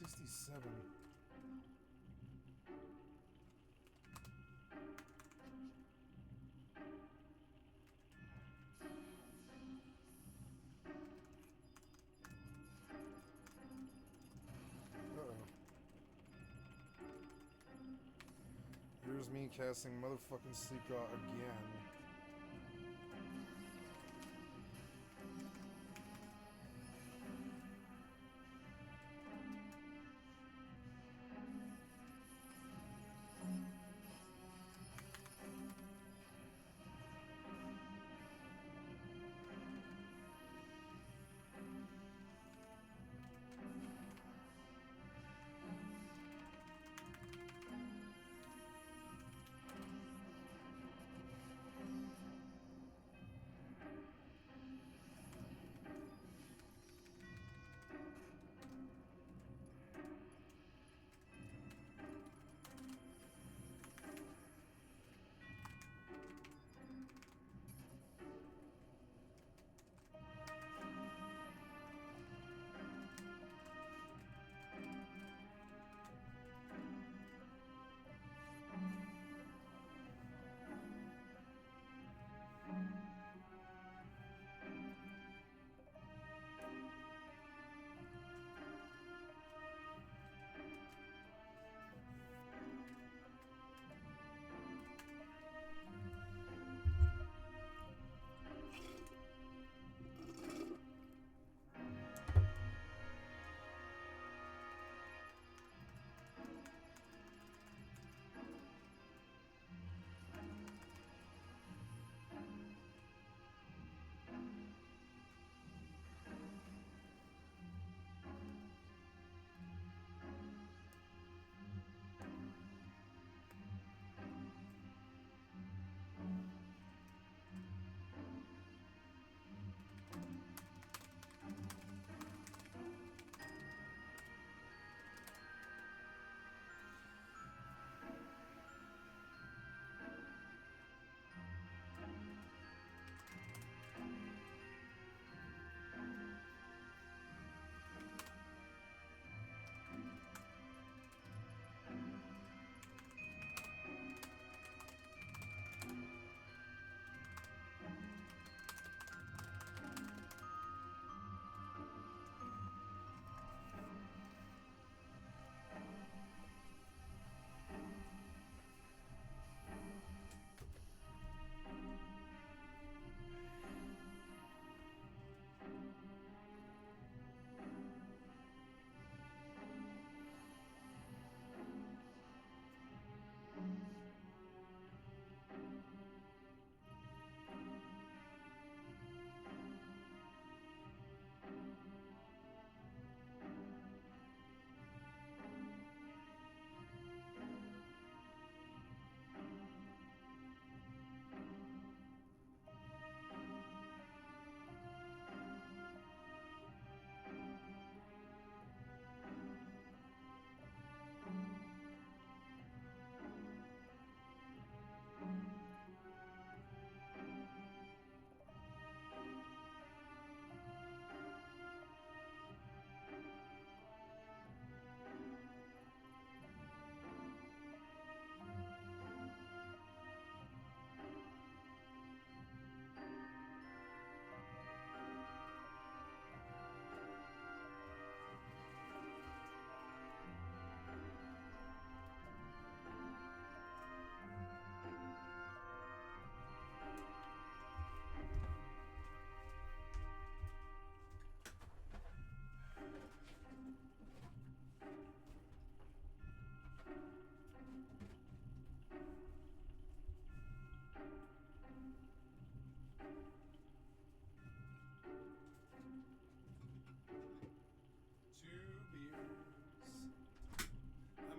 67. Here's me casting motherfucking Sleep God again.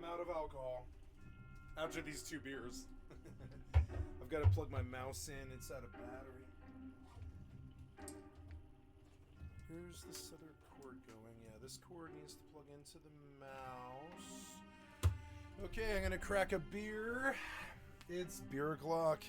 Out of alcohol after these 2 beers. I've got to plug my mouse in. It's out of battery. Here's this other cord going. Yeah, this cord needs to plug into the mouse. Okay, I'm gonna crack a beer. It's beer o'clock.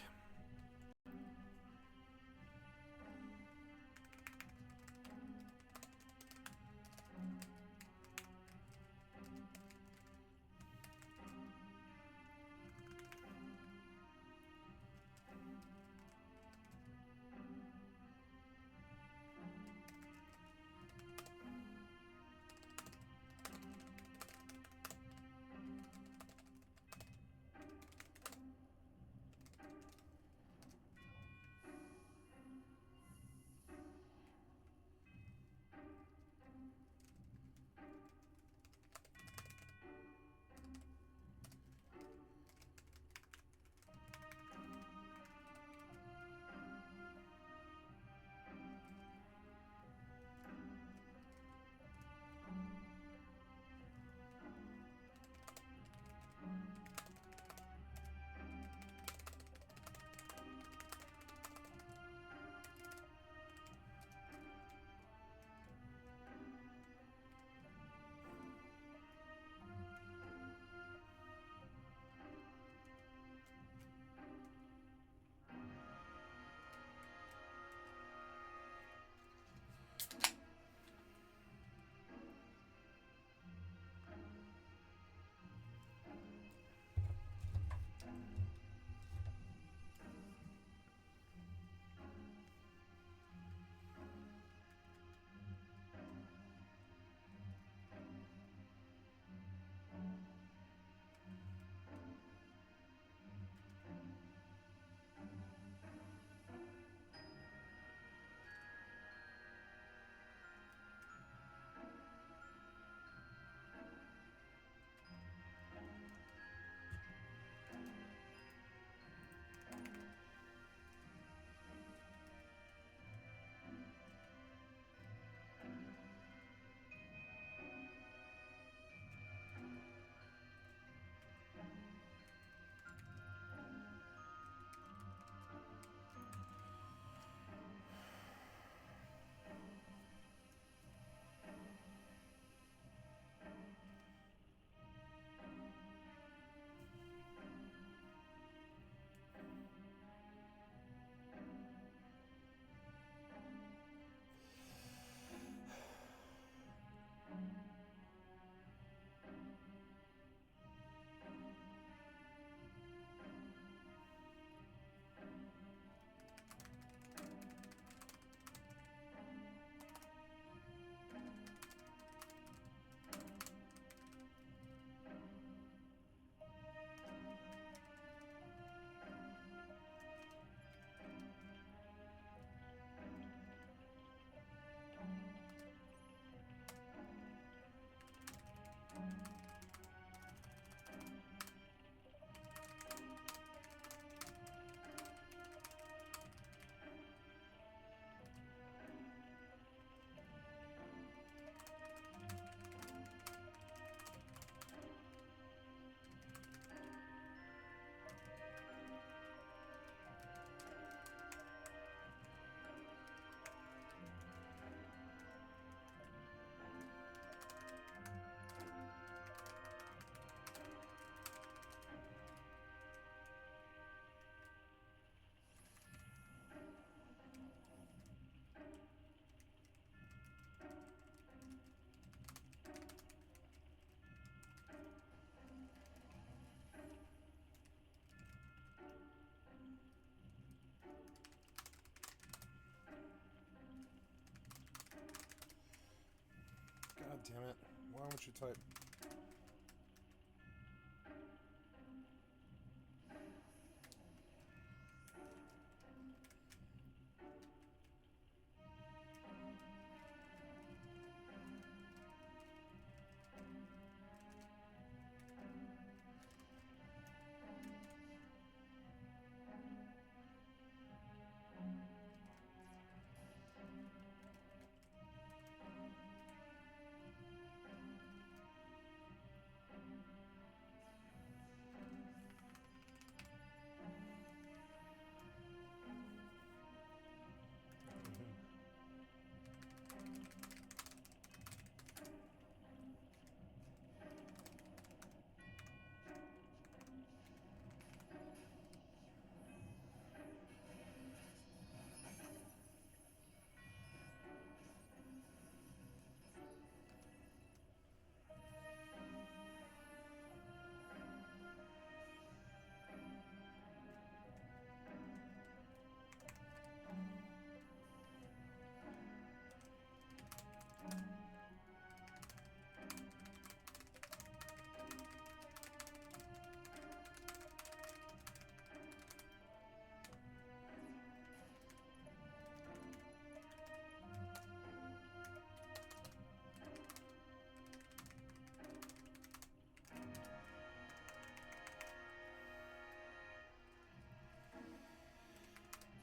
damn it. Why won't you type?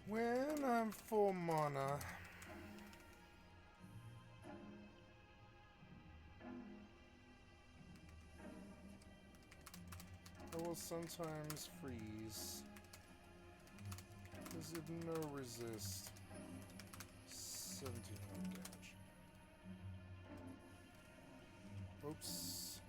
When I'm full mana, I will sometimes freeze because of no resist. 1700 damage. Oops.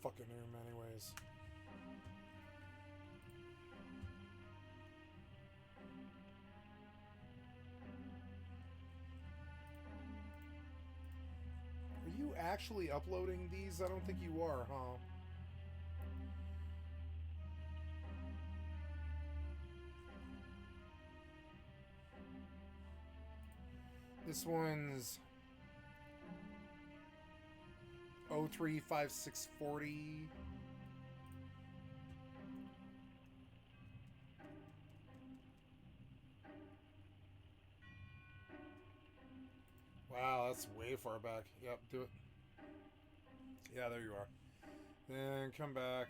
fucking room anyways. Are you actually uploading these? I don't think you are, huh? This one's 035640. Wow, that's way far back. Yep, do it. Yeah, there you are. Then come back.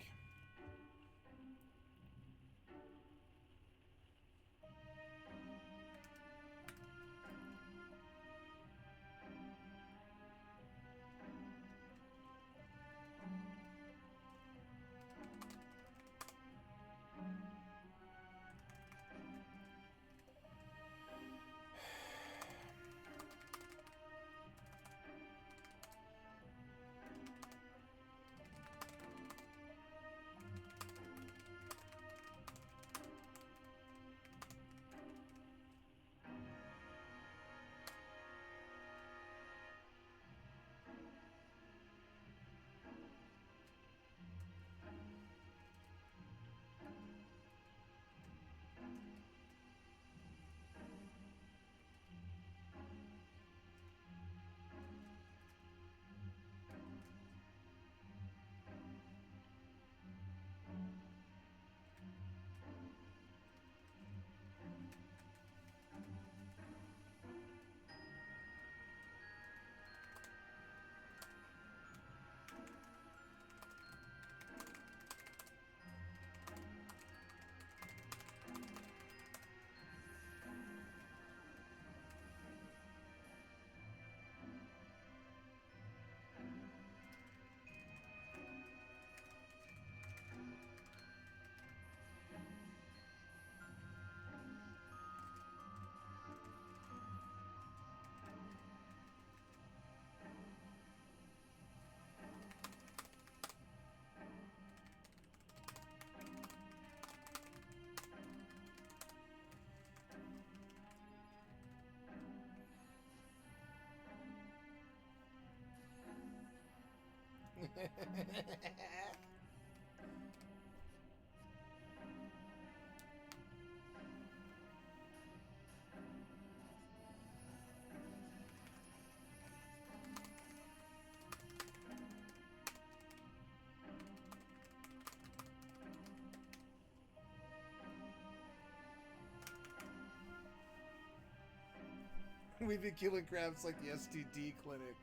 We've been killing crabs like the STD clinic.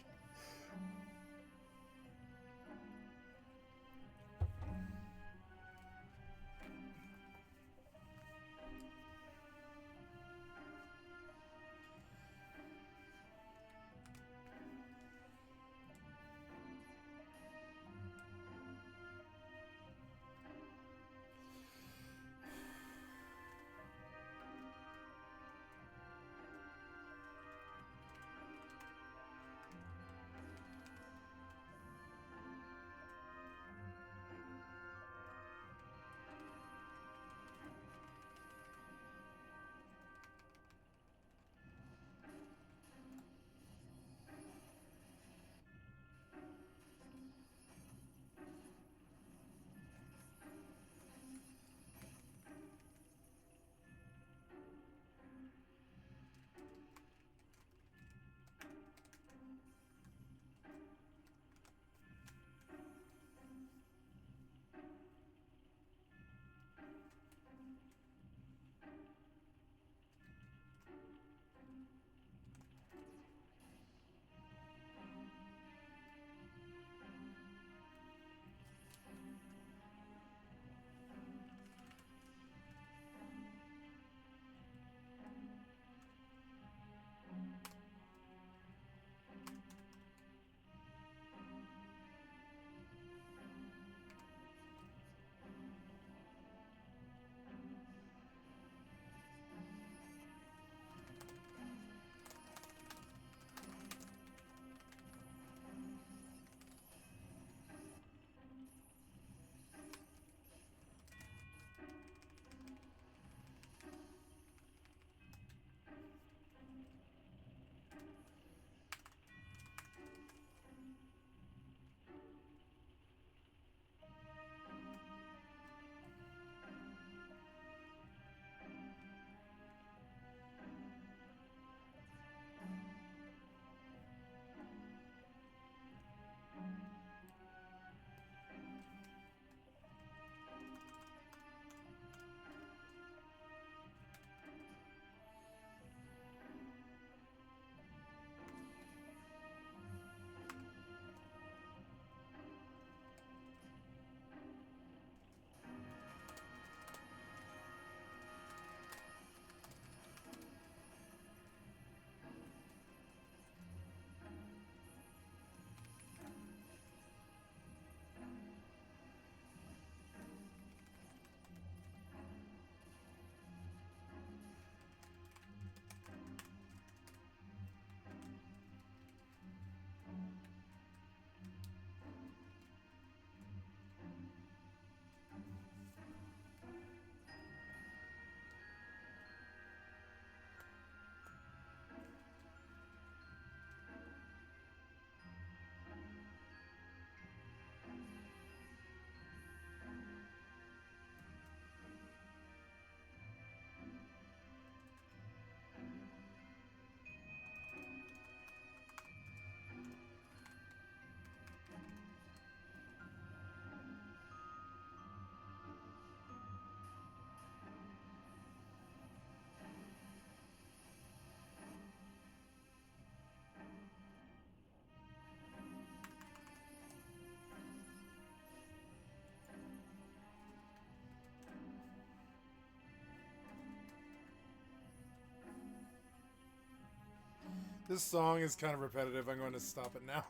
This song is kind of repetitive. I'm going to stop it now.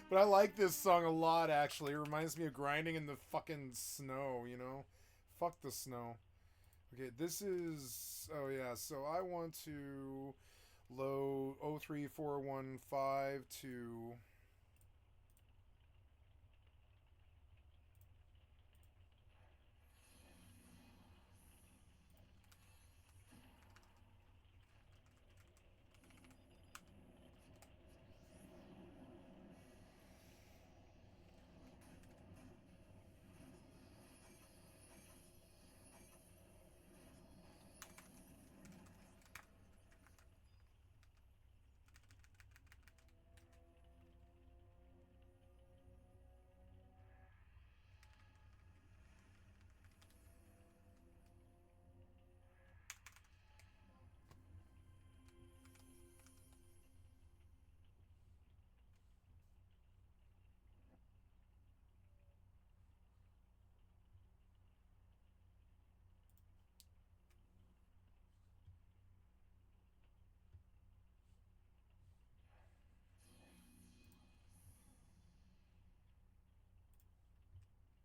But I like this song a lot, actually. It reminds me of grinding in the fucking snow, you know? Fuck the snow. Okay, this is... Oh, yeah. So I want to load 03415 to...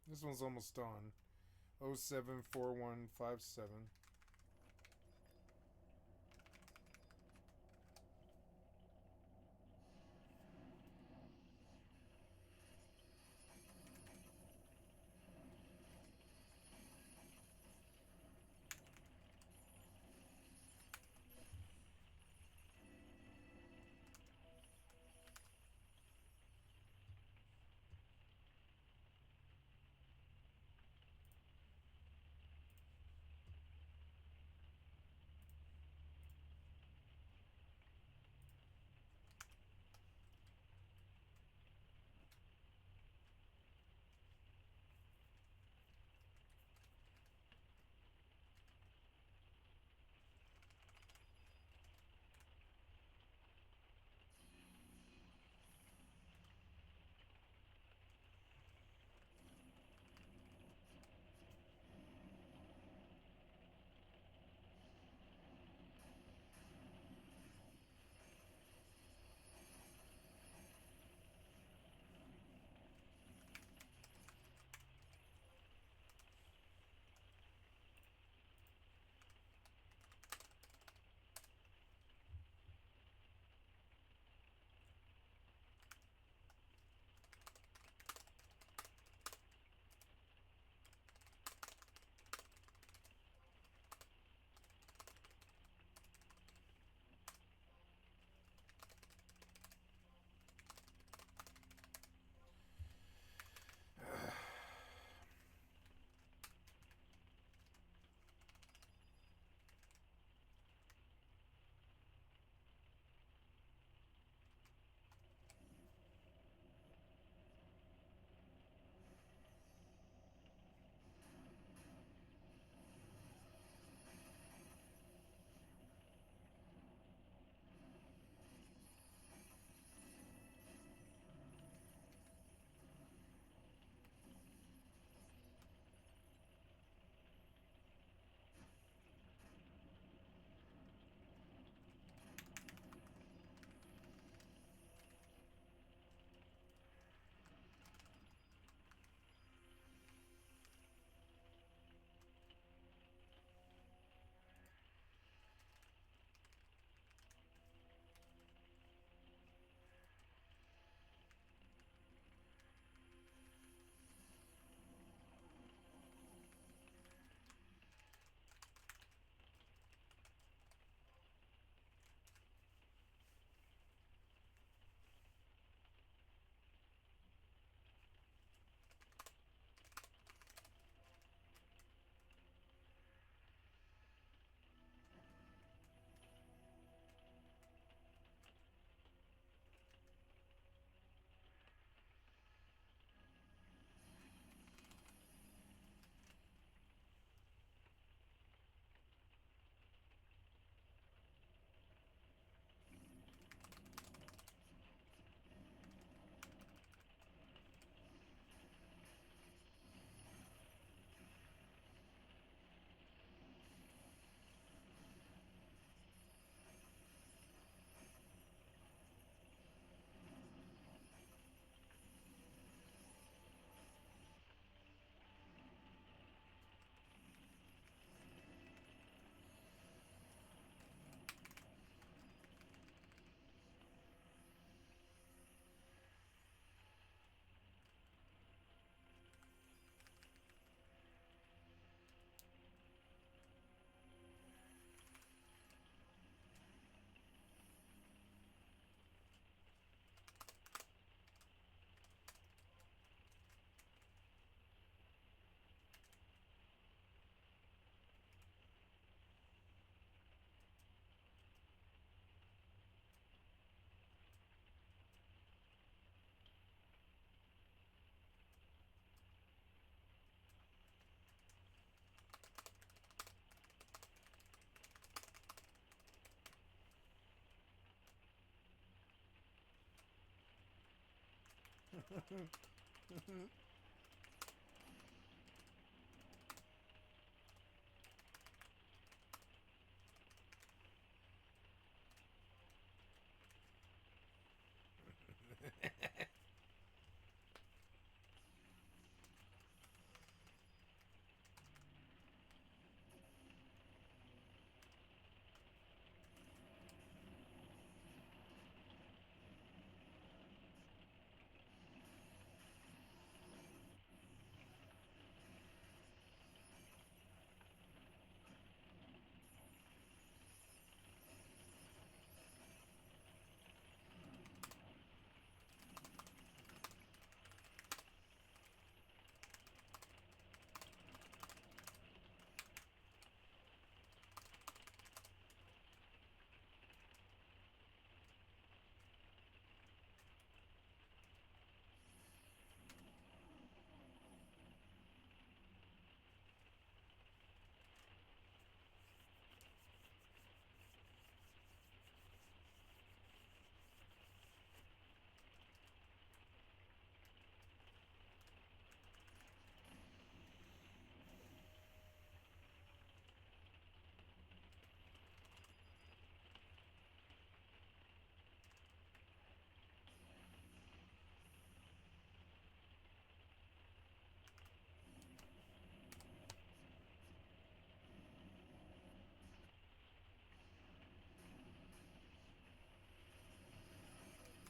This one's almost done. 074157.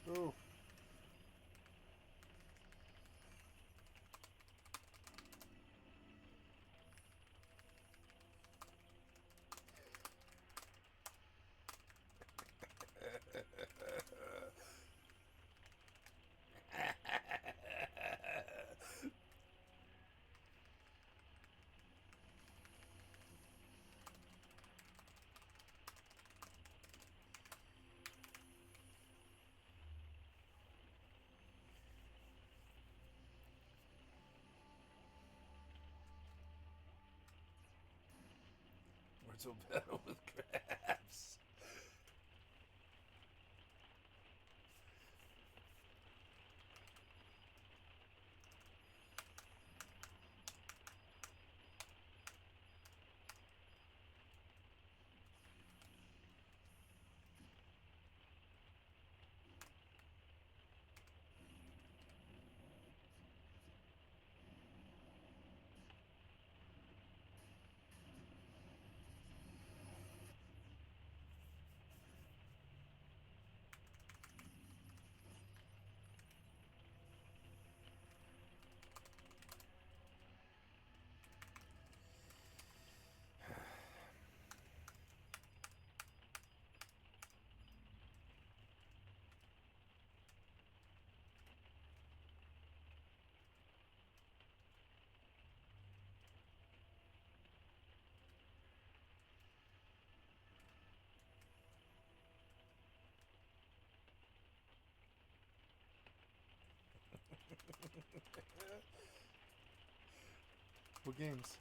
Ooh. Words will battle with crabs. What games?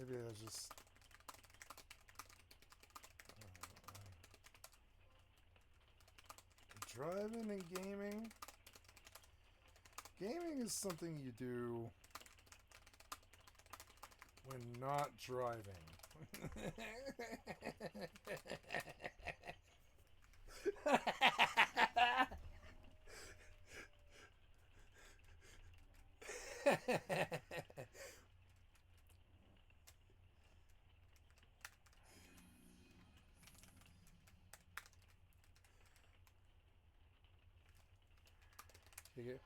Maybe I just... driving and gaming. Gaming is something you do when not driving. Okay.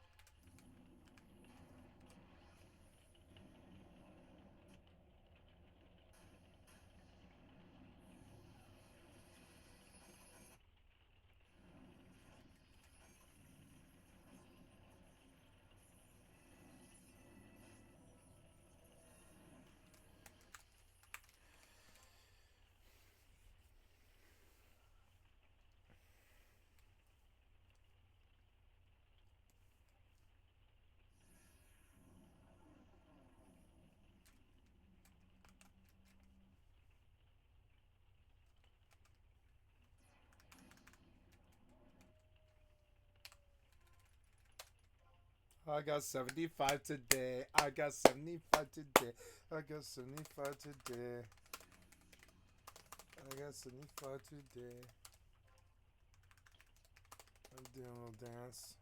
I got 75 today. I got 75 today. I got 75 today. I got 75 today. I'm doing a little dance.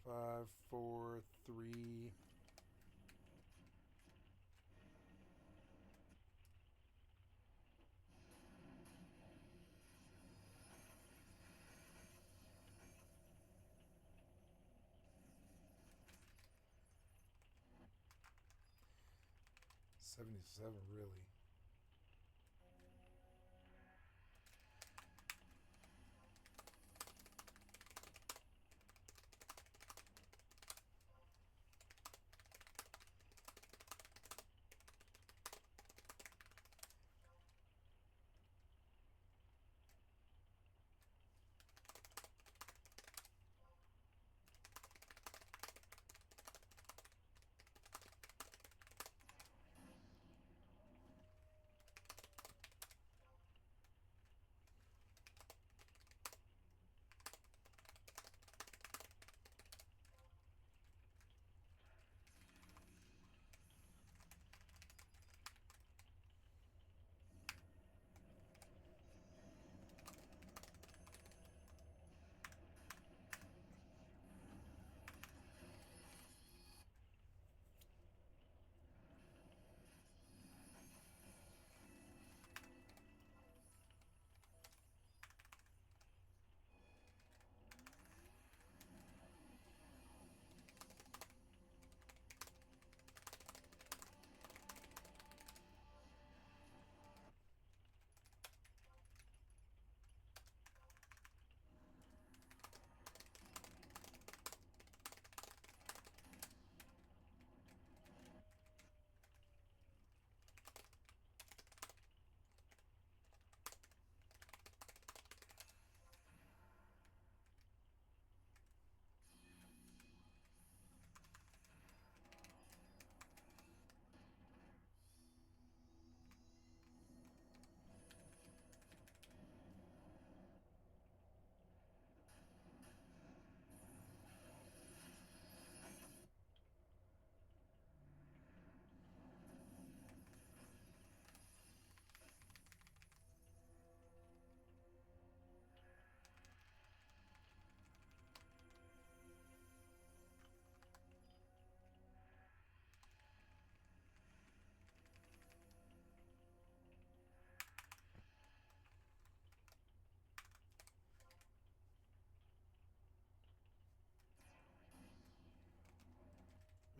5, 4, 3. $77, really.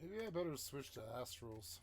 Maybe I better switch to Astrals.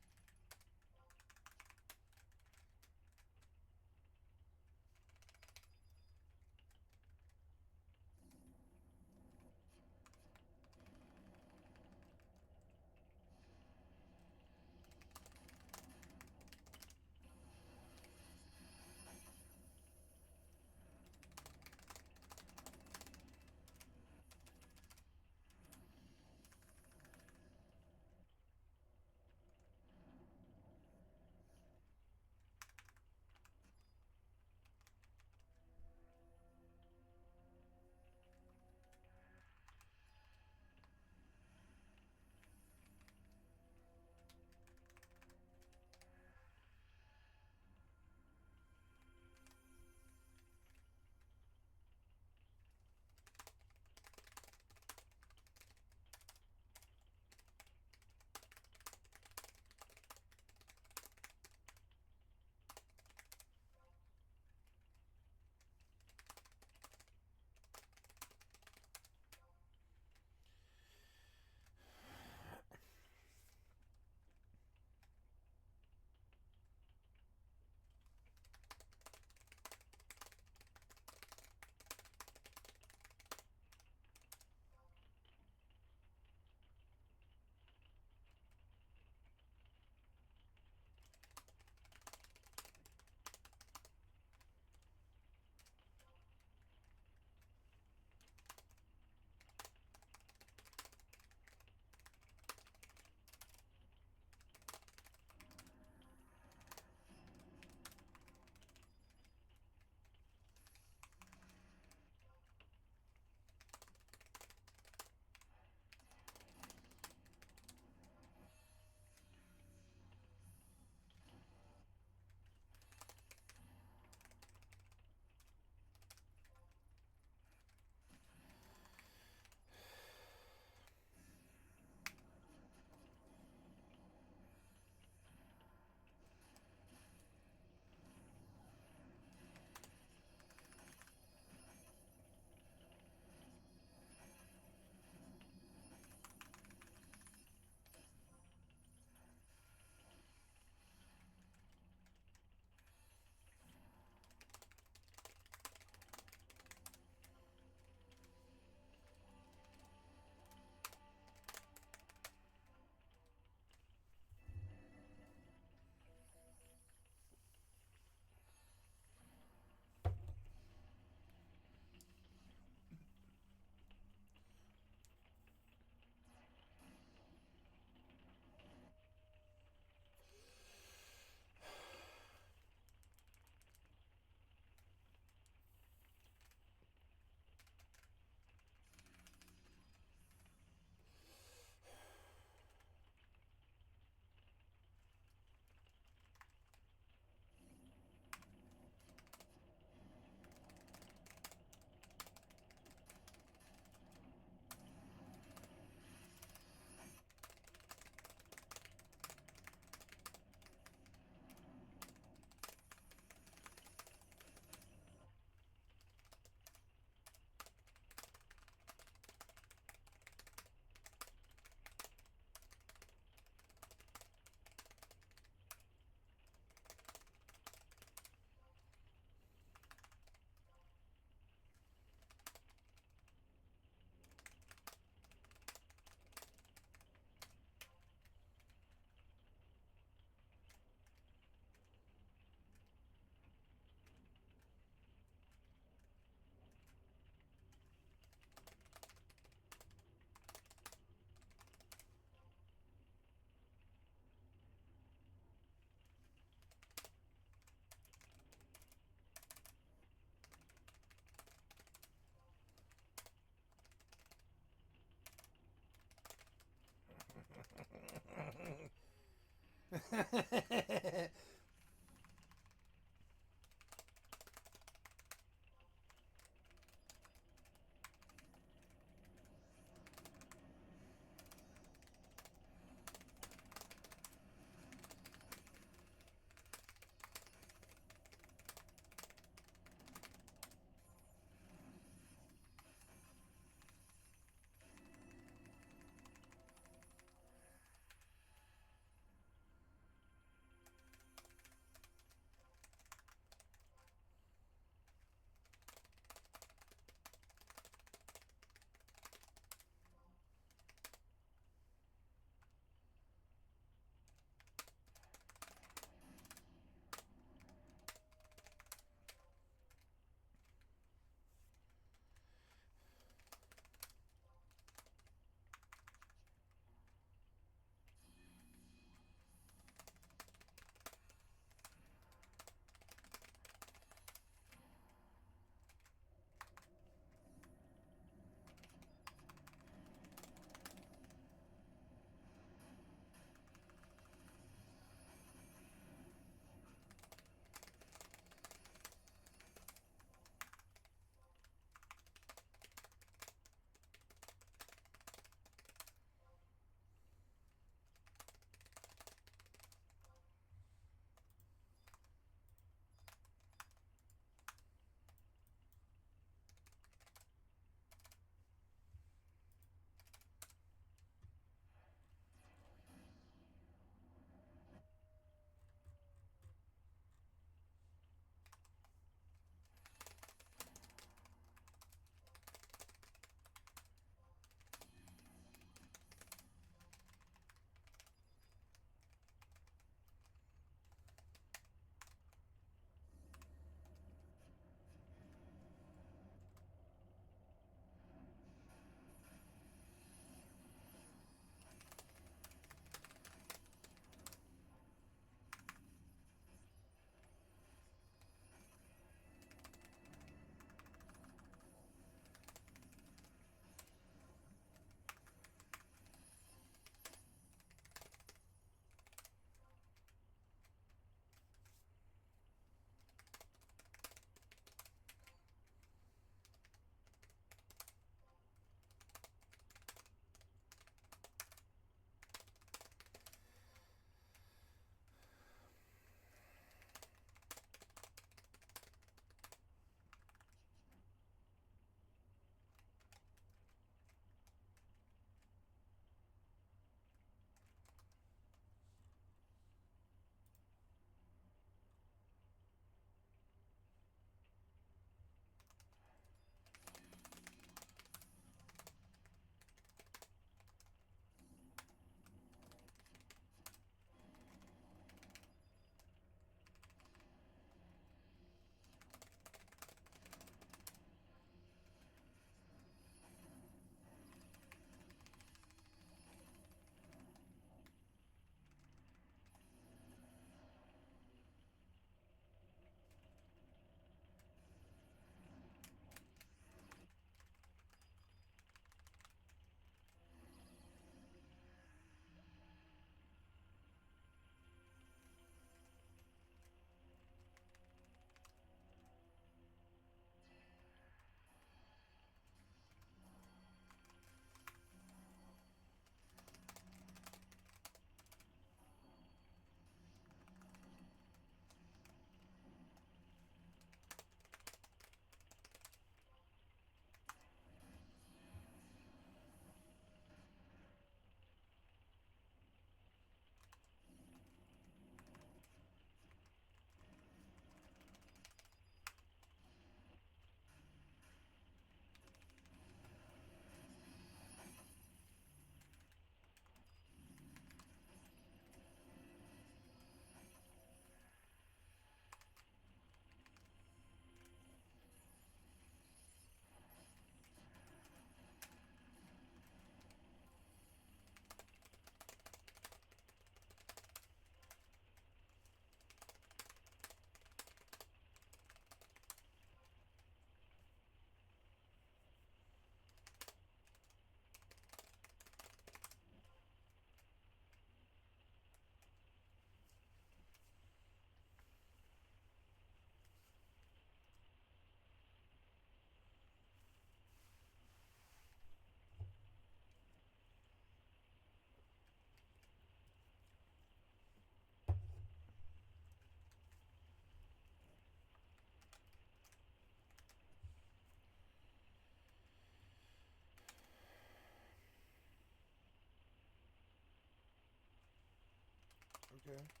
Okay.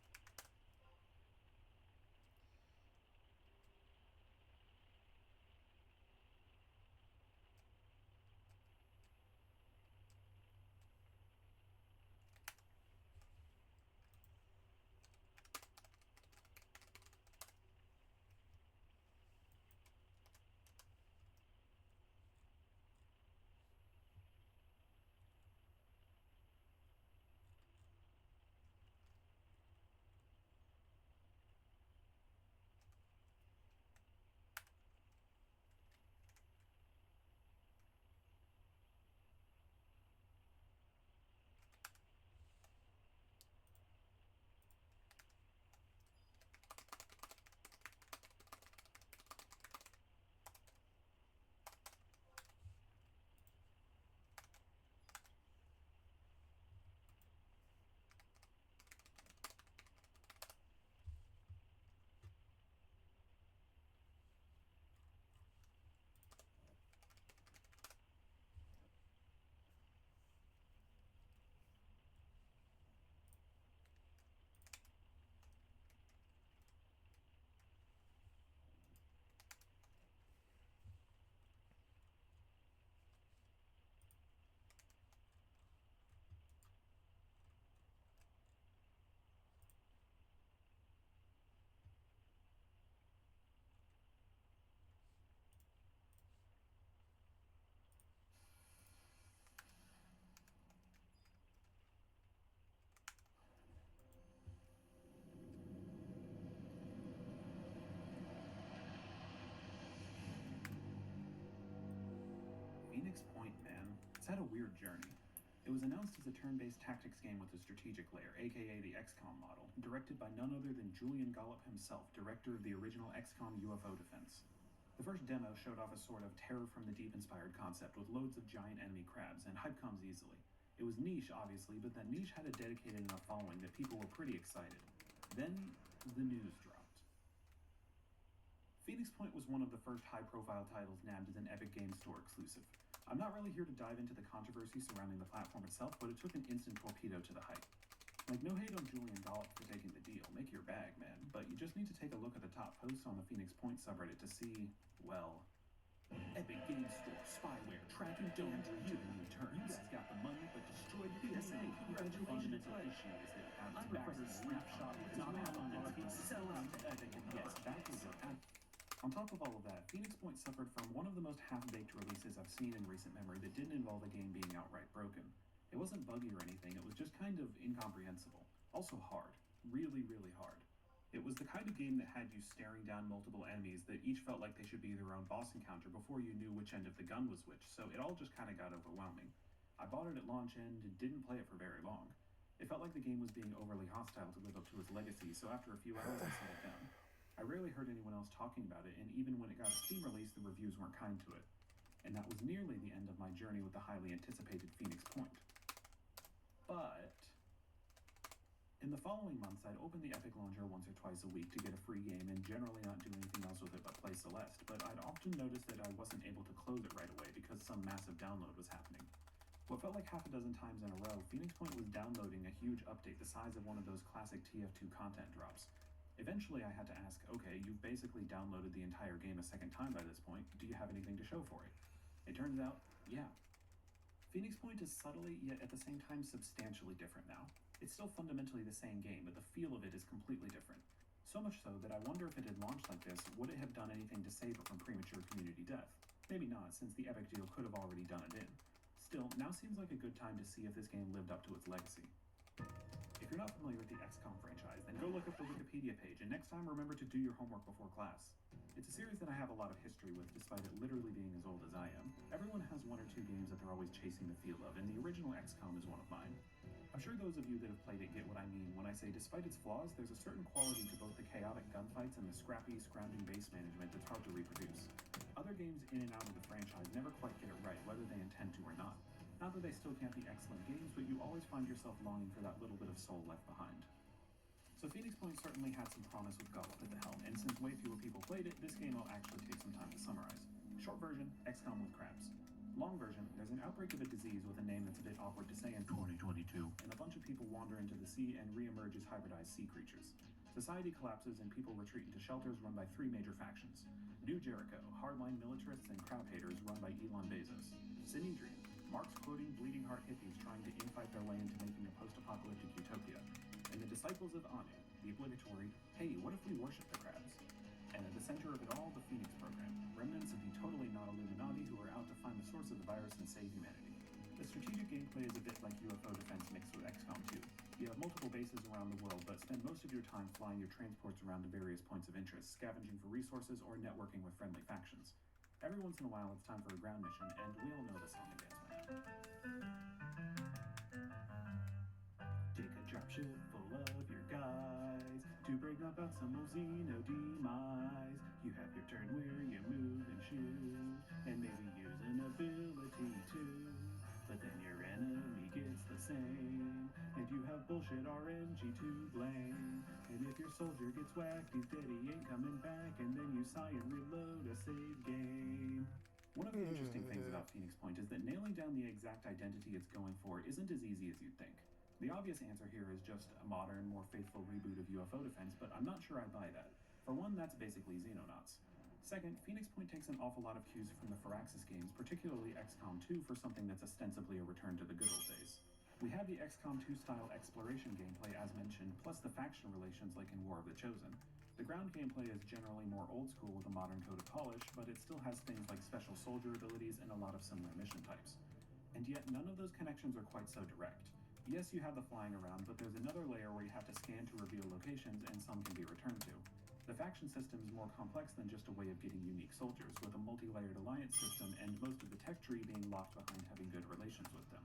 Phoenix Point, man. It's had a weird journey. It was announced as a turn-based tactics game with a strategic layer, aka the XCOM model, directed by none other than Julian Gollop himself, director of the original XCOM UFO defense. The first demo showed off a sort of terror from the deep inspired concept with loads of giant enemy crabs, and hype comes easily. It was niche, obviously, but that niche had a dedicated enough following that people were pretty excited. Then, the news dropped. Phoenix Point was one of the first high-profile titles nabbed as an Epic Games Store exclusive. I'm not really here to dive into the controversy surrounding the platform itself, but it took an instant torpedo to the hype. Like, no hate on Julian Gollop for taking the deal, make your bag, man, but you just need to take a look at the top posts on the Phoenix Point subreddit to see, well, Epic Games Store, spyware, tracking down to the new turns. You guys got the money, but destroyed the PSA. Congratulations, issue is that I'm requesting a snapshot with not on sell out to Epic, and yes, that was an On top of all of that, Phoenix Point suffered from one of the most half-baked releases I've seen in recent memory that didn't involve a game being outright broken. It wasn't buggy or anything, it was just kind of incomprehensible. Also hard. Really, really hard. It was the kind of game that had you staring down multiple enemies that each felt like they should be their own boss encounter before you knew which end of the gun was which, so it all just kind of got overwhelming. I bought it at launch and didn't play it for very long. It felt like the game was being overly hostile to live up to its legacy, so after a few hours I set it down. I rarely heard anyone else talking about it, and even when it got a Steam release, the reviews weren't kind to it. And that was nearly the end of my journey with the highly anticipated Phoenix Point. But in the following months, I'd open the Epic Launcher once or twice a week to get a free game and generally not do anything else with it but play Celeste, but I'd often notice that I wasn't able to close it right away because some massive download was happening. What felt like half a dozen times in a row, Phoenix Point was downloading a huge update the size of one of those classic TF2 content drops. Eventually, I had to ask, okay, you've basically downloaded the entire game a second time by this point. Do you have anything to show for it? It turns out, yeah. Phoenix Point is subtly, yet at the same time substantially different now. It's still fundamentally the same game, but the feel of it is completely different. So much so that I wonder if it had launched like this, would it have done anything to save it from premature community death? Maybe not, since the Epic deal could have already done it in. Still, now seems like a good time to see if this game lived up to its legacy. If you're not familiar with the XCOM franchise, then go look up the Wikipedia page, and next time remember to do your homework before class. It's a series that I have a lot of history with, despite it literally being as old as I am. Everyone has one or two games that they're always chasing the feel of, and the original XCOM is one of mine. I'm sure those of you that have played it get what I mean when I say despite its flaws, there's a certain quality to both the chaotic gunfights and the scrappy, scrounging base management that's hard to reproduce. Other games in and out of the franchise never quite get it right, whether they intend to or not. Not that they still can't be excellent games, but you always find yourself longing for that little bit of soul left behind. So Phoenix Point certainly had some promise with Gollop at the helm, and since way fewer people played it, this game will actually take some time to summarize. Short version, XCOM with crabs. Long version, there's there's an outbreak of a disease with a name that's a bit awkward to say in 2022, and a bunch of people wander into the sea and re-emerge as hybridized sea creatures. Society collapses and people retreat into shelters run by three major factions. New Jericho, hardline militarists and crowd haters run by Elon Bezos. Sinedrian, Marx-quoting bleeding heart hippies trying to infight their way into making a post-apocalyptic utopia. And the disciples of Anu, the obligatory, hey, what if we worship the crabs? And at the center of it all, the Phoenix program, remnants of the totally not Illuminati who are out to find the source of the virus and save humanity. The strategic gameplay is a bit like UFO defense mixed with XCOM 2. You have multiple bases around the world, but spend most of your time flying your transports around to various points of interest, scavenging for resources, or networking with friendly factions. Every once in a while, it's time for a ground mission, and we all know the song and dance by now. Take a dropship full of your guys to bring about some old Xeno demise. You have your turn where you move and shoot, and maybe use an ability too. But then your enemy gets the same, and you have bullshit RNG to blame. And if your soldier gets whacked, he's dead, he ain't coming back, and then you sigh and reload a save game. One of the interesting things about Phoenix Point is that nailing down the exact identity it's going for isn't as easy as you'd think. The obvious answer here is just a modern, more faithful reboot of UFO defense, but I'm not sure I buy that. For one, that's basically Xenonauts. Second, Phoenix Point takes an awful lot of cues from the Firaxis games, particularly XCOM 2, for something that's ostensibly a return to the good old days. We have the XCOM 2 style exploration gameplay as mentioned, plus the faction relations like in War of the Chosen. The ground gameplay is generally more old school with a modern coat of polish, but it still has things like special soldier abilities and a lot of similar mission types. And yet none of those connections are quite so direct. Yes, you have the flying around, but there's another layer where you have to scan to reveal locations and some can be returned to. The faction system is more complex than just a way of getting unique soldiers, with a multi-layered alliance system and most of the tech tree being locked behind having good relations with them.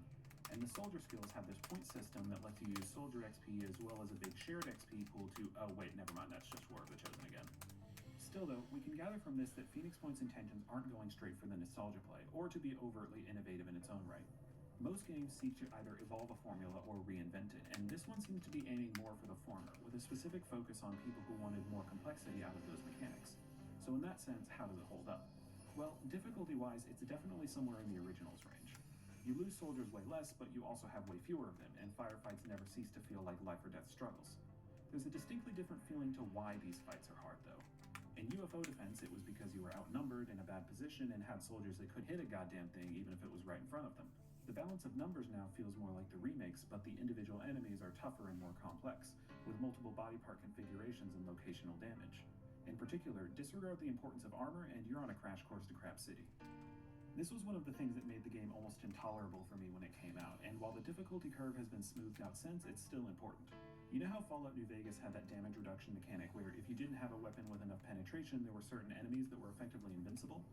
And the soldier skills have this point system that lets you use soldier XP as well as a big shared XP pool to, oh wait, never mind, that's just War of the Chosen again. Still though, we can gather from this that Phoenix Point's intentions aren't going straight for the nostalgia play, or to be overtly innovative in its own right. Most games seek to either evolve a formula or reinvent it, and this one seems to be aiming more for the former, with a specific focus on people who wanted more complexity out of those mechanics. So in that sense, how does it hold up? Well, difficulty-wise, it's definitely somewhere in the originals range. You lose soldiers way less, but you also have way fewer of them, and firefights never cease to feel like life or death struggles. There's a distinctly different feeling to why these fights are hard, though. In UFO defense, it was because you were outnumbered, in a bad position, and had soldiers that could hit a goddamn thing even if it was right in front of them. The balance of numbers now feels more like the remakes, but the individual enemies are tougher and more complex, with multiple body part configurations and locational damage. In particular, disregard the importance of armor and you're on a crash course to Crab City. This was one of the things that made the game almost intolerable for me when it came out, and while the difficulty curve has been smoothed out since, it's still important. You know how Fallout New Vegas had that damage reduction mechanic where if you didn't have a weapon with enough penetration, there were certain enemies that were effectively invincible?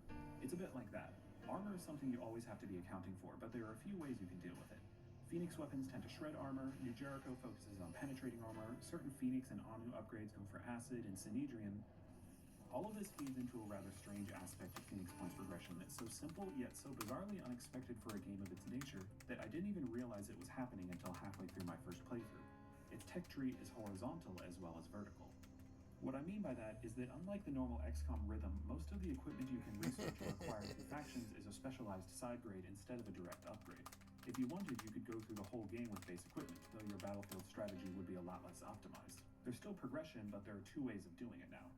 It's a bit like that. Armor is something you always have to be accounting for, but there are a few ways you can deal with it. Phoenix weapons tend to shred armor, New Jericho focuses on penetrating armor, certain Phoenix and Anu upgrades go for acid, and Sinedrian. All of this feeds into a rather strange aspect of Phoenix Point's progression that's so simple yet so bizarrely unexpected for a game of its nature that I didn't even realize it was happening until halfway through my first playthrough. Its tech tree is horizontal as well as vertical. What I mean by that is that unlike the normal XCOM rhythm, most of the equipment you can research or acquire through factions is a specialized side grade instead of a direct upgrade. If you wanted, you could go through the whole game with base equipment, though your battlefield strategy would be a lot less optimized. There's still progression, but there are two ways of doing it now.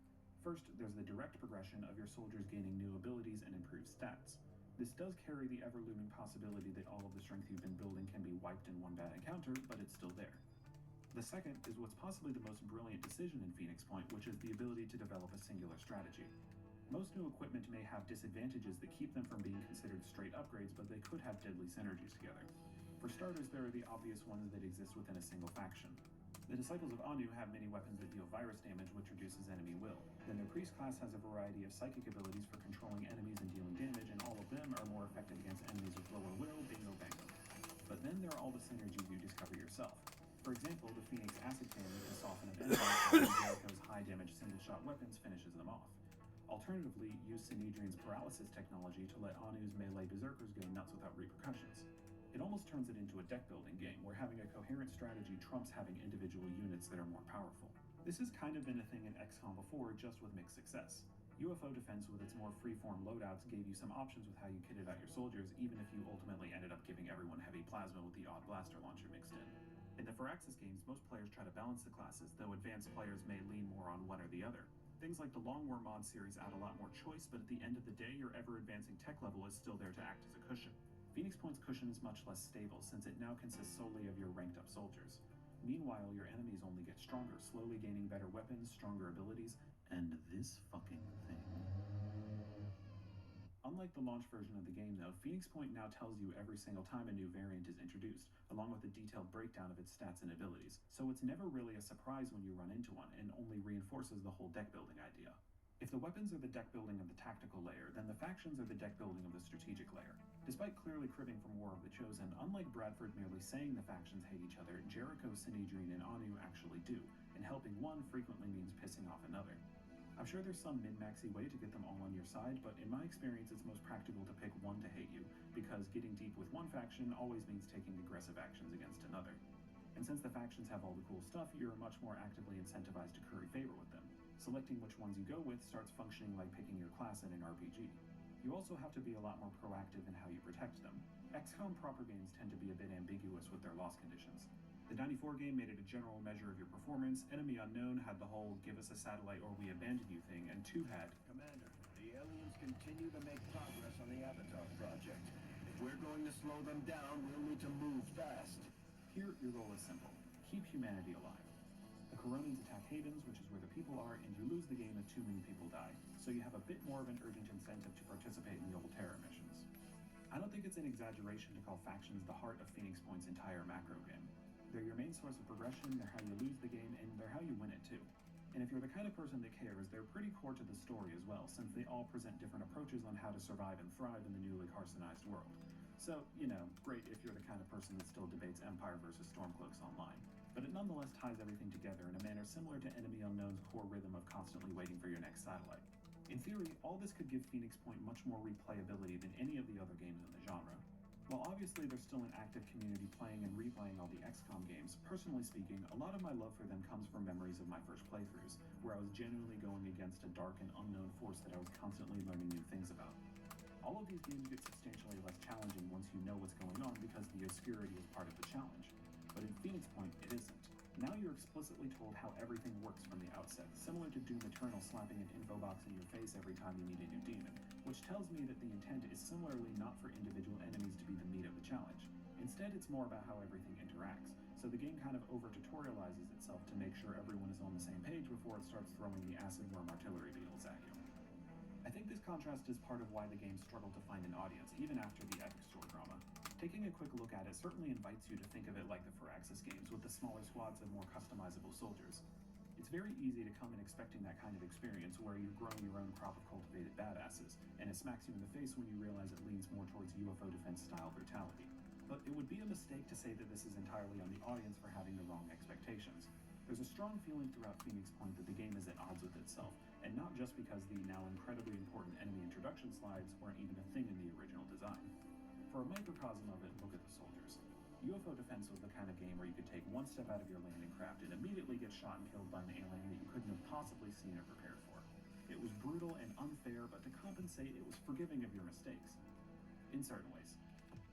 First, there's the direct progression of your soldiers gaining new abilities and improved stats. This does carry the ever-looming possibility that all of the strength you've been building can be wiped in one bad encounter, but it's still there. The second is what's possibly the most brilliant decision in Phoenix Point, which is the ability to develop a singular strategy. Most new equipment may have disadvantages that keep them from being considered straight upgrades, but they could have deadly synergies together. For starters, there are the obvious ones that exist within a single faction. The Disciples of Anu have many weapons that deal virus damage, which reduces enemy will. Then their priest class has a variety of psychic abilities for controlling enemies and dealing damage, and all of them are more effective against enemies with lower will, bingo bango. But then there are all the synergies you discover yourself. For example, the Phoenix Acid Cannon can soften up enemies, while Jericho's high-damage single-shot weapons finishes them off. Alternatively, use Sinedrian's paralysis technology to let Anu's melee berserkers go nuts without repercussions. It almost turns it into a deck-building game, where having a coherent strategy trumps having individual units that are more powerful. This has kind of been a thing in XCOM before, just with mixed success. UFO defense with its more free-form loadouts gave you some options with how you kitted out your soldiers, even if you ultimately the Firaxis games, most players try to balance the classes, though advanced players may lean more on one or the other. Things like the Long War mod series add a lot more choice, but at the end of the day, your ever-advancing tech level is still there to act as a cushion. Phoenix Point's cushion is much less stable, since it now consists solely of your ranked-up soldiers. Meanwhile, your enemies only get stronger, slowly gaining better weapons, stronger abilities, and this fucking thing. Unlike the launch version of the game, though, Phoenix Point now tells you every single time a new variant is introduced, along with a detailed breakdown of its stats and abilities, so it's never really a surprise when you run into one, and only reinforces the whole deck-building idea. If the weapons are the deck-building of the tactical layer, then the factions are the deck-building of the strategic layer. Despite clearly cribbing from War of the Chosen, unlike Bradford merely saying the factions hate each other, Jericho, Sinedrine, and Anu actually do, and helping one frequently means pissing off another. I'm sure there's some min-maxy way to get them all on your side, but in my experience it's most practical to pick one to hate you, because getting deep with one faction always means taking aggressive actions against another. And since the factions have all the cool stuff, you're much more actively incentivized to curry favor with them. Selecting which ones you go with starts functioning like picking your class in an RPG. You also have to be a lot more proactive in how you protect them. XCOM proper games tend to be a bit ambiguous with their loss conditions. The 94 game made it a general measure of your performance, Enemy Unknown had the whole give us a satellite or we abandon you thing, and 2 had Commander, the aliens continue to make progress on the Avatar project. If we're going to slow them down, we'll need to move fast. Here, your goal is simple. Keep humanity alive. The Coronians attack Havens, which is where the people are, and you lose the game if too many people die, so you have a bit more of an urgent incentive to participate in the old terror missions. I don't think it's an exaggeration to call factions the heart of Phoenix Point's entire macro game. They're your main source of progression, they're how you lose the game, and they're how you win it too. And if you're the kind of person that cares, they're pretty core to the story as well, since they all present different approaches on how to survive and thrive in the newly carcinized world. So, great if you're the kind of person that still debates Empire versus Stormcloaks online. But it nonetheless ties everything together in a manner similar to Enemy Unknown's core rhythm of constantly waiting for your next satellite. In theory, all this could give Phoenix Point much more replayability than any of the other games in the genre. While obviously there's still an active community playing and replaying all the XCOM games, personally speaking, a lot of my love for them comes from memories of my first playthroughs, where I was genuinely going against a dark and unknown force that I was constantly learning new things about. All of these games get substantially less challenging once you know what's going on because the obscurity is part of the challenge. But in Phoenix Point, it isn't. Now you're explicitly told how everything works from the outset, similar to Doom Eternal slapping an info box in your face every time you meet a new demon, which tells me that the intent is similarly not for individual enemies to be the meat of the challenge. Instead, it's more about how everything interacts, so the game kind of over-tutorializes itself to make sure everyone is on the same page before it starts throwing the acid worm artillery beetles at you. I think this contrast is part of why the game struggled to find an audience, even after the Epic Store drama. Taking a quick look at it certainly invites you to think of it like the Firaxis games, with the smaller squads of more customizable soldiers. It's very easy to come in expecting that kind of experience where you've grown your own crop of cultivated badasses, and it smacks you in the face when you realize it leans more towards UFO defense-style brutality. But it would be a mistake to say that this is entirely on the audience for having the wrong expectations. There's a strong feeling throughout Phoenix Point that the game is at odds with itself, and not just because the now incredibly important enemy introduction slides weren't even a thing in the original design. For a microcosm of it, look at the soldiers. UFO defense was the kind of game where you could take one step out of your landing craft and immediately get shot and killed by an alien that you couldn't have possibly seen or prepared for. It was brutal and unfair, but to compensate, it was forgiving of your mistakes. In certain ways,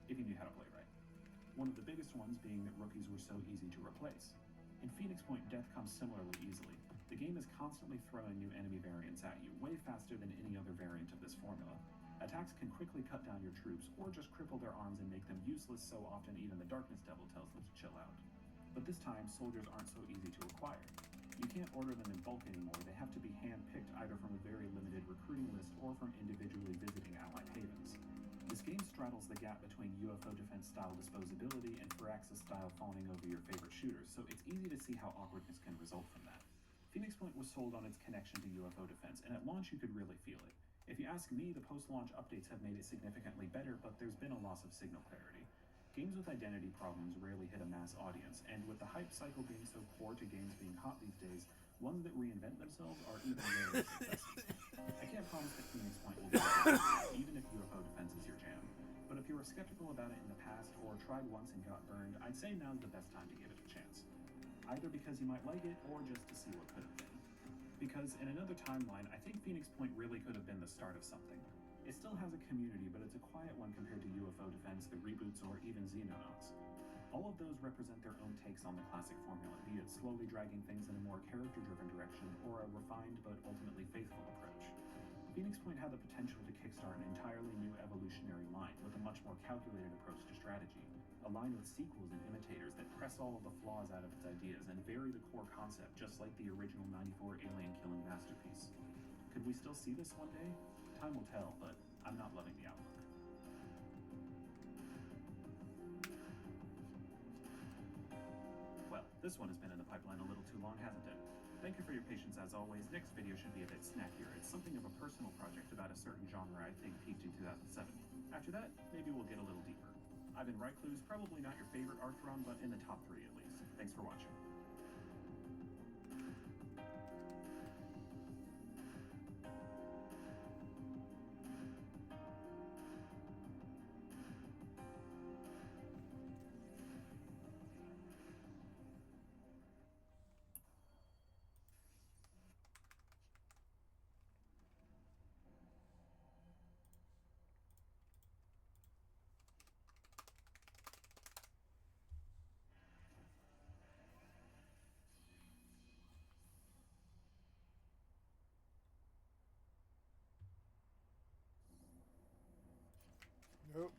if you knew how to play right. One of the biggest ones being that rookies were so easy to replace. In Phoenix Point, death comes similarly easily. The game is constantly throwing new enemy variants at you, way faster than any other variant of this formula. Attacks can quickly cut down your troops, or just cripple their arms and make them useless so often even the Darkness Devil tells them to chill out. But this time, soldiers aren't so easy to acquire. You can't order them in bulk anymore, they have to be hand-picked either from a very limited recruiting list or from individually visiting allied havens. This game straddles the gap between UFO defense-style disposability and Firaxis-style fawning over your favorite shooters, so it's easy to see how awkwardness can result from that. Phoenix Point was sold on its connection to UFO defense, and at launch you could really feel it. If you ask me, the post-launch updates have made it significantly better, but there's been a loss of signal clarity. Games with identity problems rarely hit a mass audience, and with the hype cycle being so core to games being hot these days, ones that reinvent themselves are even rarely successful. I can't promise that Phoenix Point will be even if UFO defense is your jam, but if you were skeptical about it in the past or tried once and got burned, I'd say now's the best time to give it a chance. Either because you might like it, or just to see what could have been. Because in another timeline, I think Phoenix Point really could have been the start of something. It still has a community, but it's a quiet one compared to UFO defense, the reboots, or even Xenonauts. All of those represent their own takes on the classic formula, be it slowly dragging things in a more character-driven direction or a refined but ultimately faithful approach. Phoenix Point had the potential to kickstart an entirely new evolutionary line with a much more calculated approach to strategy, a line with sequels and imitators that press all of the flaws out of its ideas and vary the core concept just like the original 94 alien-killing masterpiece. Could we still see this one day? Time will tell, but I'm not loving the outlook. Well, this one has been in the pipeline a little too long, hasn't it? Thank you for your patience as always. Next video should be a bit snackier. It's something of a personal project about a certain genre I think peaked in 2007. After that, maybe we'll get a little deeper. I've been Rycluse, probably not your favorite Arthron, but in the top 3 at least. Thanks for watching. Nope.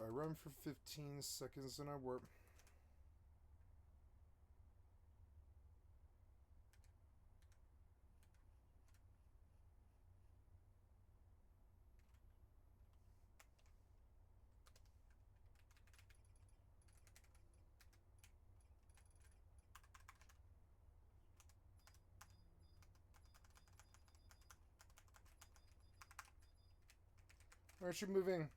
I run for 15 seconds and I warp. Why aren't you moving?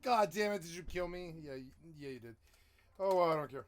God damn it, did you kill me? Yeah, yeah, you did. Oh, well, I don't care.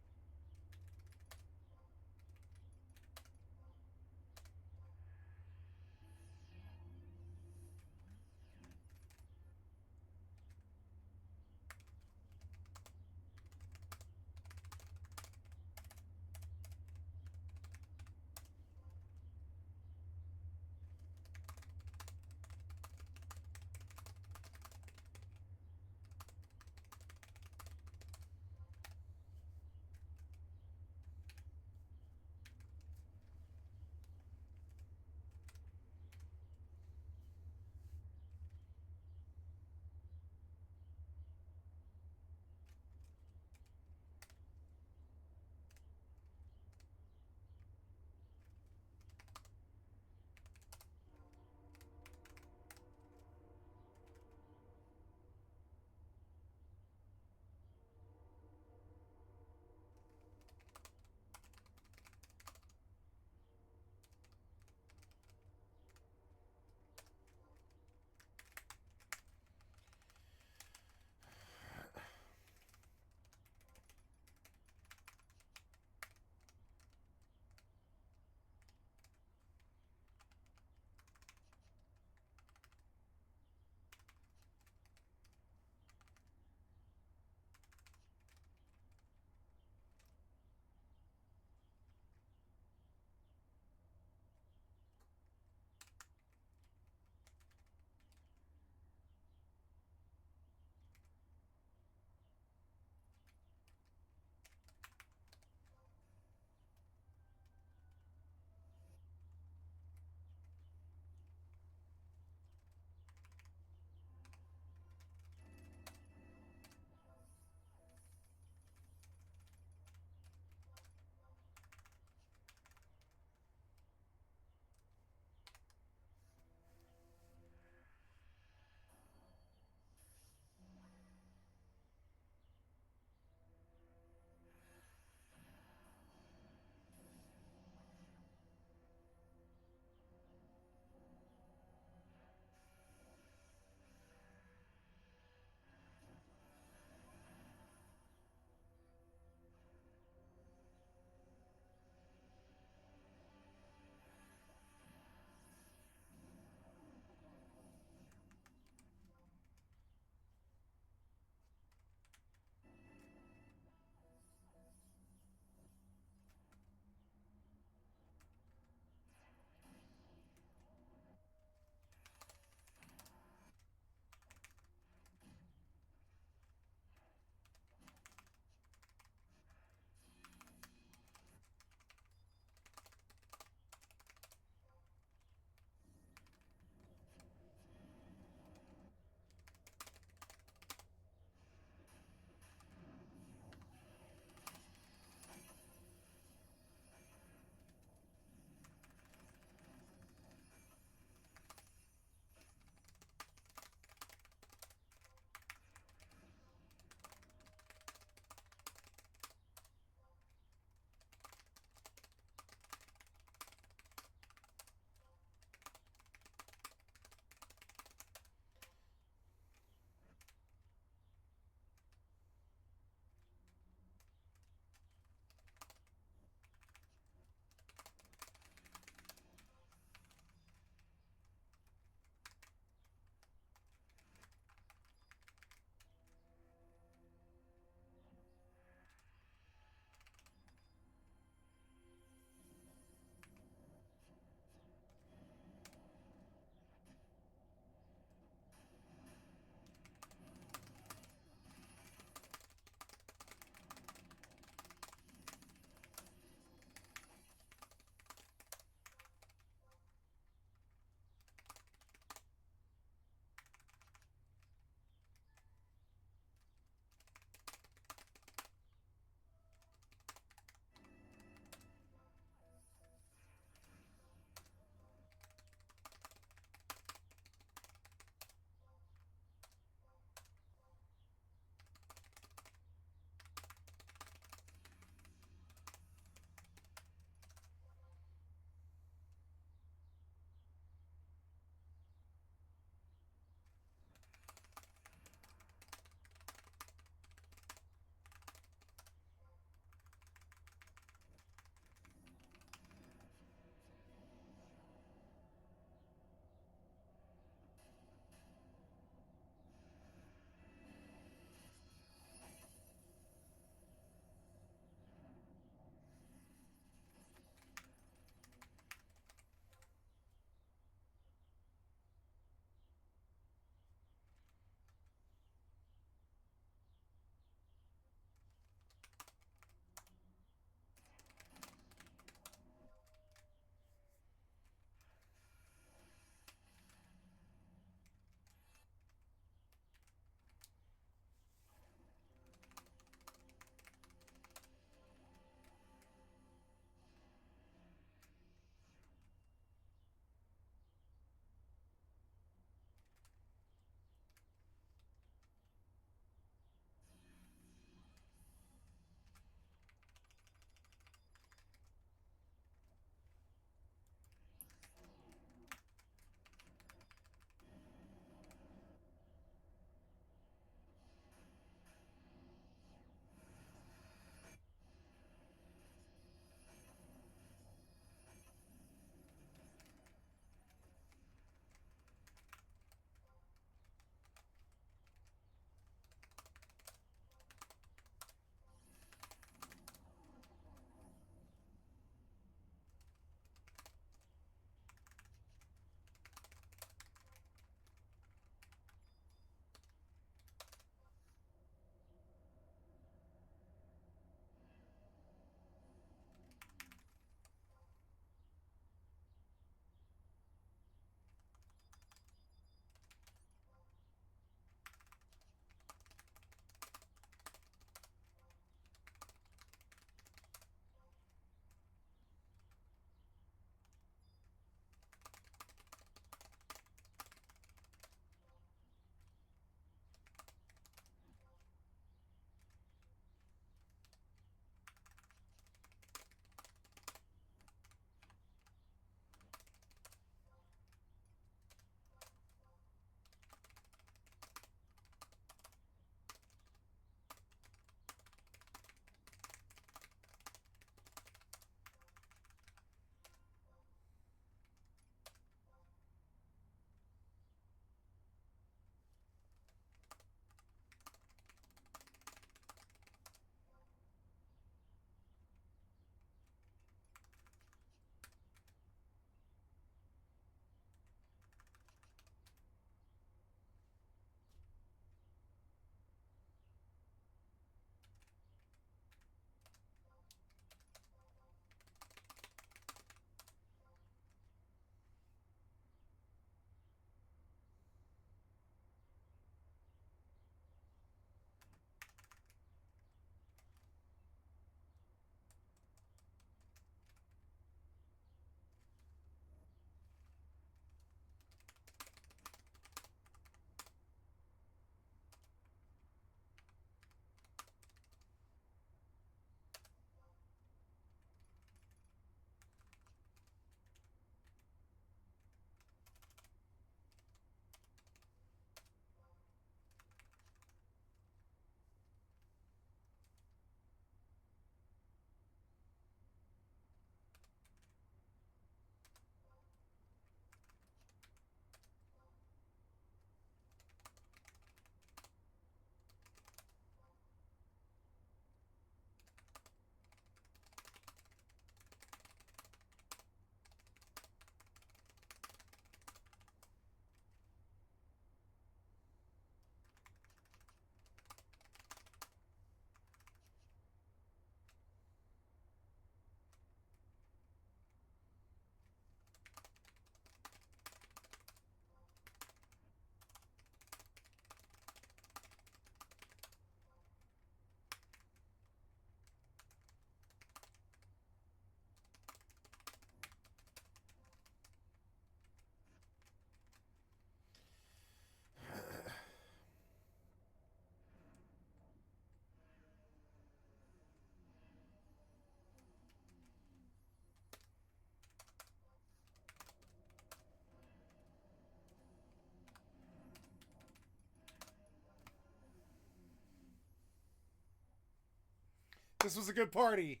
This was a good party.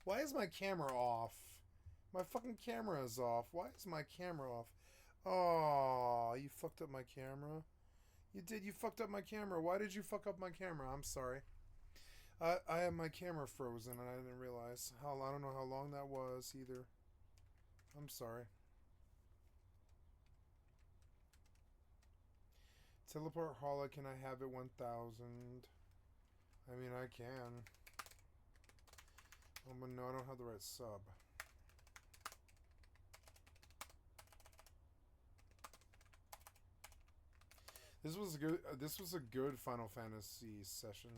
Why is my camera off? My fucking camera is off. Why is my camera off? Oh, you fucked up my camera. You did. You fucked up my camera. Why did you fuck up my camera? I'm sorry. I had my camera frozen and I didn't realize. I don't know how long that was either. I'm sorry. Teleport Holla, can I have it 1000? I mean, I can. Oh, but no, I don't have the right sub. This was a good. This was a good Final Fantasy session.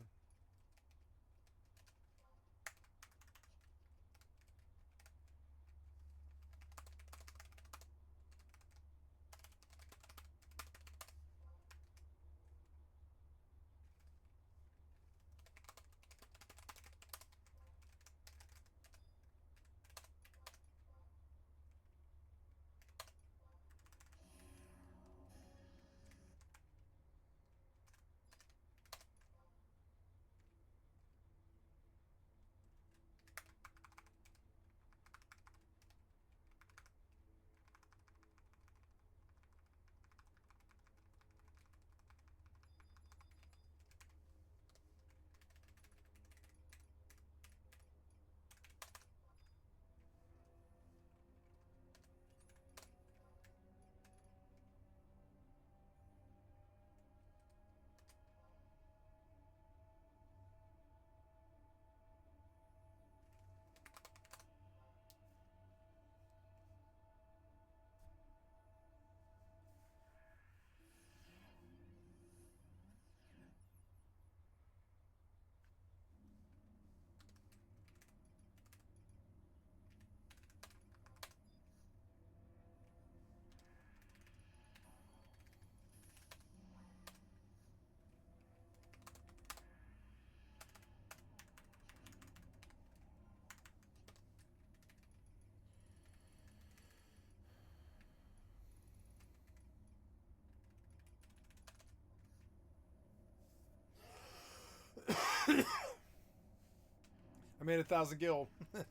I made 1000 gil. I'm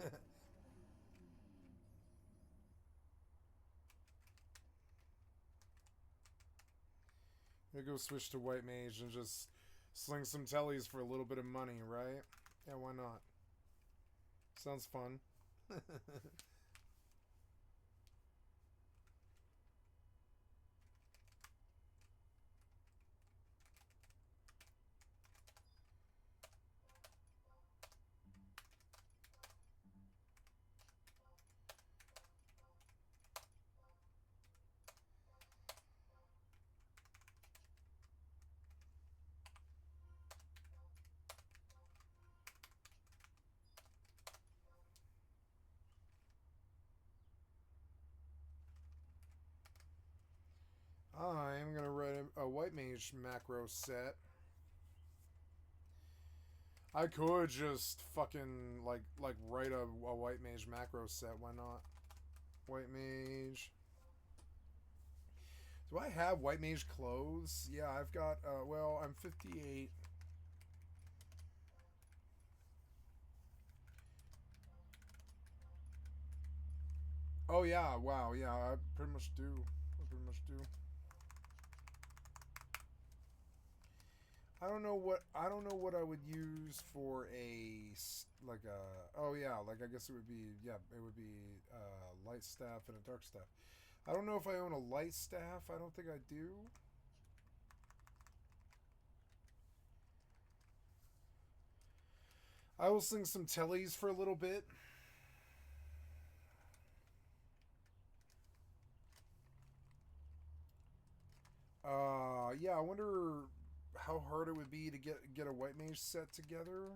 gonna go switch to White Mage and just sling some tellies for a little bit of money, right? Yeah, why not? Sounds fun. I'm gonna write a White Mage macro set. I could just fucking like write a White Mage macro set. Why not? White Mage. Do I have White Mage clothes? Yeah, I've got. Well, I'm 58. Oh yeah, wow, yeah, I pretty much do. I pretty much do. I don't know what I would use for a like a. Oh yeah, like I guess it would be light staff and a dark staff. I don't know if I own a light staff. I don't think I do. I will sing some tellies for a little bit. Yeah, I wonder how hard it would be to get a White Mage set together.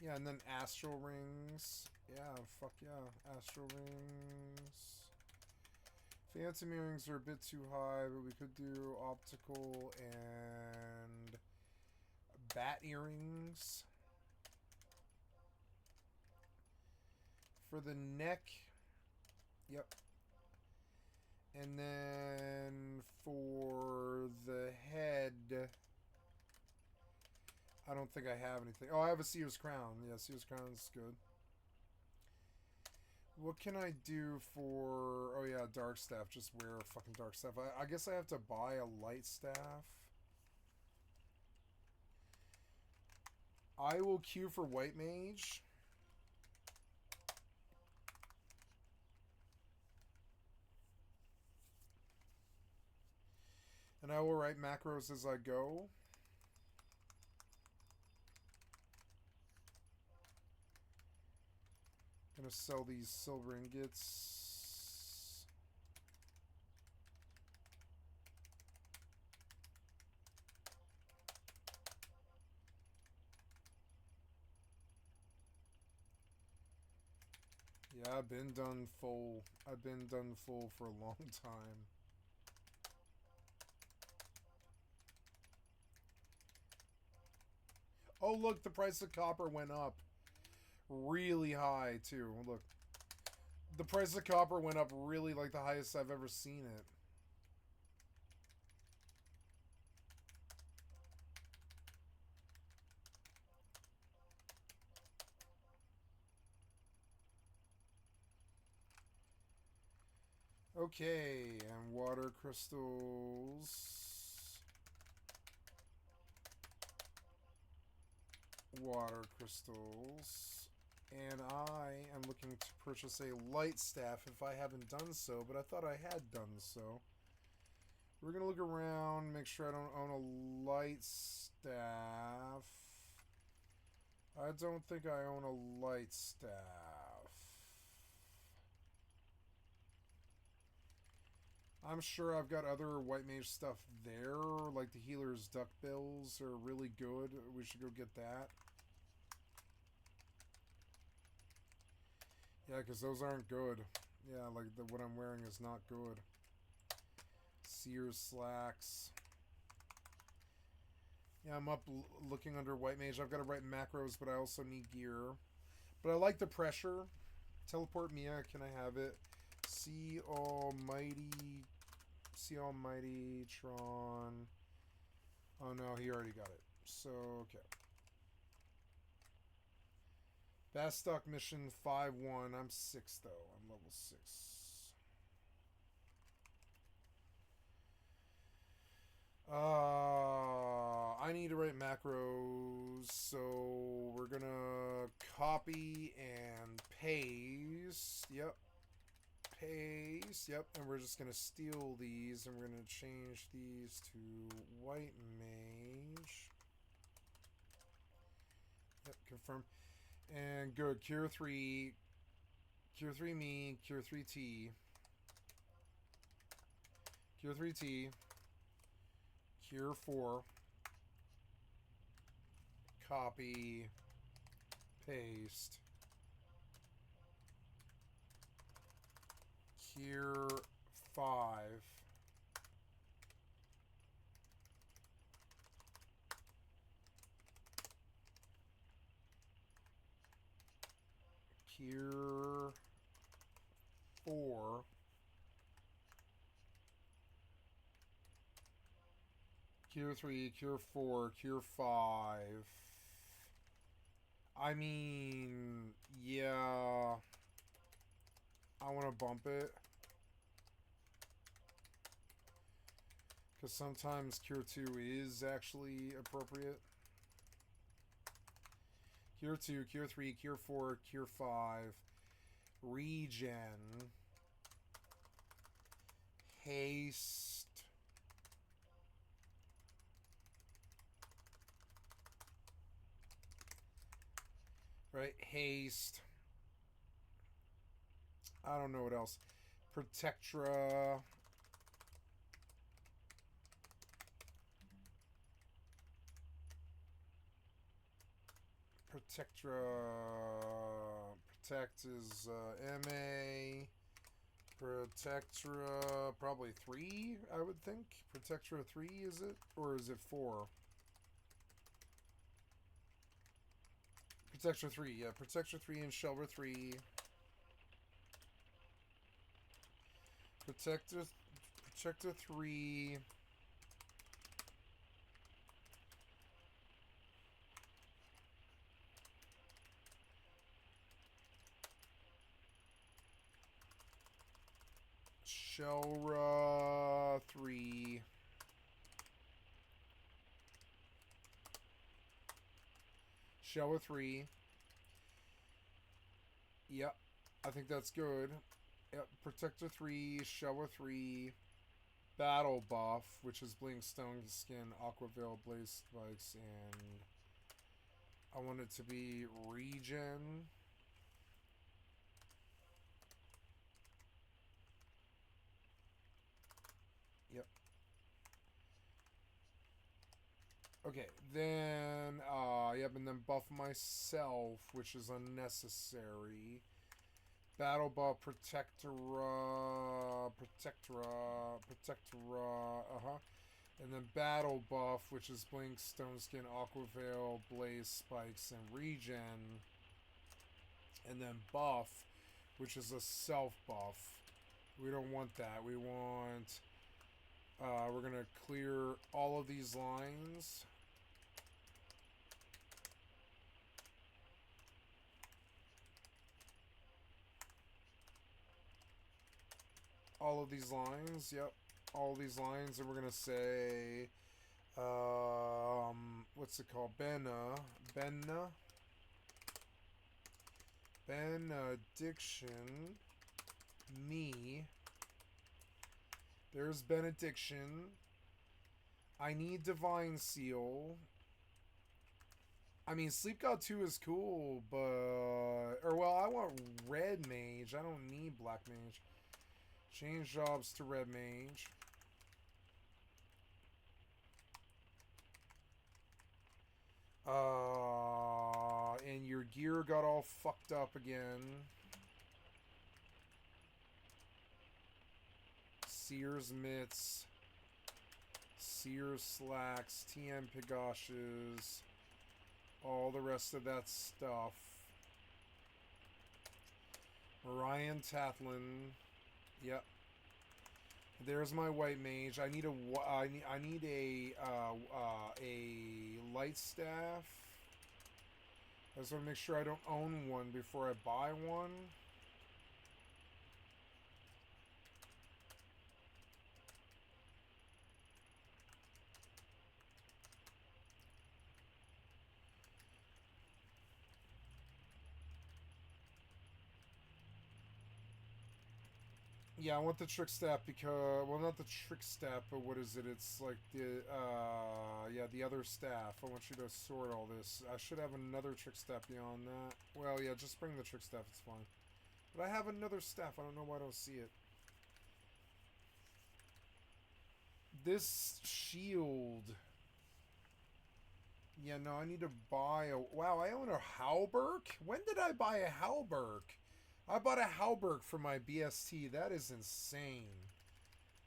Yeah, and then Astral Rings. Yeah, fuck yeah, Astral Rings. Phantom earrings are a bit too high, but we could do optical and bat earrings. for the neck. Yep. And then for the head, I don't think I have anything. Oh, I have a Seer's Crown. Yeah, Seer's Crown is good. What can I do for... Oh, yeah, Dark Staff. Just wear a fucking Dark Staff. I guess I have to buy a Light Staff. I will queue for White Mage. And I will write macros as I go. Gonna sell these silver ingots. Yeah, I've been done full. I've been done full for a long time. Oh, look, the price of copper went up really high, too. Look, the price of copper went up really, like, the highest I've ever seen it. Okay, and water crystals. Water crystals. And I am looking to purchase a light staff if I haven't done so, but I thought I had done so. We're going to look around, make sure I don't own a light staff. I don't think I own a light staff. I'm sure I've got other white mage stuff there, like the healer's duckbills are really good. We should go get that. Yeah, because those aren't good. Yeah, like what I'm wearing is not good. Seer's slacks. Yeah, I'm up looking under white mage. I've got to write macros, but I also need gear. But I like the pressure. Teleport Mia, can I have it? See Almighty Tron. Oh no, he already got it. So, okay. Bastock mission 5-1. I'm 6 though. I'm level 6. I need to write macros, so we're gonna copy and paste. Yep. Paste. Yep. And we're just gonna steal these and we're gonna change these to white mage. Yep. Confirm. And good. Cure 3. Cure 3 me. Cure 3 T. Cure 3 T. Cure 4. Copy. Paste. Cure 5. Cure 4. Cure 3, Cure 4, Cure 5. I mean, yeah. I want to bump it. Because sometimes Cure 2 is actually appropriate. Cure 2, Cure 3, Cure 4, Cure 5. Regen. Haste. Right, haste. I don't know what else. Protectra. Protectra. Protect is MA. Protectra, probably 3, I would think. Protectra 3, is it? Or is it 4? Protectra 3, yeah. Protectra 3 and Shelver 3. Protector 3. Shelra 3. Shelra 3. Yep. I think that's good. Yep. Protector 3. Shelra 3. Battle buff, which is Blink, Stone Skin, Aqua Veil, Blaze Spikes, and I want it to be Regen. Yep. Okay, then, yep, and then buff myself, which is unnecessary. Battle buff, Protectora, and then battle buff, which is Blink, Stone Skin, Aqua Veil, Blaze Spikes, and Regen. And then buff, which is a self buff. We don't want that. We want, we're gonna clear all of these lines. All of these lines, yep. All of these lines, and we're gonna say, what's it called? Benediction. Me. There's Benediction. I need Divine Seal. I mean, Sleep God 2 is cool, but... Or, well, I want Red Mage. I don't need Black Mage. Change jobs to Red Mage. And your gear got all fucked up again. Sears Mitts. Sears Slacks. TM Pigoshes. All the rest of that stuff. Orion Tathlin. Yep. There's my white mage. I need a light staff. I just want to make sure I don't own one before I buy one. Yeah, I want the trick staff because, well, not the trick staff, but what is it? It's like the, yeah, the other staff. I want you to sort all this. I should have another trick staff beyond that. Well, yeah, just bring the trick staff. It's fine. But I have another staff. I don't know why I don't see it. This shield. Yeah, no, I need to buy a... Wow, I own a Halberg? When did I buy a Halberg? I bought a Halberg for my BST. That is insane.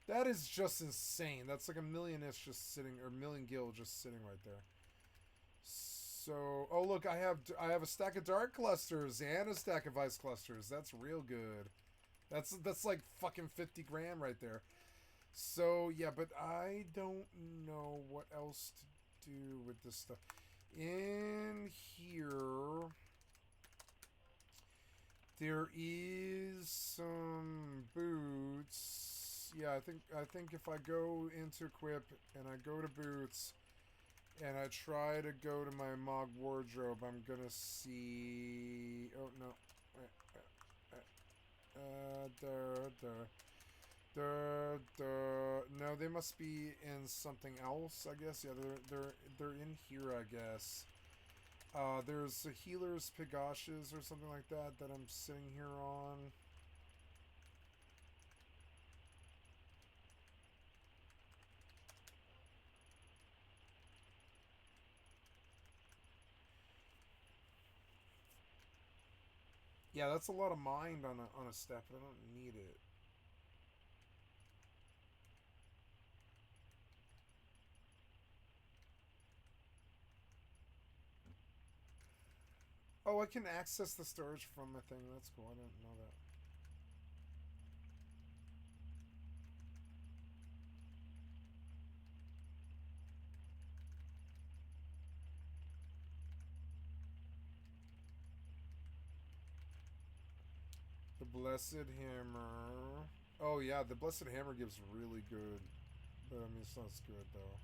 That is just insane. That's like a million-ish just sitting, or million gil just sitting right there. So, oh look, I have a stack of dark clusters and a stack of ice clusters. That's real good. That's like fucking 50 grand right there. So yeah, but I don't know what else to do with this stuff. In here, there is some boots. Yeah, I think if I go into equip and I go to boots and I try to go to my Mog wardrobe, I'm gonna see. Oh no! No, they must be in something else. I guess. Yeah, they're in here. I guess. There's a healer's Pigoshes or something like that I'm sitting here on. Yeah, that's a lot of mind on a step, but I don't need it. Oh, I can access the storage from my thing. That's cool. I didn't know that. Blessed Hammer. Oh yeah, the Blessed Hammer gives really good. But I mean, it's not as good though.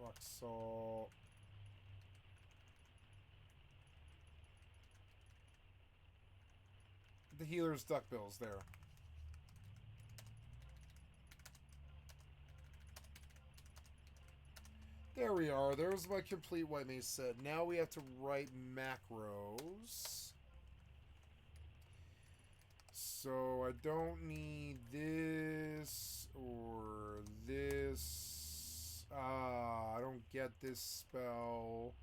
Rock Salt. The healer's duckbills there. There we are. There's my complete White Maze set. Now we have to write macros. So I don't need this or this. I don't get this spell.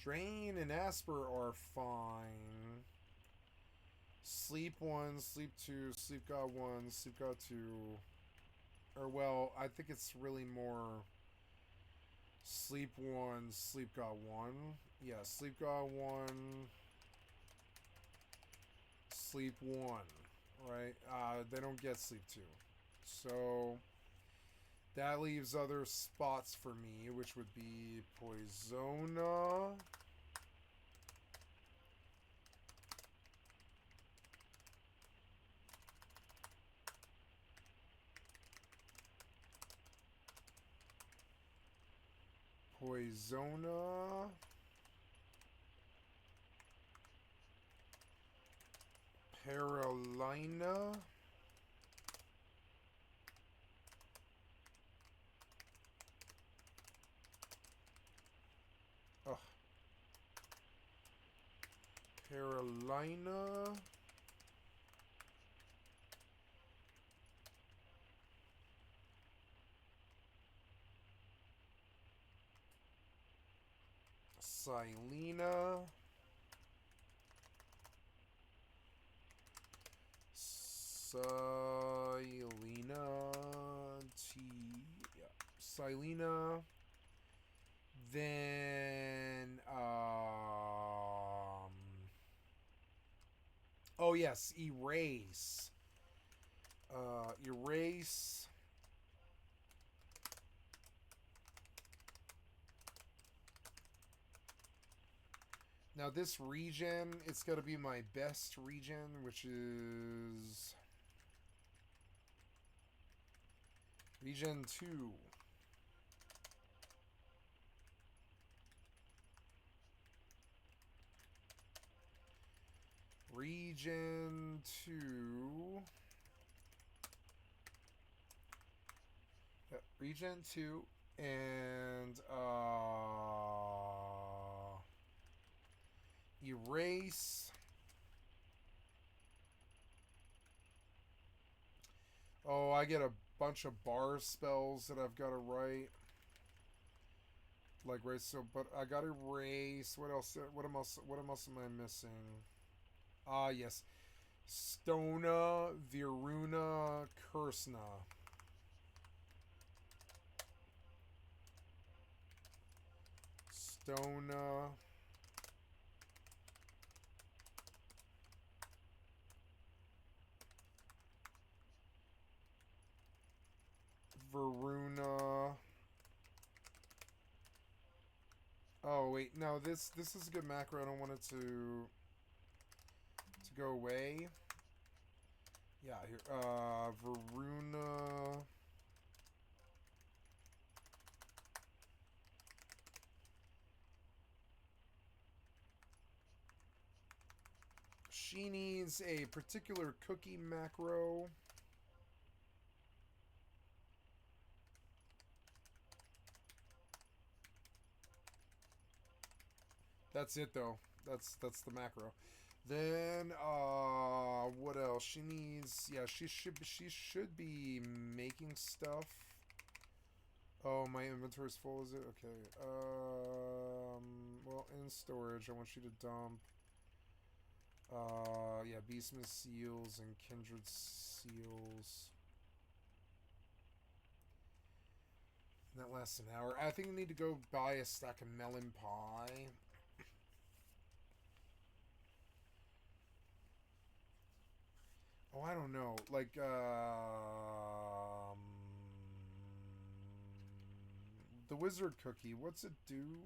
Drain and Asper are fine. Sleep 1, Sleep 2, Sleep God 1, Sleep God 2. Or, well, I think it's really more Sleep 1, Sleep God 1. Yeah, Sleep God 1, Sleep 1. Right? They don't get Sleep 2. So, that leaves other spots for me, which would be Poisona. Poisona. Carolina. Ugh. Carolina. Silena. Silena. Then, oh yes, Erase. Erase. Now this region, it's got to be my best region, which is region 2. Region 2. Region 2 and Erase. Oh, I get a bunch of bar spells that I've got to write. Like, right, so, but I got Erase. What else? What else am I missing? Ah, yes. Stona, Viruna, Kursna. Stona. Varuna. Oh wait, no, this is a good macro. I don't want it to go away. Yeah, here. Varuna. She needs a particular cookie macro. That's it though. That's the macro. Then what else? She needs, yeah, she should be making stuff. Oh, my inventory's full, is it? Okay. Well, in storage, I want you to dump yeah, Beastman seals and Kindred seals. And that lasts an hour. I think I need to go buy a stack of melon pie. Oh, I don't know. Like, the wizard cookie, what's it do?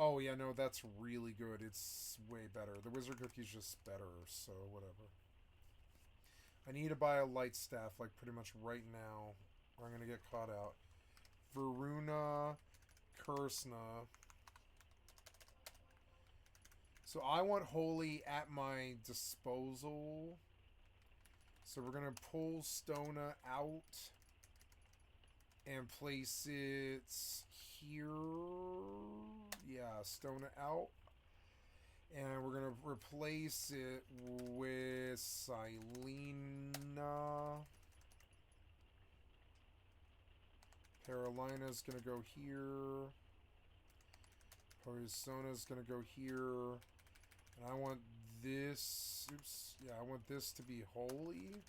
Oh, yeah, no, that's really good. It's way better. The Wizard Cookie's just better, so whatever. I need to buy a light staff, like, pretty much right now, or I'm going to get caught out. Varuna, Kursna. So I want Holy at my disposal. So we're going to pull Stona out and place it here. Yeah, Stona out. And we're going to replace it with Silena. Carolina's going to go here. Porisona's going to go here. And I want this... Oops. Yeah, I want this to be Holy.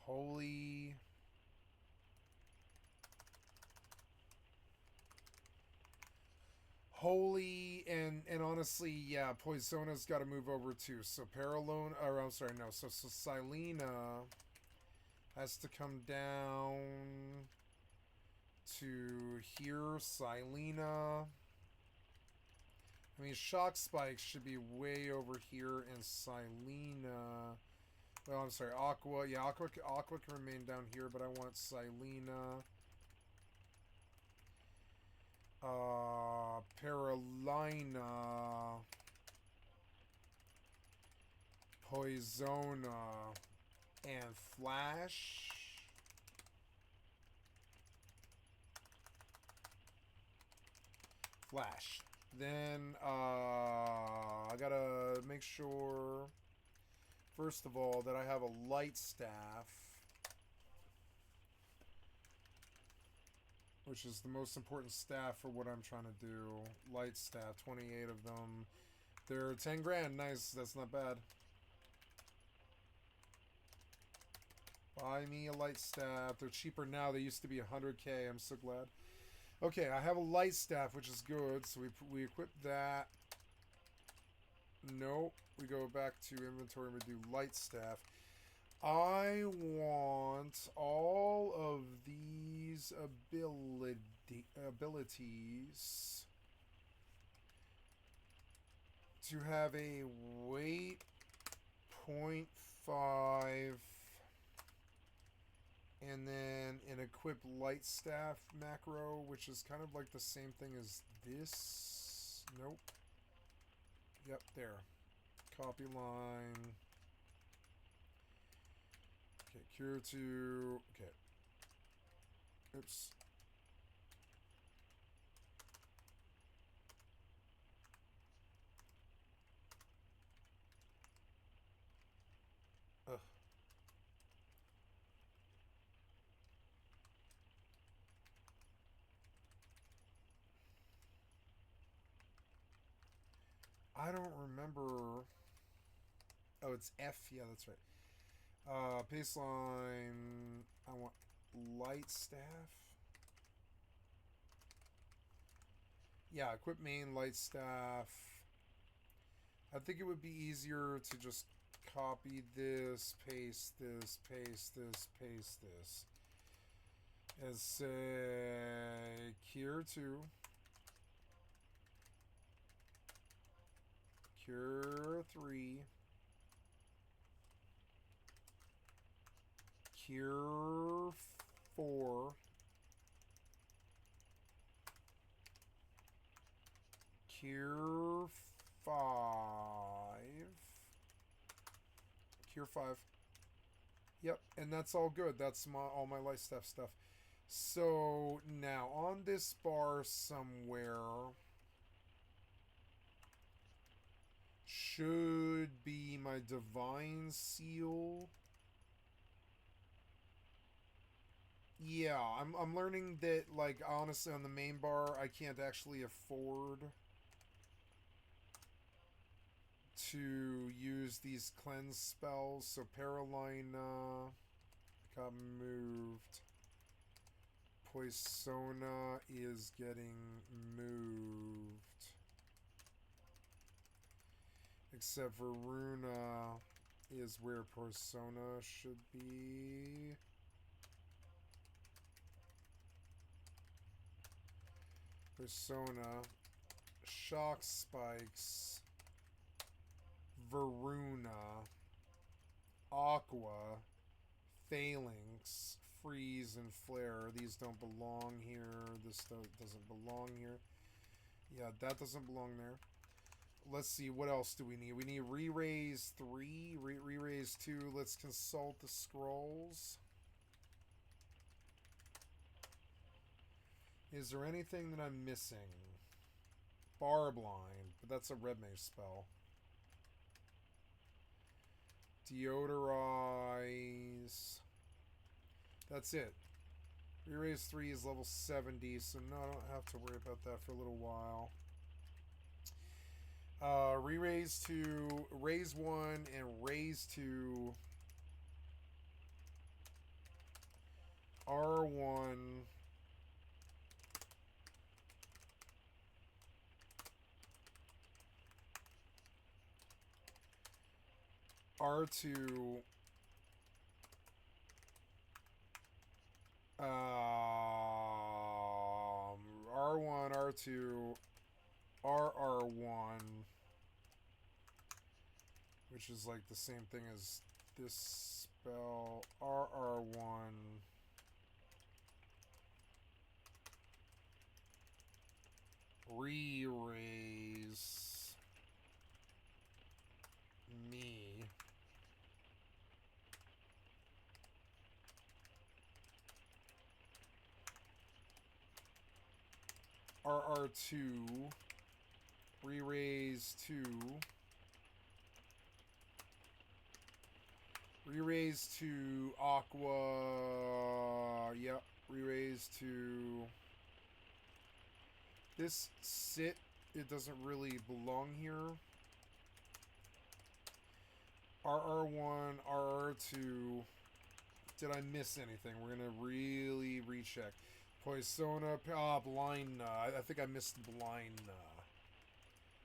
Holy... Holy, and honestly, yeah, Poisona's got to move over too. So Paralone, or I'm sorry, no. So Silena has to come down to here. Silena. I mean, Shock Spike should be way over here, and Silena. Well, I'm sorry, Aqua. Yeah, Aqua can remain down here, but I want Silena. Paralina, Poisona, and Flash. Flash. Then, I gotta make sure, first of all, that I have a light staff. Which is the most important staff for what I'm trying to do. Light staff, 28 of them. They're 10 grand. Nice. That's not bad. Buy me a light staff. They're cheaper now. They used to be 100K. I'm so glad. Okay, I have a light staff, which is good. So we equip that. Nope. We go back to inventory and we do light staff. I want all of these abilities to have a weight 0.5 and then an equip light staff macro, which is kind of like the same thing as this. Nope. Yep, there. Copy line. Okay, cure to... Okay. Oops. Ugh. I don't remember... Oh, it's F. Yeah, that's right. Baseline, I want light staff. Yeah, equip main light staff. I think it would be easier to just copy this, paste this, paste this, paste this. And say cure 2. Cure 3. Cure 4. Cure 5. Cure 5. Yep, and that's all good. That's all my light stuff. So now on this bar somewhere should be my divine seal. Yeah, I'm learning that, like, honestly, on the main bar, I can't actually afford to use these cleanse spells. So Paralina got moved. Poisona is getting moved. Except for Runa is where Poisona should be. Persona, Shock Spikes, Varuna, Aqua, Phalanx, Freeze, and Flare. These don't belong here. This doesn't belong here. Yeah, that doesn't belong there. Let's see, what else do we need? We need re-raise 3, re-raise 2. Let's consult the scrolls. Is there anything that I'm missing? Barblind, but that's a red mage spell. Deodorize. That's it. Re-raise 3 is level 70, so no, I don't have to worry about that for a little while. Re-raise 2, raise 1, and raise 2. R1. R2. R1, R2, RR1, which is like the same thing as this spell. RR1. Re-raise me. RR2, re-raise 2, re-raise 2, Aqua, yep, re-raise 2. This sit, it doesn't really belong here. RR1, RR2, did I miss anything? We're gonna really recheck. Poisona, Blind. I think I missed Blind.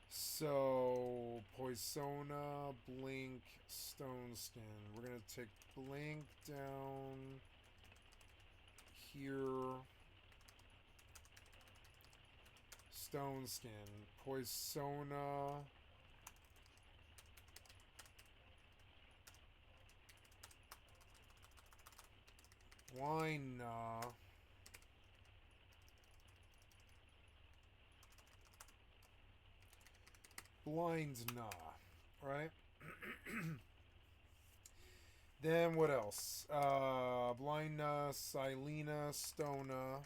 So, Poisona, Blink, Stone Skin. We're going to take Blink down here. Stone Skin. Poisona. Blind. Blind nah, right? Then what else? Blind Silena, Stona.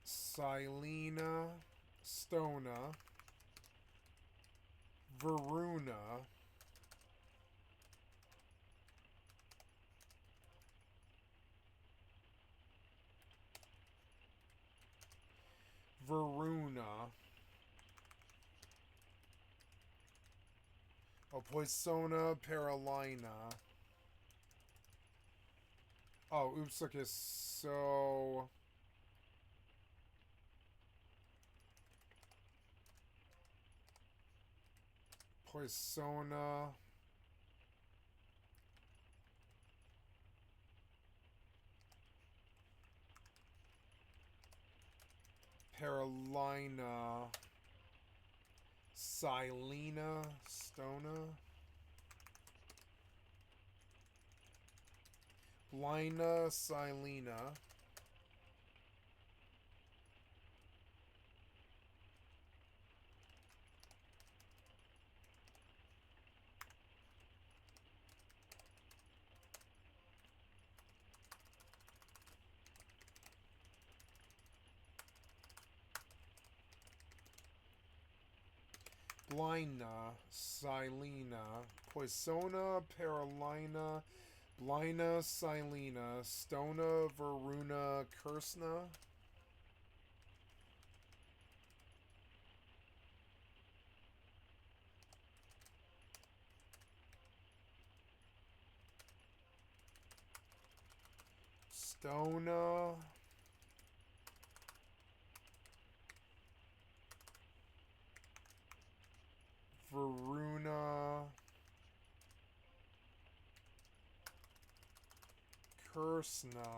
Silena, Stona. Varuna. Varuna. Oh, Poisona, Paralina. Oh, oops, okay, so... Poisona... Paralina... Silena, Stona... Blina, Silena... Blina, Silena, Poisona, Paralina, Blina, Silena, Stona, Varuna, Kursna. Stona. Varuna. Kursna.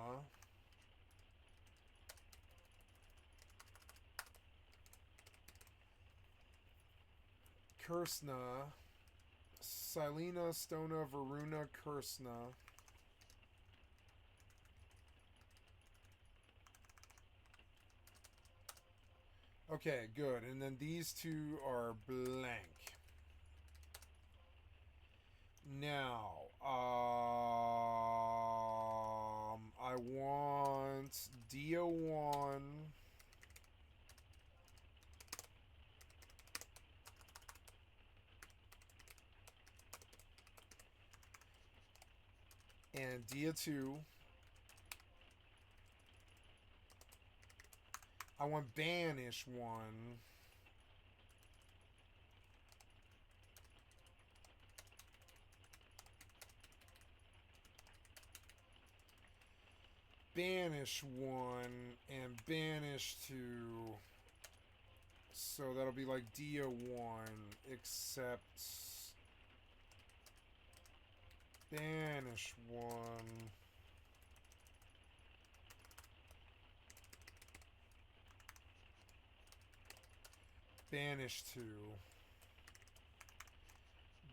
Kursna. Silena, Stona, Varuna, Kursna. Okay, good. And then these two are blank. Now, I want Dia1. And Dia2. I want Banish 1. Banish 1 and Banish 2. So that'll be like Dia 1, except Banish 1. Banish 2.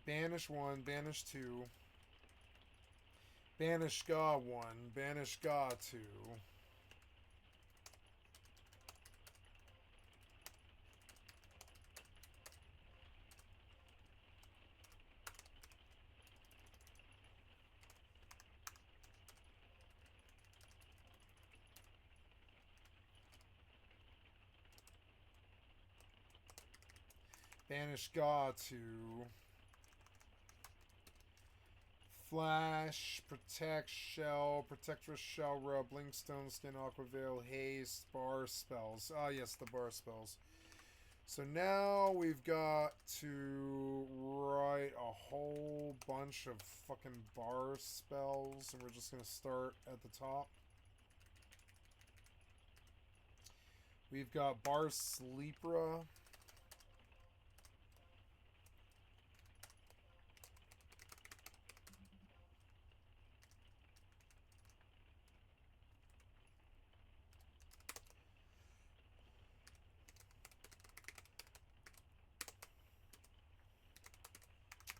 Banish 1, Banish 2. Banish Ga 1, Banish Ga 2. Banish Ga 2. Flash, Protect, Shell, Protectress, Shell Rub, Blinkstone, Skin, Aquaveil, Haste, Bar Spells. Ah, yes, the bar spells. So now we've got to write a whole bunch of fucking bar spells, and we're just going to start at the top. We've got Bar Sleepra.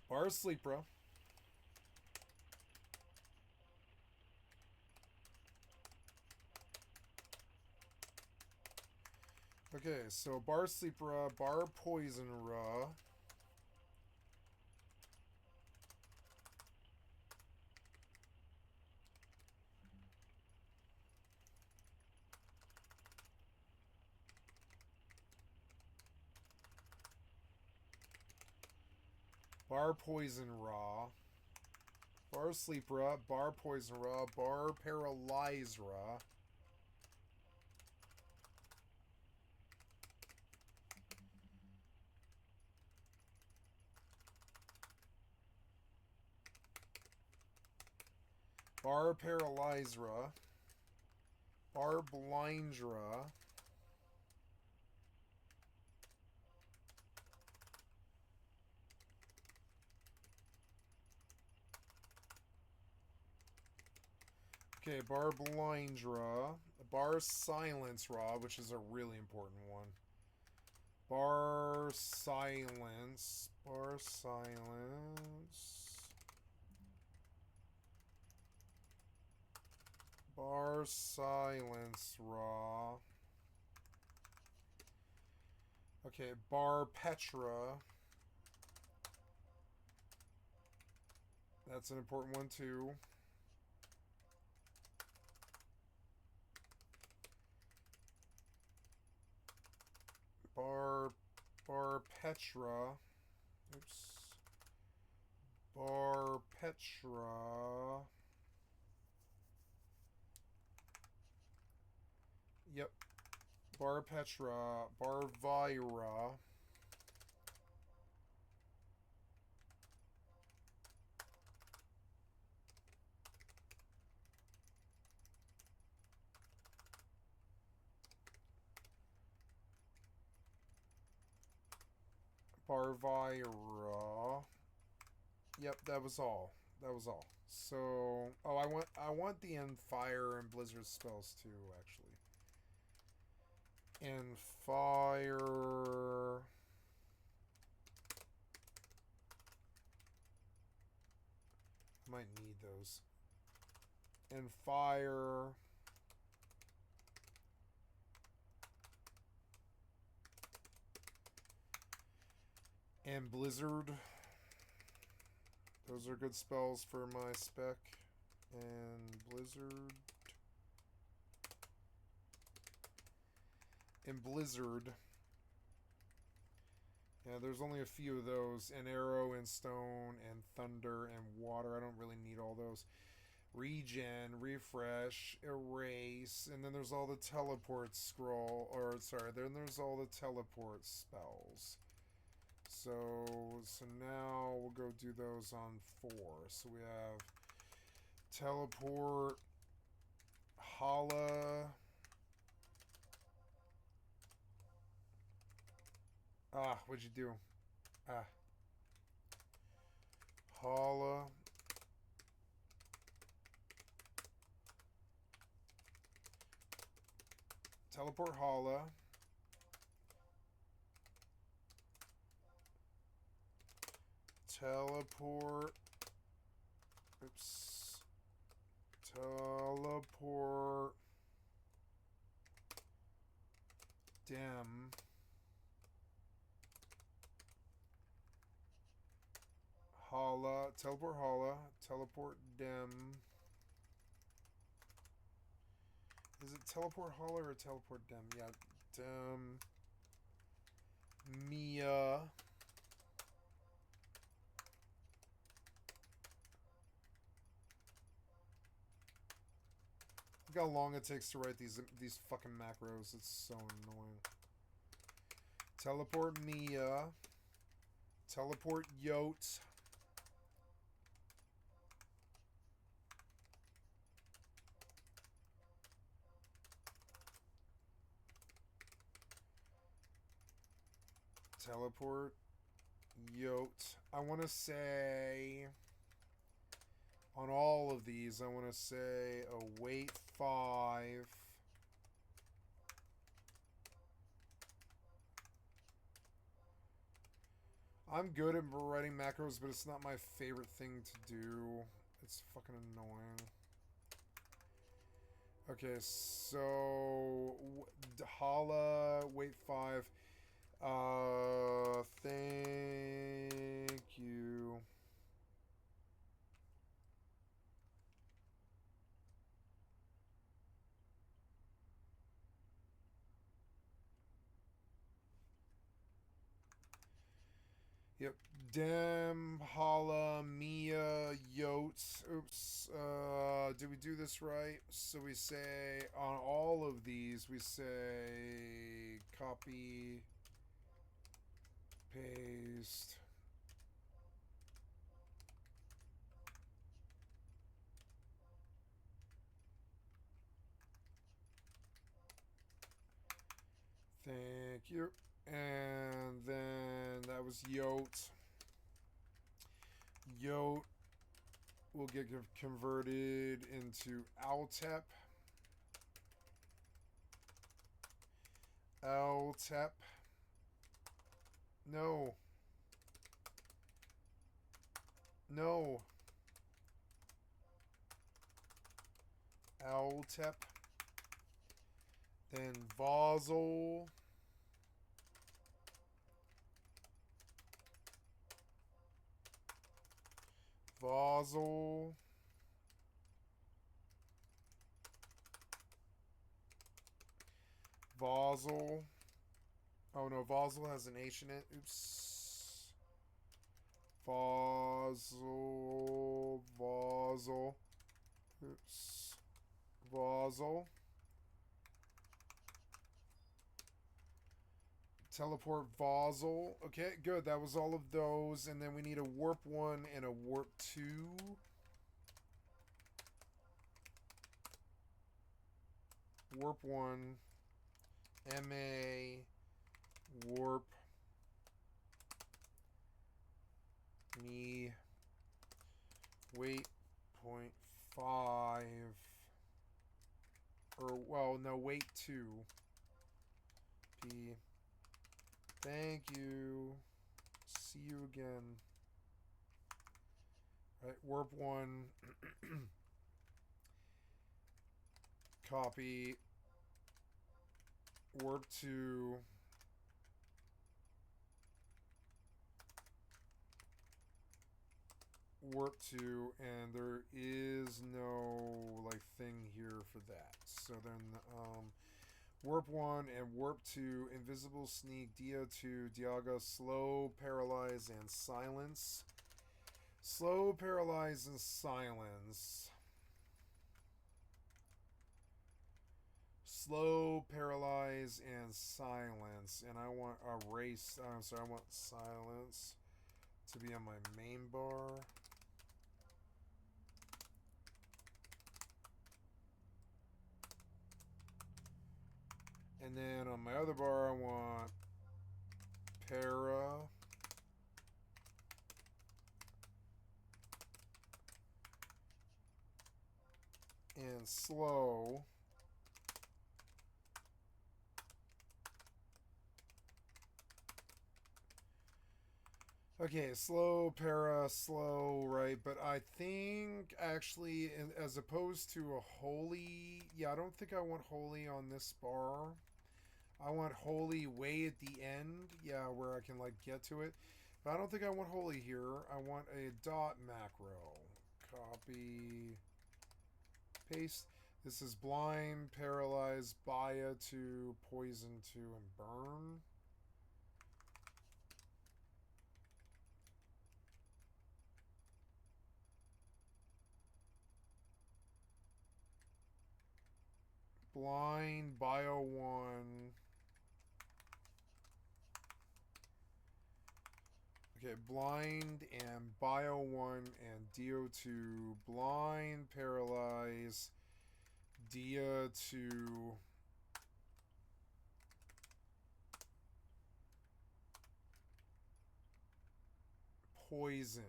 Bar Sleepra. Okay, so Bar Sleepra, Bar Poison Ra. Bar Poison Ra. Bar Sleep Ra, Bar Poison Ra, Bar Paralyze Ra. Bar Paralyze Ra. Bar Blind Ra. Okay, Bar Blind Ra. Bar Silence Ra, which is a really important one. Bar Silence. Bar Silence. Bar Silence Ra. Okay, Bar Petra. That's an important one too. Bar Petra. Oops. Bar Petra. Yep. Bar Petra. Bar Vira. Bar Vira. Yep, that was all. That was all. So, oh, I want the end fire and blizzard spells too, actually. And fire. might need those. And fire. And blizzard. Those are good spells for my spec. And blizzard. And blizzard. Yeah, there's only a few of those. And arrow and stone and thunder and water. I don't really need all those. Regen, refresh, erase, and then there's all the teleport scroll, or sorry, then there's all the teleport spells. So now we'll go do those on 4. So we have teleport, holla. Ah, what'd you do? Ah. Holla. Teleport holla. Teleport. Oops. Teleport. Dem. Holla. Teleport holla. Teleport dem. Is it teleport holler or teleport dem? Yeah, dem. Mia. Look how long it takes to write these fucking macros. It's so annoying. Teleport Mia. Teleport Yote. Teleport Yote. I want to say on all of these, I want to say a wait 5. I'm good at writing macros, but it's not my favorite thing to do. It's fucking annoying. Okay, so holla, wait 5. Thank you. Yep. Dem, holla, Mia, Yotes. Oops. Did we do this right? So we say on all of these, we say copy, paste. Thank you. And then that was Yote. Yote will get converted into Altep. Altep. No. No. Altep. Then Vosel. Vosel. Vosel. Oh no, Vosel has an H in it. Oops. Vosel. Vosel. Oops. Vosel. Teleport Vosel. Okay, good. That was all of those. And then we need a warp 1 and a warp 2. Warp 1. MA. Warp. Me. Wait. 0.5. Or, well, no, wait 2. P. Thank you. See you again. Right, warp 1. Copy. Warp 2. Warp 2, and there is no like thing here for that. So then warp 1 and warp 2, invisible, sneak, DO2, Dialga, slow, paralyze, and silence. Slow, paralyze, and silence. Slow, paralyze, and silence. And I want erase. I'm sorry, I want silence to be on my main bar. And then on my other bar, I want para. And slow. Okay, slow, para, slow, right? But I think actually, as opposed to a holy, yeah, I don't think I want holy on this bar. I want holy way at the end, yeah, where I can like get to it. But I don't think I want holy here. I want a dot macro. Copy, paste. This is blind, paralyze, baya to, poison to, and burn. Blind, bio 1. Okay, blind and bio 1 and DO2. Blind, paralyze, DO2. Poison.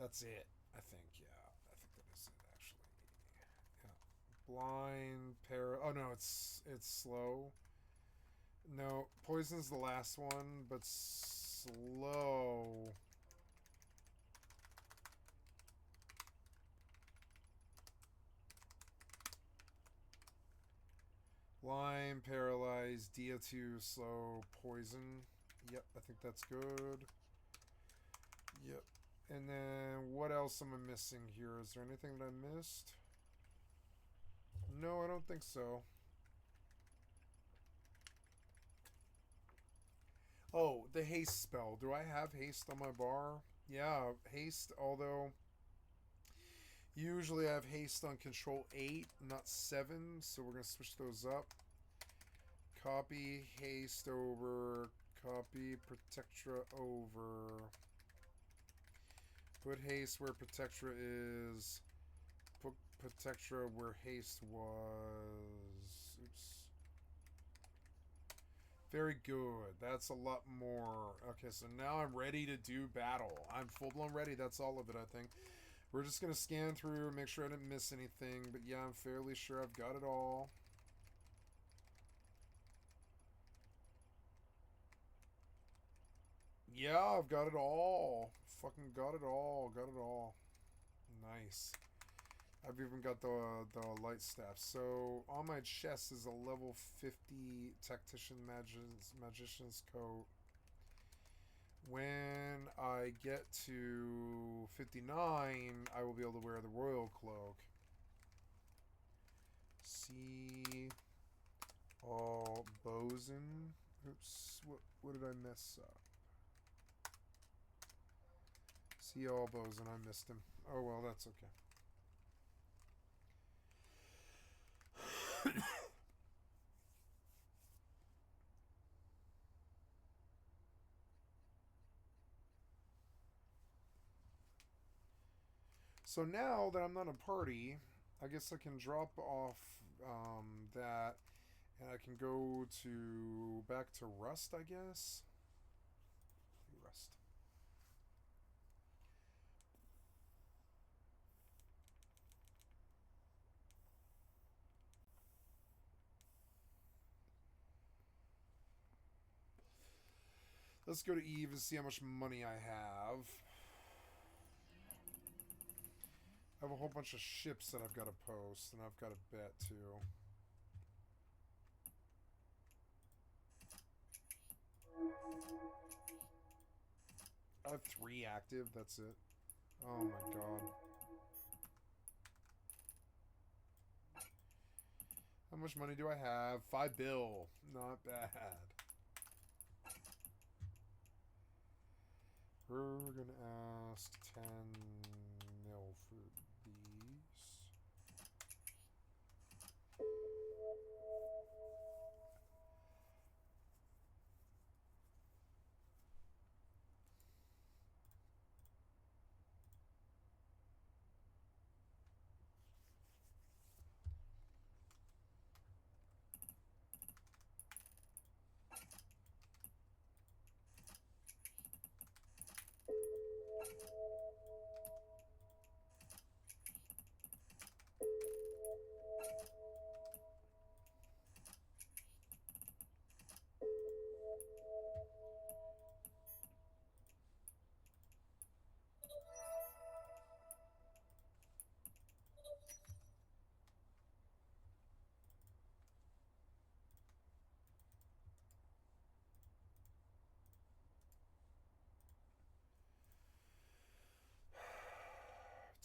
That's it, I think, yeah. I think that is it, actually. Yeah. Blind, oh no, it's slow. No, poison's the last one, but slow. Lime, paralyzed, DO2, slow, poison. Yep, I think that's good. Yep. And then what else am I missing here? Is there anything that I missed? No, I don't think so. Oh, the haste spell. Do I have haste on my bar? Yeah, haste, although usually I have haste on control 8, not 7, so we're going to switch those up. Copy haste over, copy Protectra over. Put haste where Protectra is. Put Protectra where haste was. Oops. Very good. That's a lot more. Okay, so now I'm ready to do battle. I'm full-blown ready. That's all of it, I think. We're just going to scan through, make sure I didn't miss anything. But yeah, I'm fairly sure I've got it all. Yeah, I've got it all. Fucking got it all. Got it all. Nice. I've even got the light staff. So on my chest is a level 50 tactician magician's coat. When I get to 59, I will be able to wear the royal cloak. See all bosun. Oops, what did I mess up? See all bosun, I missed him. Oh well, that's okay. So now that I'm not a party, I guess I can drop off that, and I can go to back to Rust, I guess. Rust. Let's go to Eve and see how much money I have. I have a whole bunch of ships that I've got to post, and I've got a bet too. I have 3 active, that's it. Oh my god. How much money do I have? 5 bill. Not bad. We're gonna ask 10 mil for these.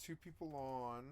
Two people on.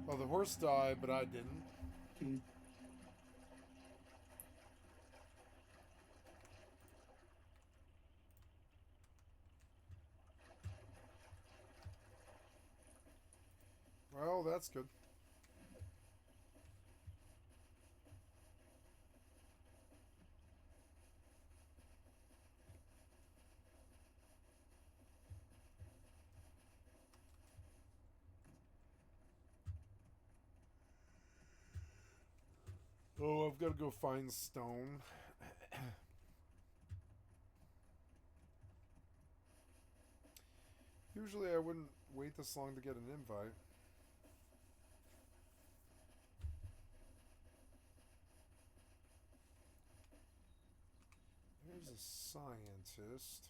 Well, the horse died, but I didn't. Well, that's good. Oh, I've got to go find stone. Usually I wouldn't wait this long to get an invite. There's a scientist.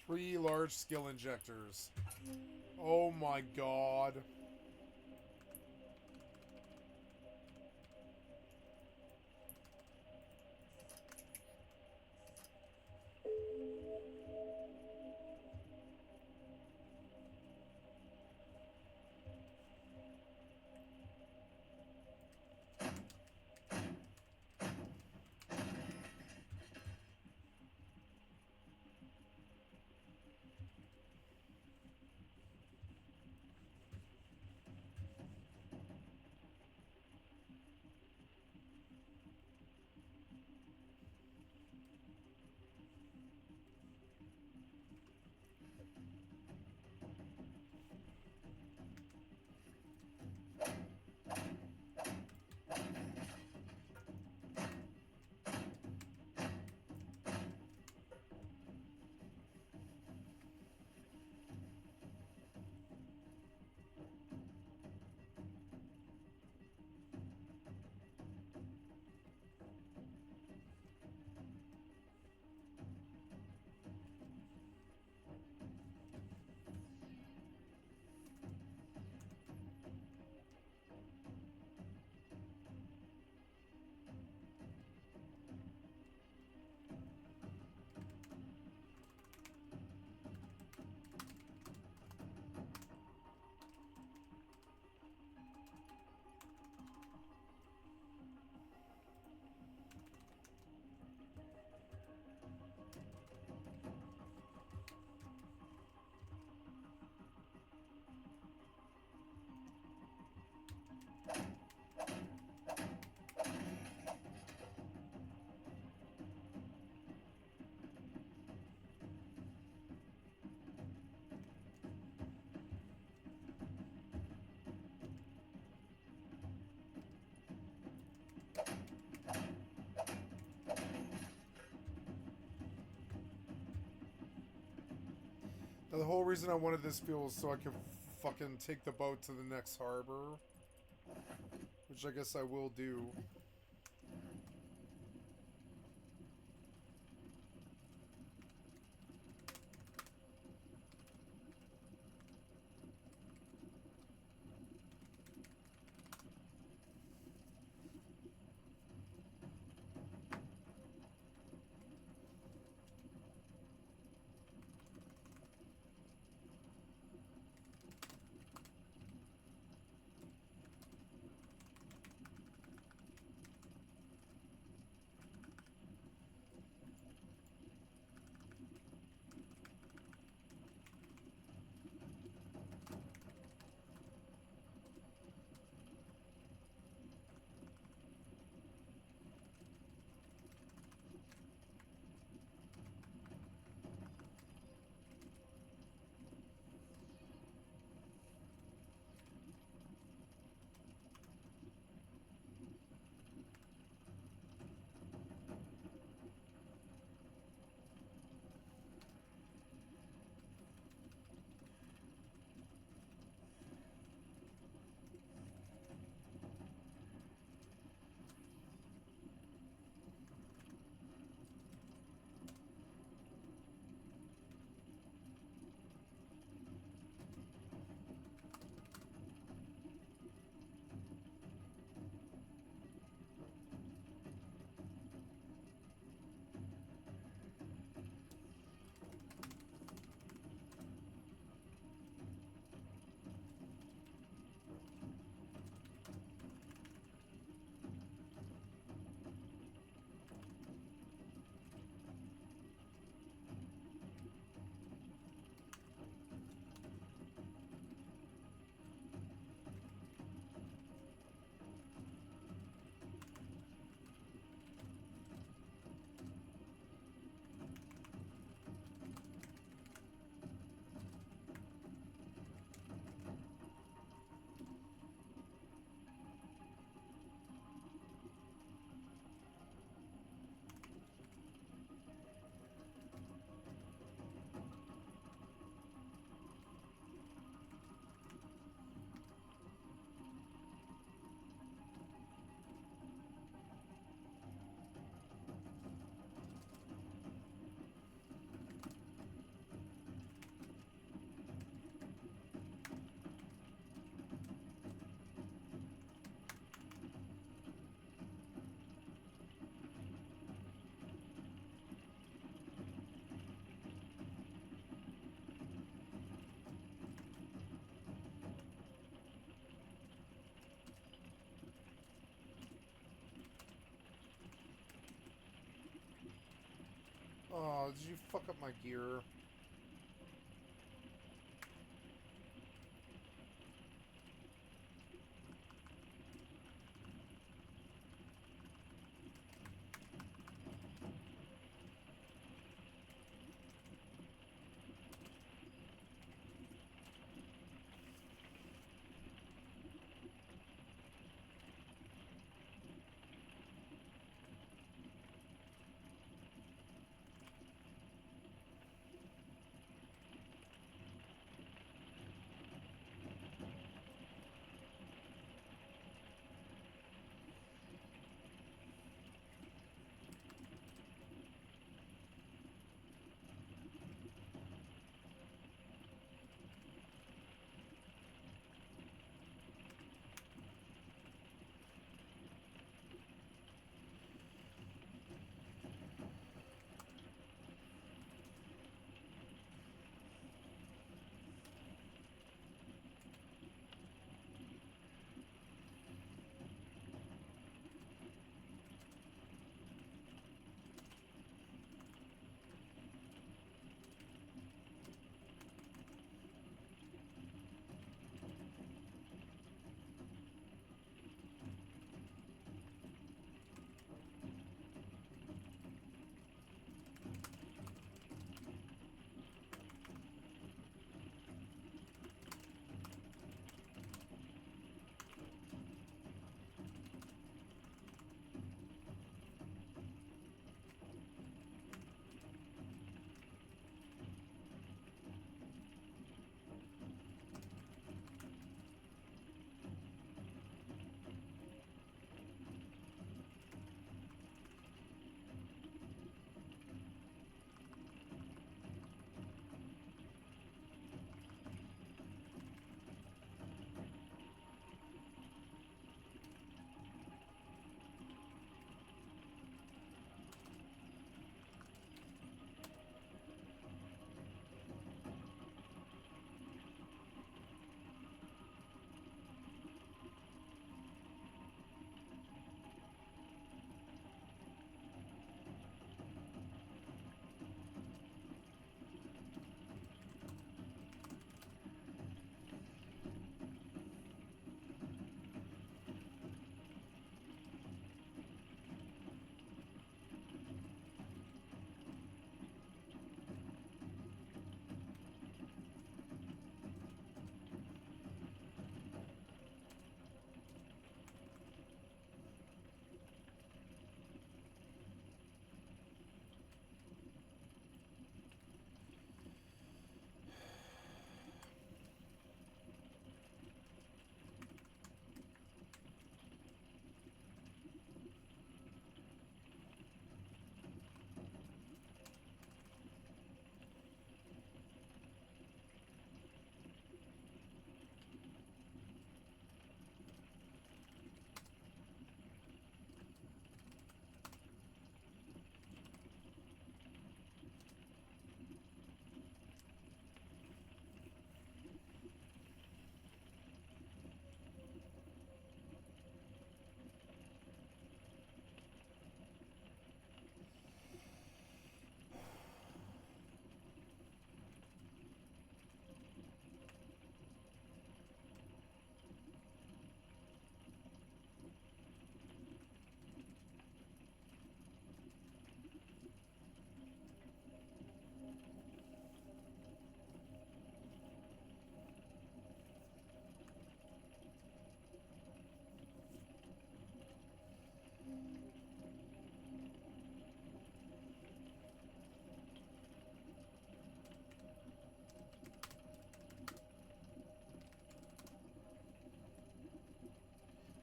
3 large skill injectors. Oh my god. The whole reason I wanted this fuel was so I could fucking take the boat to the next harbor. Which I guess I will do. did you fuck up my gear?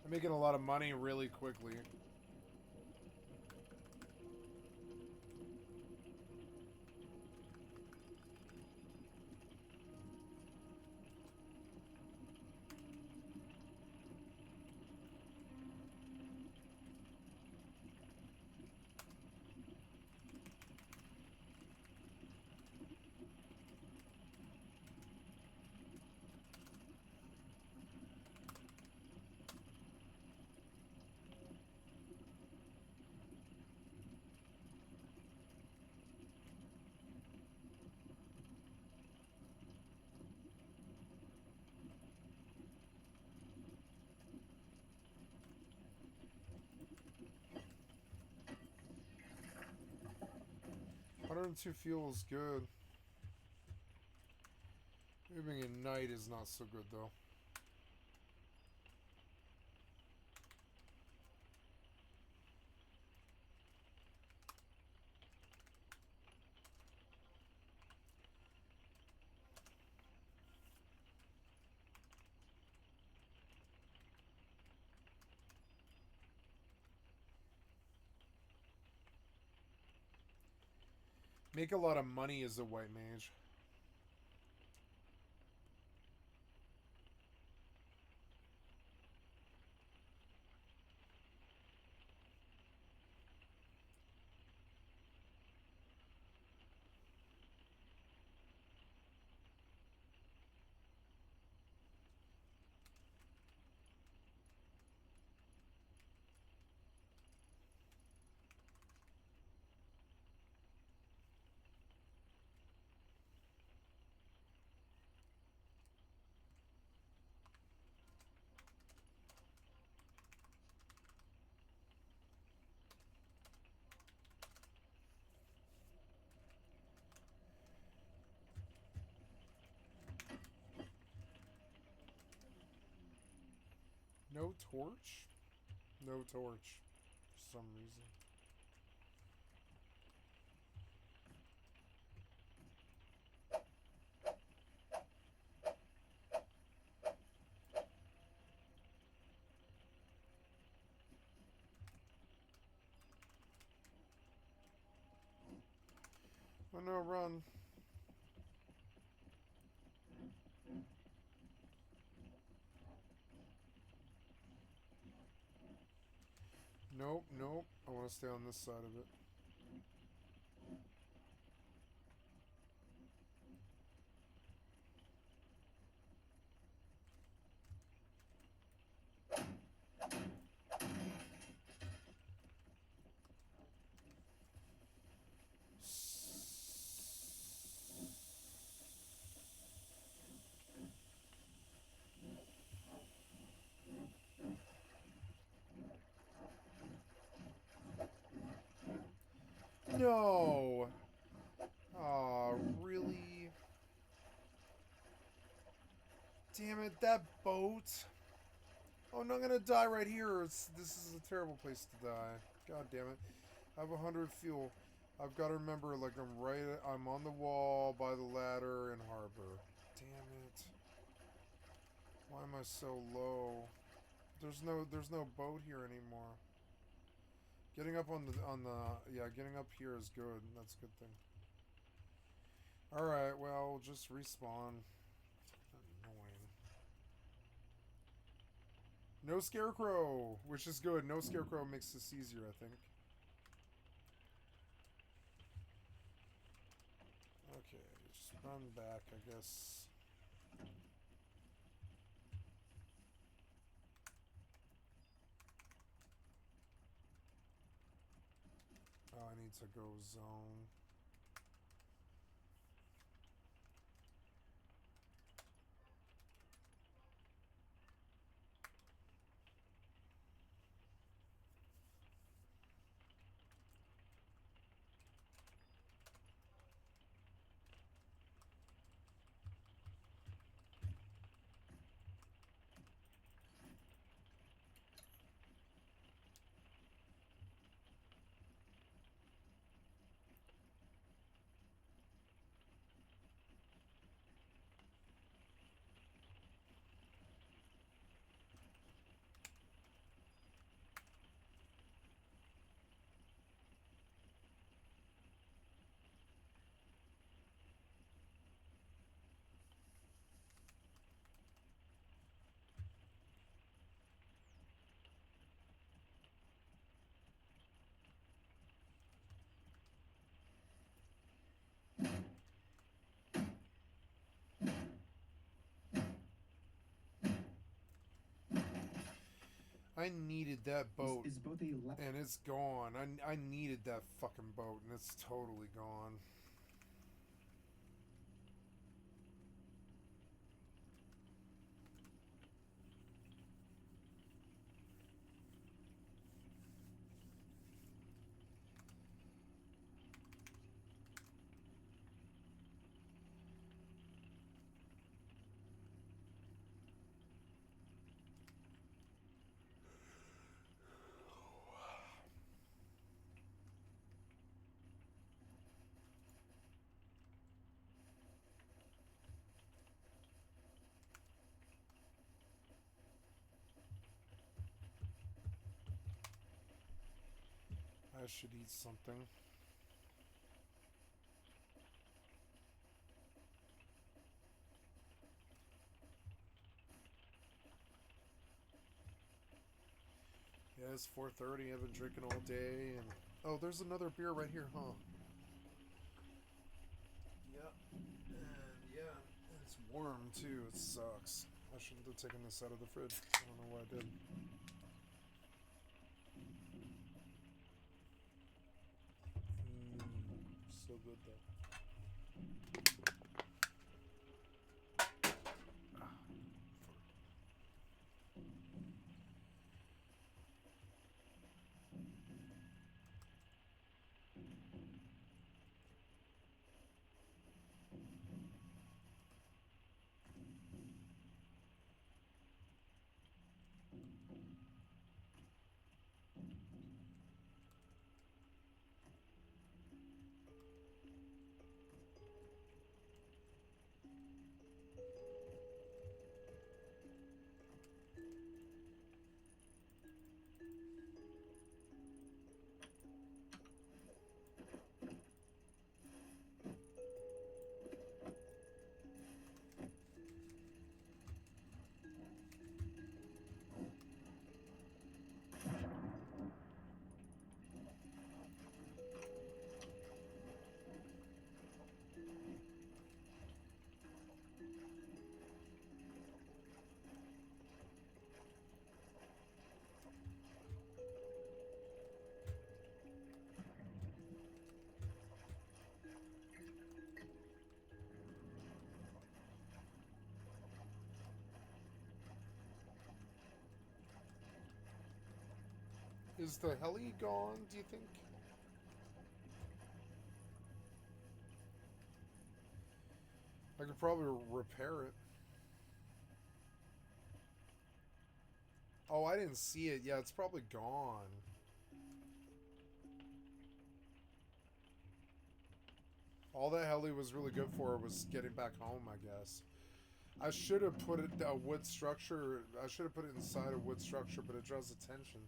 I'm making a lot of money really quickly. 102 fuel is good. Moving at night is not so good though. Make a lot of money as a white mage. No torch? No torch. For some reason. Oh no, run. Nope, nope. I want to stay on this side of it. No! Aw, really? Damn it, that boat! Oh no, I'm gonna die right here. This is a terrible place to die. God damn it. I have 100 fuel. I've got to remember, like, I'm on the wall by the ladder in harbor. Damn it. Why am I so low? There's no boat here anymore. Getting up getting up here is good. That's a good thing. Alright, well, just respawn. Annoying. No scarecrow, which is good. No scarecrow makes this easier, I think. Okay, just run back, I guess. Oh, I need to go zone. I needed that boat, Is both a and it's gone. I needed that fucking boat, and it's totally gone. should eat something. Yeah, it's 4:30. I've been drinking all day, and oh, there's another beer right here, huh? Yep. And yeah, it's warm too. It sucks. I shouldn't have taken this out of the fridge. I don't know why I did. So good though. Is the heli gone, do you think? I could probably repair it. Oh, I didn't see it. Yeah, it's probably gone. All that heli was really good for was getting back home, I guess. I should have put it a wood structure. I should have put it inside a wood structure, but it draws attention.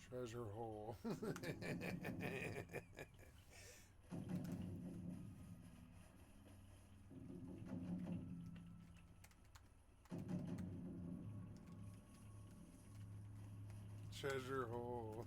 Treasure hole. Treasure hole.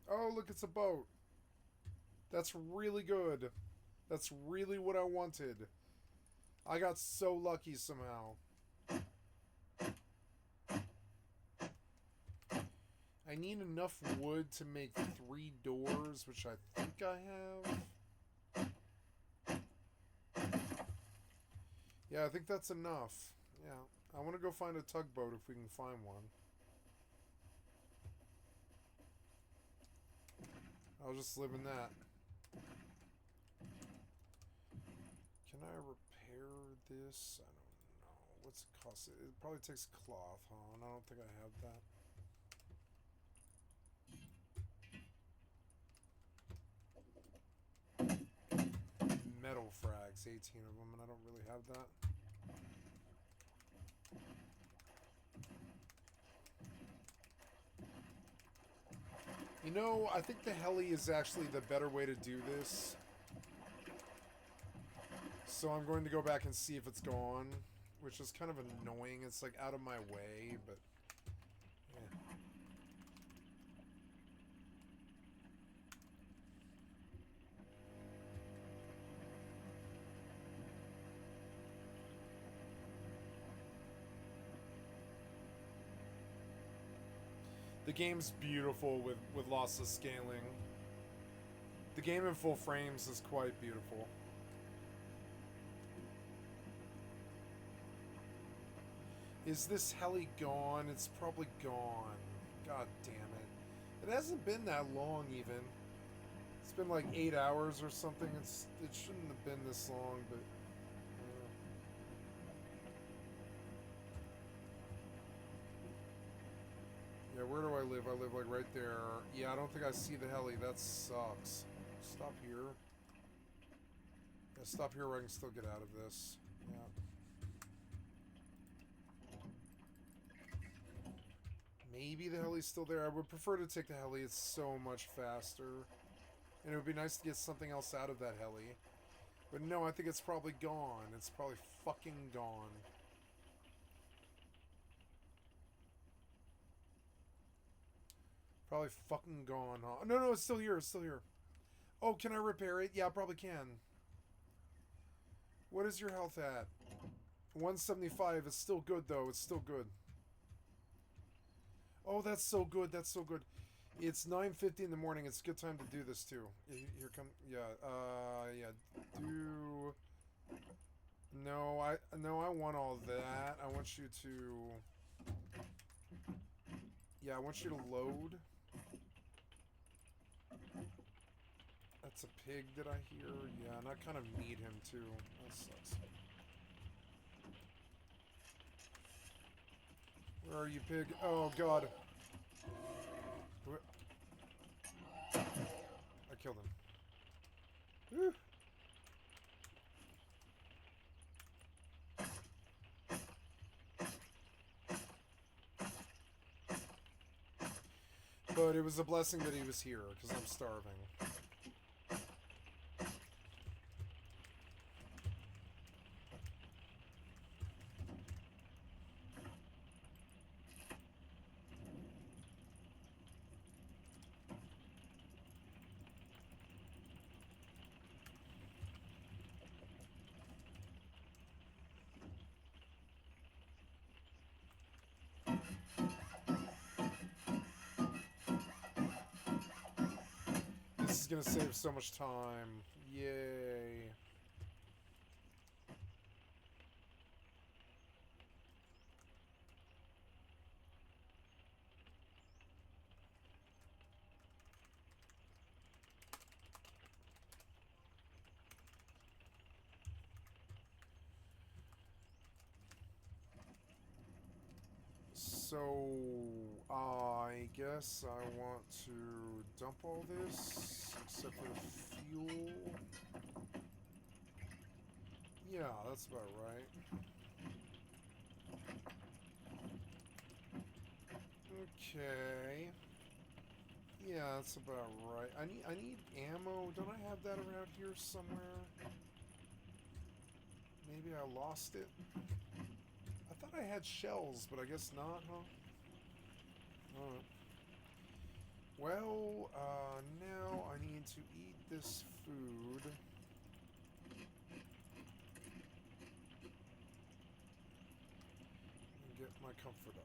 Oh, look, it's a boat. That's really good. That's really what I wanted. I got so lucky somehow. I need enough wood to make 3 doors, which I think I have. Yeah, I think that's enough. Yeah, I want to go find a tugboat if we can find one. I'll just live in that. Can I repair this? I don't know. What's it cost? It probably takes cloth, huh? And I don't think I have that. 18 of them, and I don't really have that. You know, I think the heli is actually the better way to do this. So I'm going to go back and see if it's gone, which is kind of annoying. It's like out of my way, but yeah. The game's beautiful with lossless scaling. The game in full frames is quite beautiful. Is this heli gone? It's probably gone. God damn it. It hasn't been that long even. It's been like 8 hours or something. It shouldn't have been this long, but... yeah, where do I live? I live like right there. Yeah, I don't think I see the heli. That sucks. Stop here. Yeah, stop here where I can still get out of this. Yeah. Maybe the heli's still there. I would prefer to take the heli. It's so much faster. And it would be nice to get something else out of that heli. But no, I think it's probably gone. It's probably fucking gone. Probably fucking gone, huh? No, no, it's still here. It's still here. Oh, can I repair it? Yeah, I probably can. What is your health at? 175. It's still good, though. It's still good. Oh, that's so good. That's so good. It's 9:50 in the morning. It's a good time to do this, too. Here come... yeah, yeah. Do... No, I want all that. I want you to... yeah, I want you to load. That's a pig that I hear. Yeah, and I kind of need him, too. That sucks. Where are you, pig? Oh, God. I killed him. Whew. But it was a blessing that he was here, because I'm starving. This is gonna save so much time. Yay. So, I guess I want to dump all this, except for the fuel. Yeah, that's about right. Okay. Yeah, that's about right. I need ammo. Don't I have that around here somewhere? Maybe I lost it. I thought I had shells, but I guess not, huh? Alright. Well, now I need to eat this food. And get my comfort up.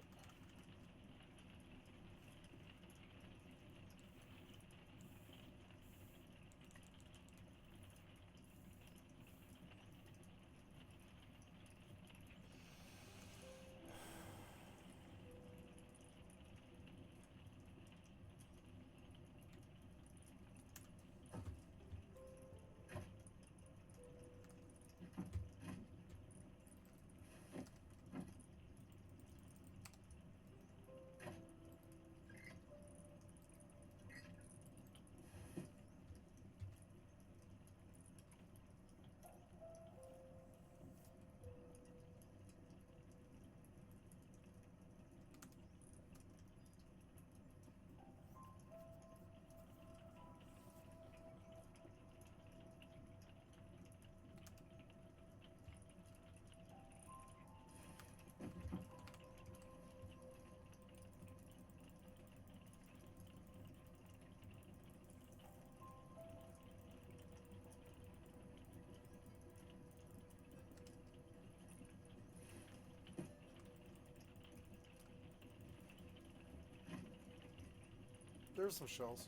there's some shells.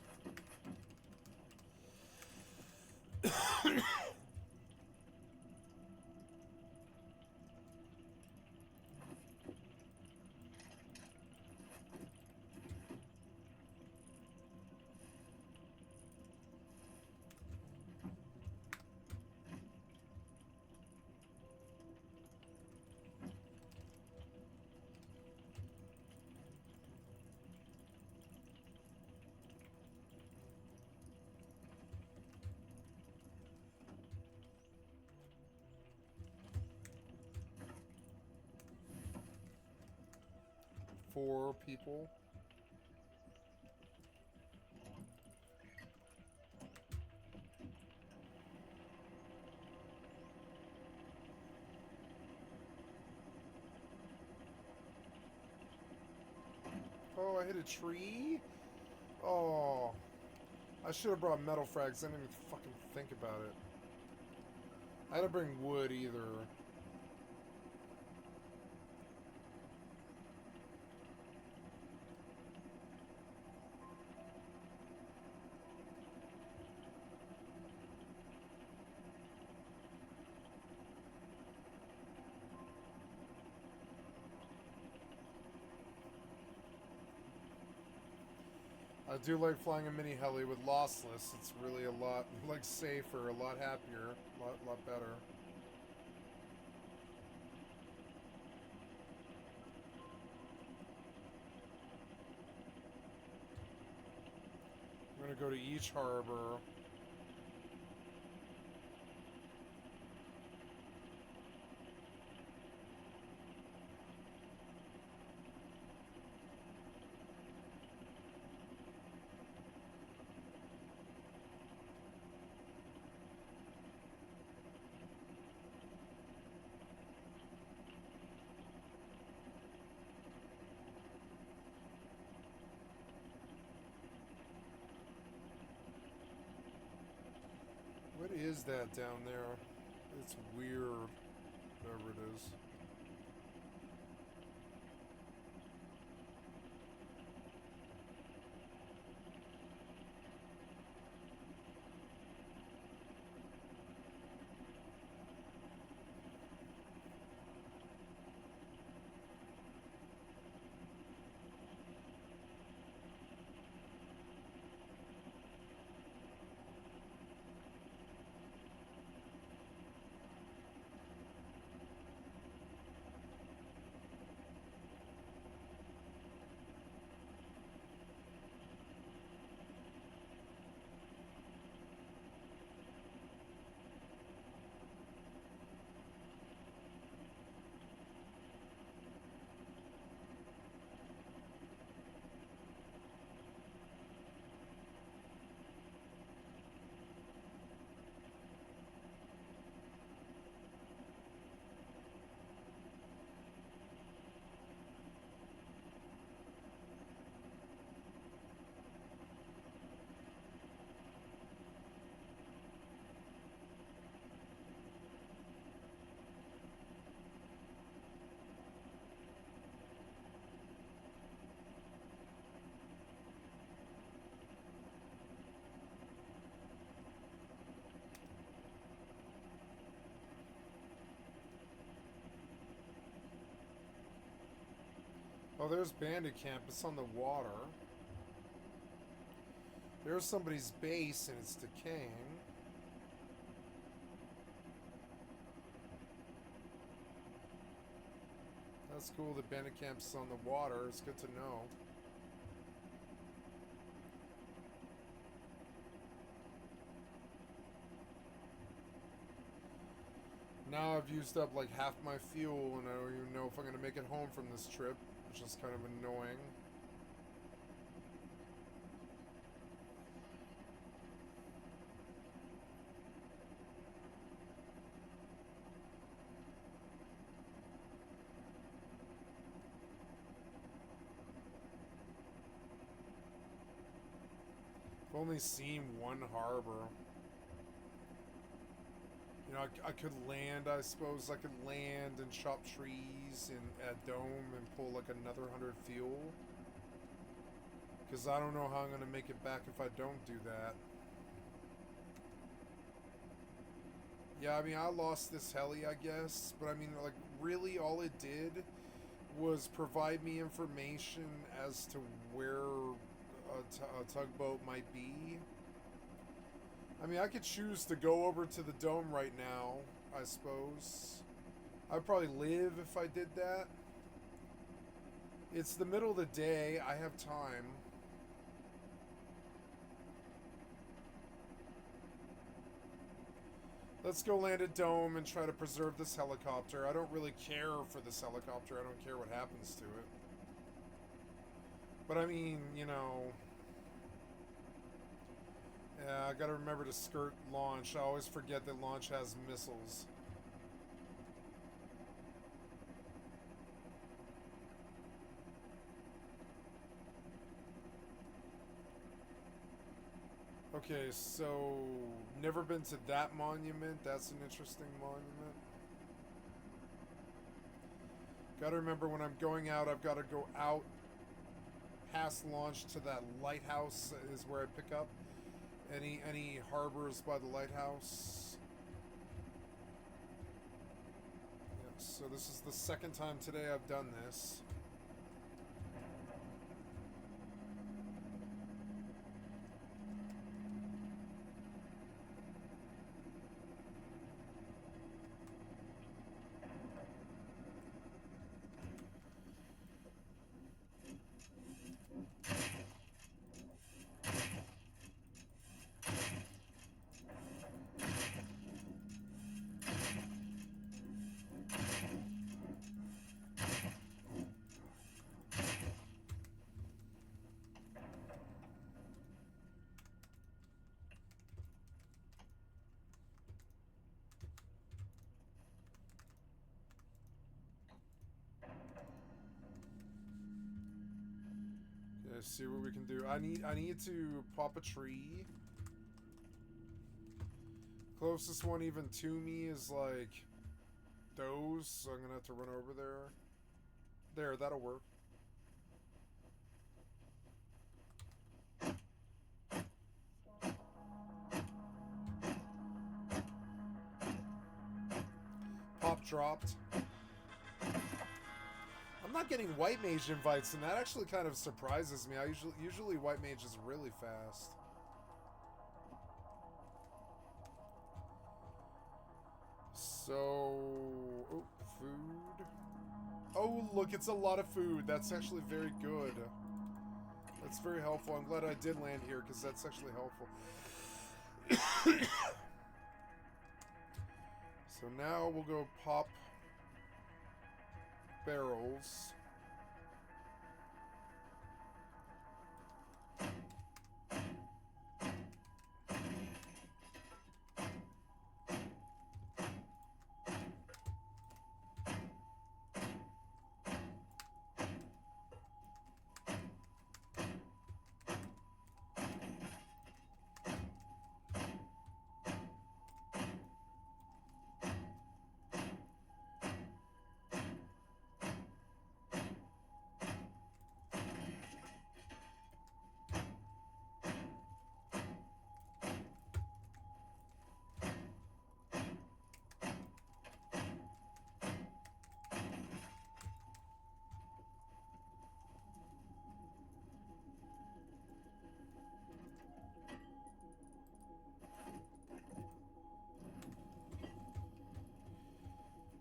Four people. Oh, I hit a tree? Oh. I should have brought metal frags. I didn't even fucking think about it. I didn't bring wood either. I do like flying a mini heli with lossless. It's really a lot like safer, a lot happier, a lot better. I'm gonna go to each harbor. What is that down there? It's weird. Whatever it is. Oh, there's Bandit Camp. It's on the water. There's somebody's base and it's decaying. That's cool. The Bandit Camp's on the water. It's good to know. Now I've used up like half my fuel and I don't even know if I'm going to make it home from this trip, which is kind of annoying. I've only seen one harbor. You know, I could land, I suppose I could land and chop trees in at Dome and pull like another 100 fuel. Because I don't know how I'm going to make it back if I don't do that. Yeah, I mean, I lost this heli, I guess. But, I mean, like, really all it did was provide me information as to where a tugboat might be. I mean, I could choose to go over to the dome right now, I suppose. I'd probably live if I did that. It's the middle of the day. I have time. Let's go land at Dome and try to preserve this helicopter. I don't really care for this helicopter. I don't care what happens to it. But I mean, you know... Yeah, I gotta remember to skirt launch. I always forget that launch has missiles. Okay, so never been to that monument. That's an interesting monument. Gotta remember when I'm going out, I've got to go out past launch to that lighthouse is where I pick up. Any harbors by the lighthouse. Yeah, so this is the second time today I've done this. Let's see what we can do. I need to pop a tree. Closest one even to me is like those, so I'm gonna have to run over there. There, that'll work. Pop dropped. I'm not getting White Mage invites, and that actually kind of surprises me. I usually White Mage is really fast. So, oh, food. Oh, look, it's a lot of food. That's actually very good. That's very helpful. I'm glad I did land here, because that's actually helpful. So now we'll go pop barrels.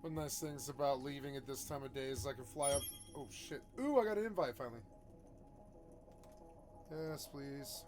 One nice things about leaving at this time of day is I can fly up. Oh shit. Ooh, I got an invite finally. Yes, please.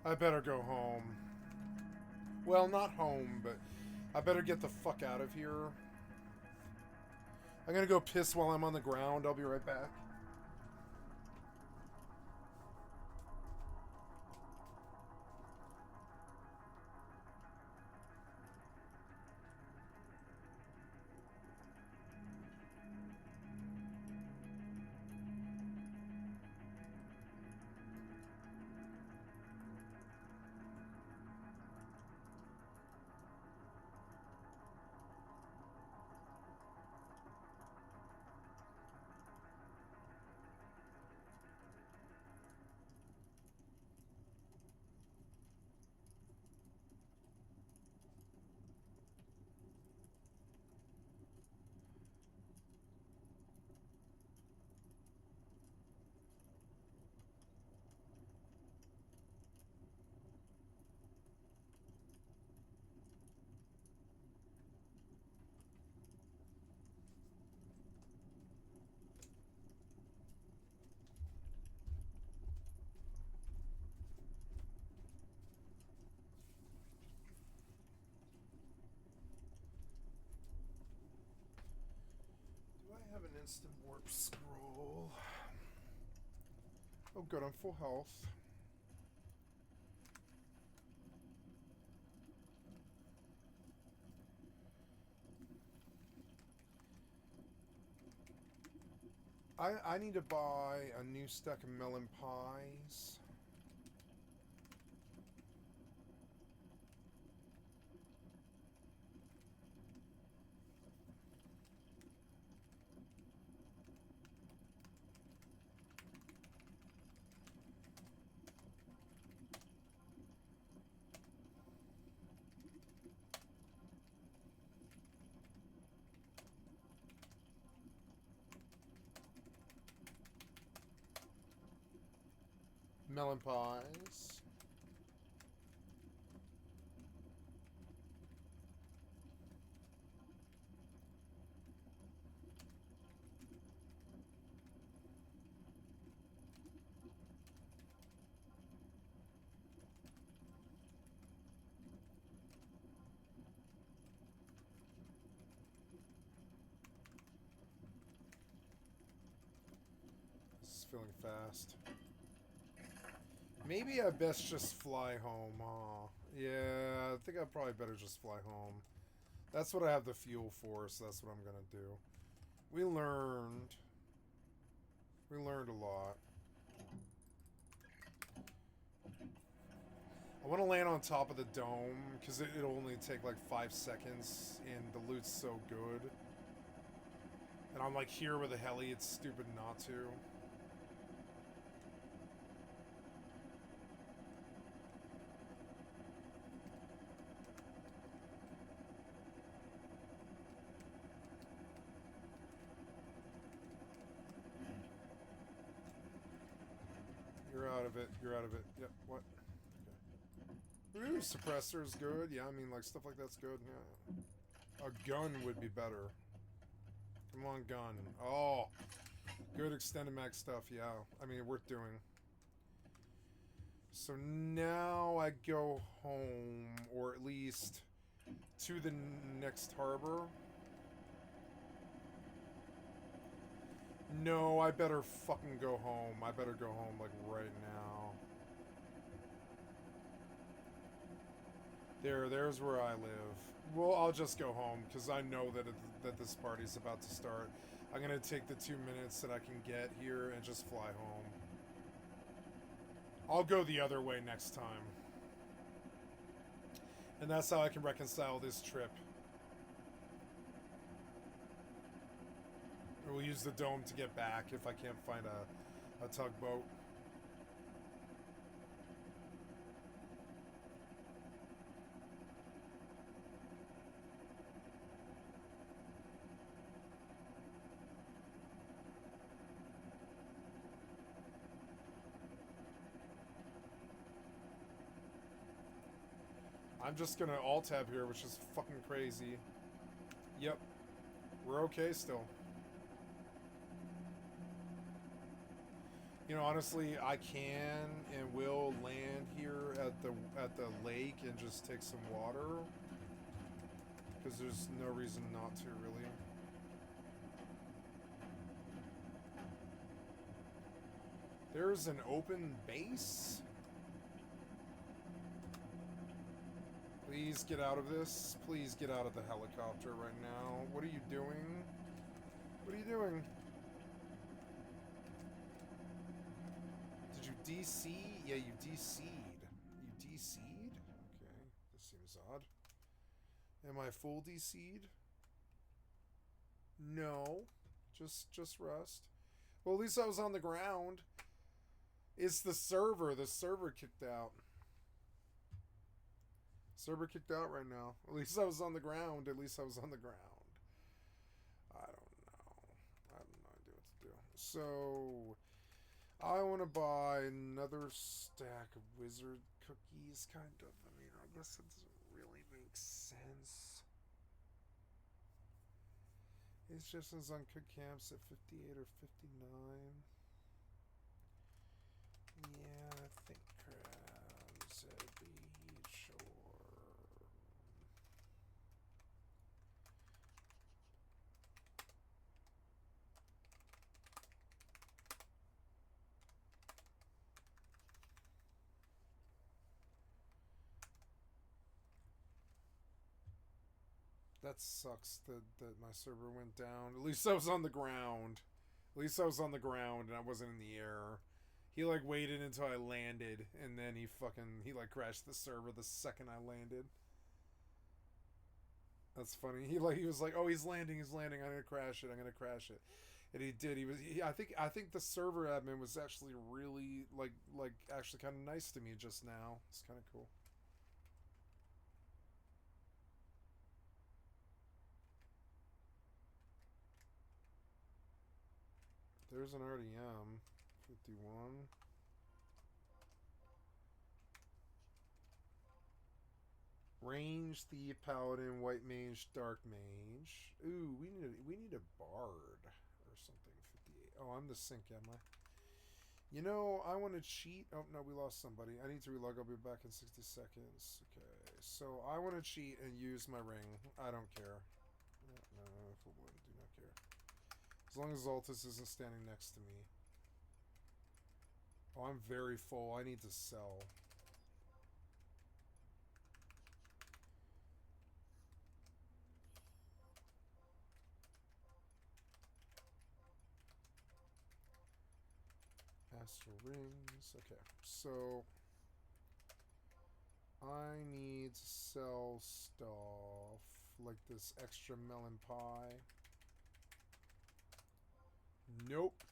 I better go home. Well, not home, but I better get the fuck out of here. I'm gonna go piss while I'm on the ground. I'll be right back. instant warp scroll. Oh good, I'm full health. I need to buy a new stack of melon pies. Melon pies. This is feeling fast. Maybe I best just fly home, huh? Yeah, I think I probably better just fly home. That's what I have the fuel for, so that's what I'm gonna do. We learned. We learned a lot. I want to land on top of the dome, because it'll only take like 5 seconds, and the loot's so good. And I'm like here with a heli, it's stupid not to. You're out of it. You're out of it. Yep. What? Okay. Ooh, suppressor's good. Yeah, I mean, like, stuff like that's good. Yeah. A gun would be better. Come on, gun. Oh, good extended mag stuff. Yeah. I mean, worth doing. So now I go home, or at least to the next harbor. No, I better fucking go home. I better go home, like, right now. There's where I live. Well, I'll just go home, because I know that this party's about to start. I'm gonna take the 2 minutes that I can get here and just fly home. I'll go the other way next time. And that's how I can reconcile this trip. We'll use the dome to get back if I can't find a tugboat. I'm just gonna alt-tab here, which is fucking crazy. Yep. We're okay still. You know, honestly, I can and will land here at the lake and just take some water. Because there's no reason not to, really. There's an open base? Please get out of this. Please get out of the helicopter right now. What are you doing? What are you doing? Did you DC? Yeah, you DC'd. You DC'd? Okay, this seems odd. Am I full DC'd? No. Just rest. Well, at least I was on the ground. It's the server. The server kicked out. Server kicked out right now. At least I was on the ground. At least I was on the ground. I don't know. I have no idea what to do. So, I want to buy another stack of wizard cookies, kind of. I mean, I guess it doesn't really make sense. It's just as on cook camps at 58 or 59. Yeah, I think crabs at beach or... That sucks that my server went down. At least I was on the ground. At least I was on the ground and I wasn't in the air. He like waited until I landed and then he like crashed the server the second I landed. That's funny. He was like, "Oh, he's landing. I'm gonna crash it." And he did. I think the server admin was actually really actually kind of nice to me just now. It's kind of cool. There's an RDM 51. Range, Thief, Paladin, White Mage, Dark Mage. Ooh, we need a Bard or something. 58. Oh, I'm the sync, am I? You know, I want to cheat. Oh, no, we lost somebody. I need to relog. I'll be back in 60 seconds. Okay, so I want to cheat and use my ring. I don't care. No, do not care. As long as Altus isn't standing next to me. Oh, I'm very full. I need to sell. Astral rings. Okay, so I need to sell stuff like this extra melon pie. Nope.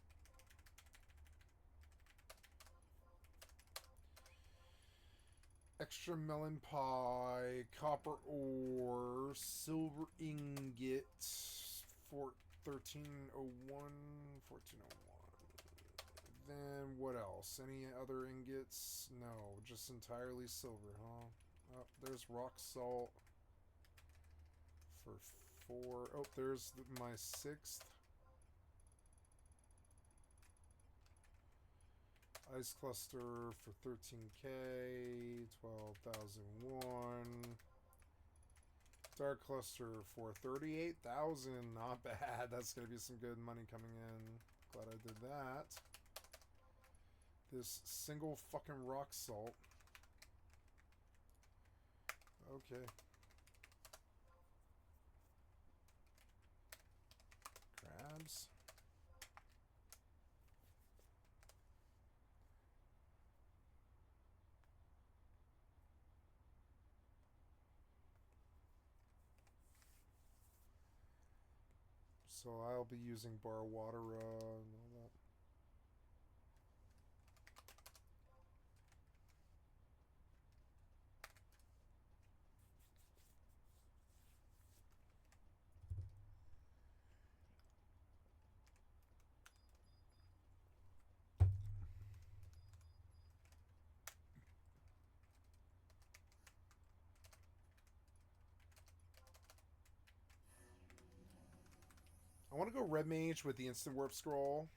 Extra melon pie, copper ore, silver ingot, 1301. Then what else? Any other ingots? No, just entirely silver, huh? Oh, there's rock salt for 4. Oh, there's my 6th. Ice cluster for 13k, 12,001. Dark cluster for 38,000. Not bad. That's gonna be some good money coming in. Glad I did that. This single fucking rock salt. Okay. Crabs. So I'll be using bar water and all that. I want to go red mage with the instant warp scroll.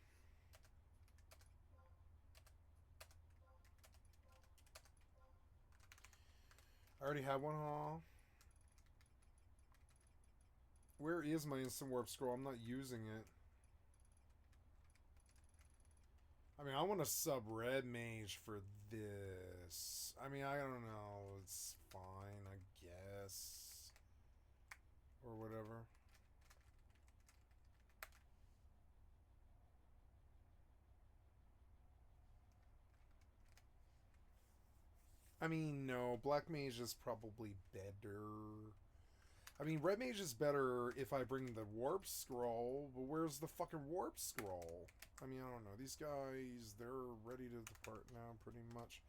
I already have one, huh? Where is my instant warp scroll? I'm not using it. I mean, I want to sub red mage for this. I mean, I don't know. It's fine, I guess. Or whatever. I mean, no. Black mage is probably better. I mean, red mage is better if I bring the warp scroll, but where's the fucking warp scroll? I mean, I don't know. These guys, they're ready to depart now, pretty much.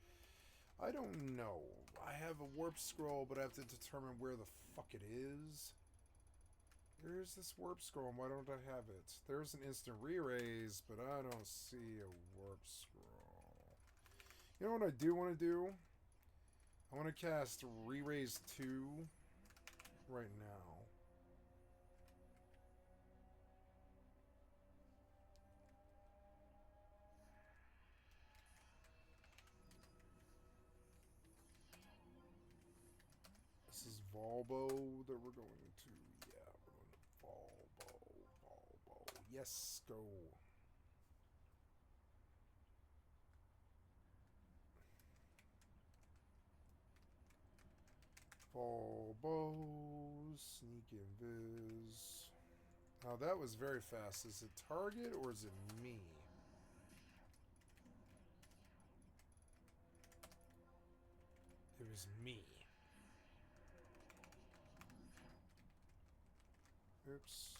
I don't know. I have a warp scroll, but I have to determine where the fuck it is. Where is this warp scroll, and why don't I have it? There's an instant re-raise, but I don't see a warp scroll. You know what I do want to do? I want to cast re-raise 2 right now. This is Volbo that we're going to. Yeah, we're going to Volbo. Yes, go. Volbo, sneak Wow, that was very fast. Is it target or is it me? It was me. Oops.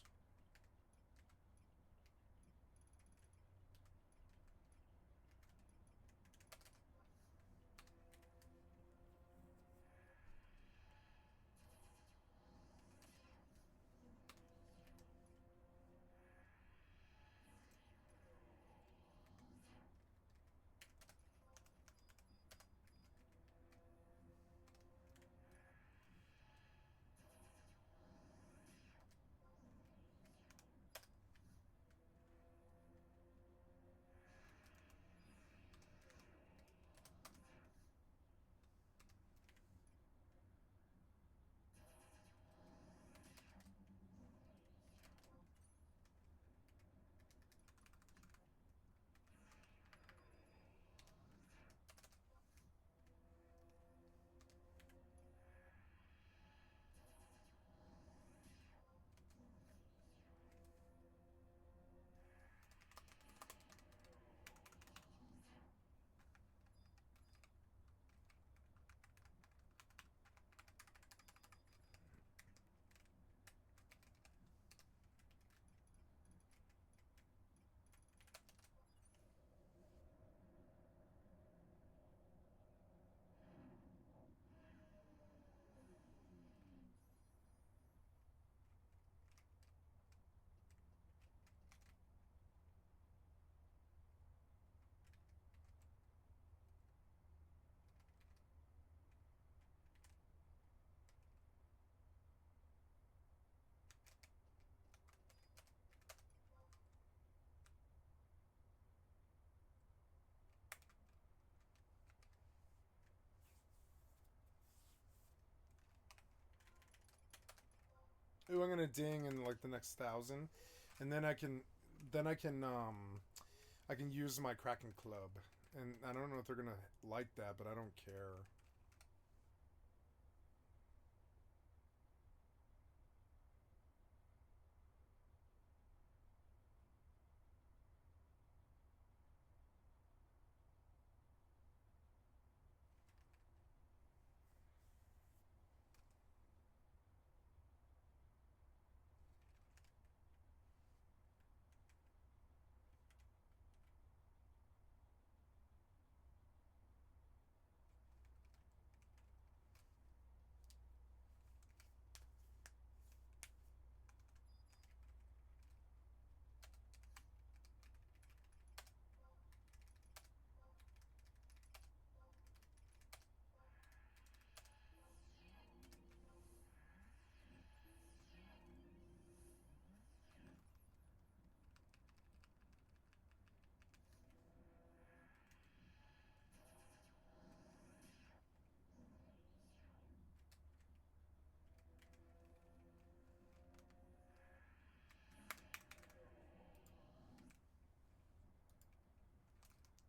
Ooh, I'm gonna ding in like the next 1,000, and then I can use my Kraken Club, and I don't know if they're gonna like that, but I don't care.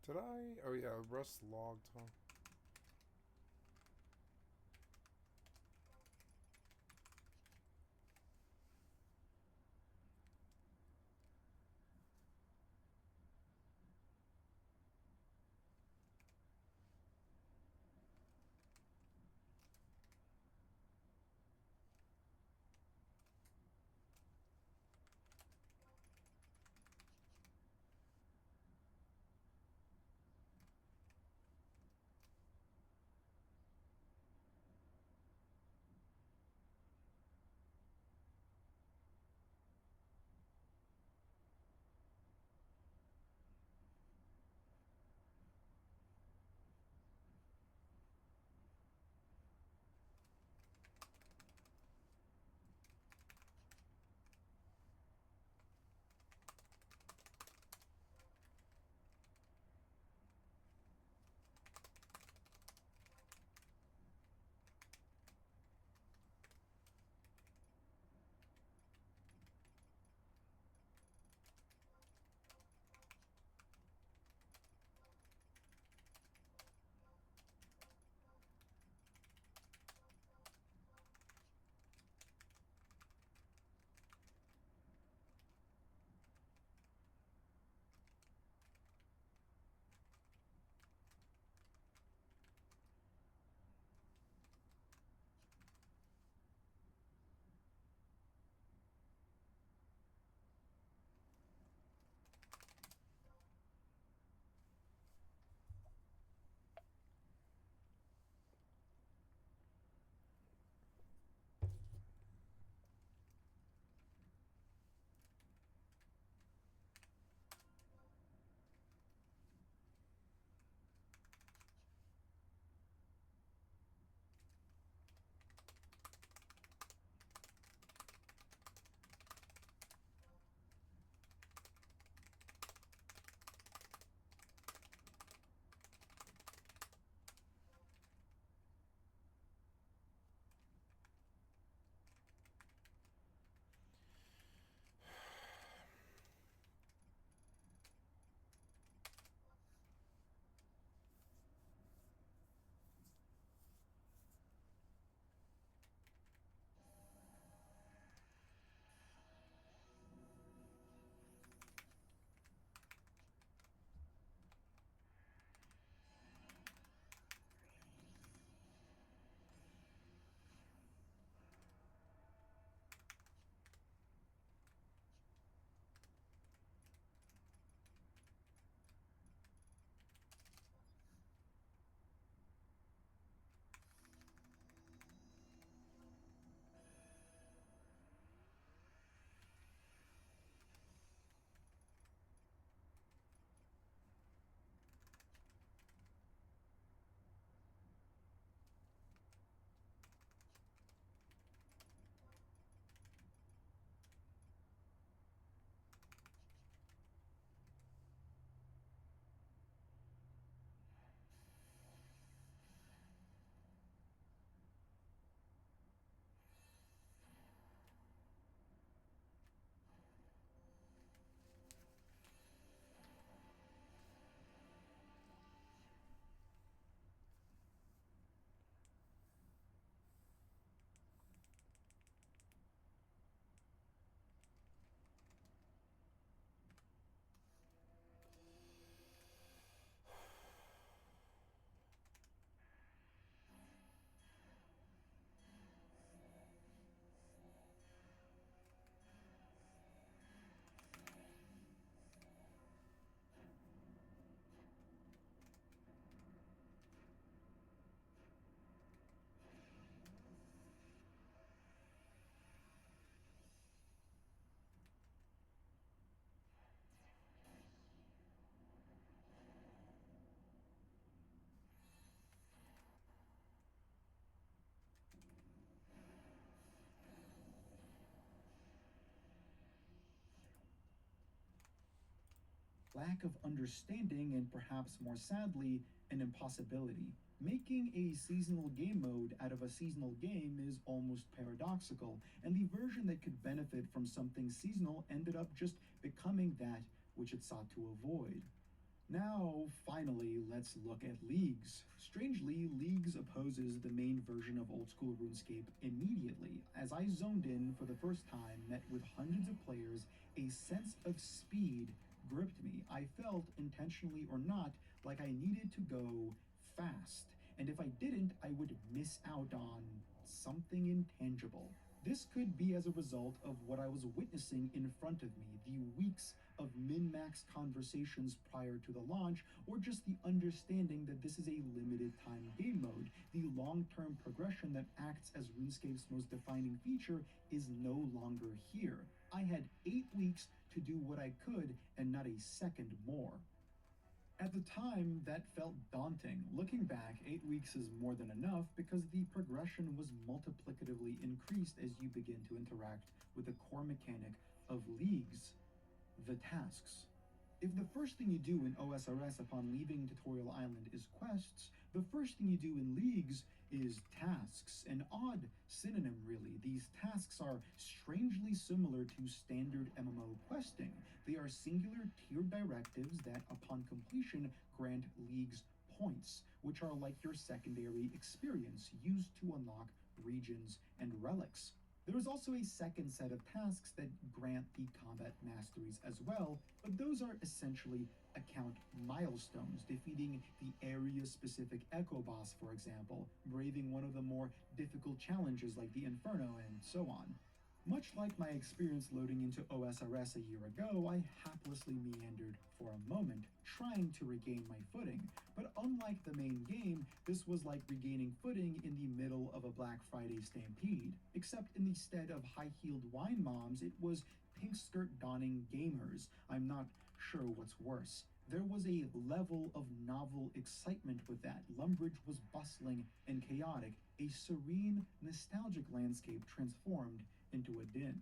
Did I? Oh yeah, Rust logged, huh? lack of understanding, and perhaps more sadly, an impossibility. Making a seasonal game mode out of a seasonal game is almost paradoxical, and the version that could benefit from something seasonal ended up just becoming that which it sought to avoid. Now, finally, let's look at Leagues. Strangely, Leagues opposes the main version of old school RuneScape immediately. As I zoned in for the first time, met with hundreds of players, a sense of speed gripped me. I felt, intentionally or not, like I needed to go fast. And if I didn't, I would miss out on something intangible. This could be as a result of what I was witnessing in front of me, the weeks of min-max conversations prior to the launch, or just the understanding that this is a limited time game mode. The long-term progression that acts as RuneScape's most defining feature is no longer here. I had 8 weeks to do what I could and not a second more. At the time, that felt daunting. Looking back, 8 weeks is more than enough because the progression was multiplicatively increased as you begin to interact with the core mechanic of Leagues, the tasks. If the first thing you do in OSRS upon leaving Tutorial Island is quests, the first thing you do in Leagues is tasks. An odd synonym, really. These tasks are strangely similar to standard MMO questing. They are singular tiered directives that, upon completion, grant Leagues points, which are like your secondary experience used to unlock regions and relics. There is also a second set of tasks that grant the combat masteries as well, but those are essentially account milestones, defeating the area-specific Echo Boss, for example, braving one of the more difficult challenges like the Inferno, and so on. Much like my experience loading into OSRS a year ago, I haplessly meandered for a moment, trying to regain my footing. But unlike the main game, this was like regaining footing in the middle of a Black Friday stampede. Except instead of high-heeled wine moms, it was pink skirt donning gamers. I'm not sure what's worse. There was a level of novel excitement with that. Lumbridge was bustling and chaotic, a serene, nostalgic landscape transformed into a din.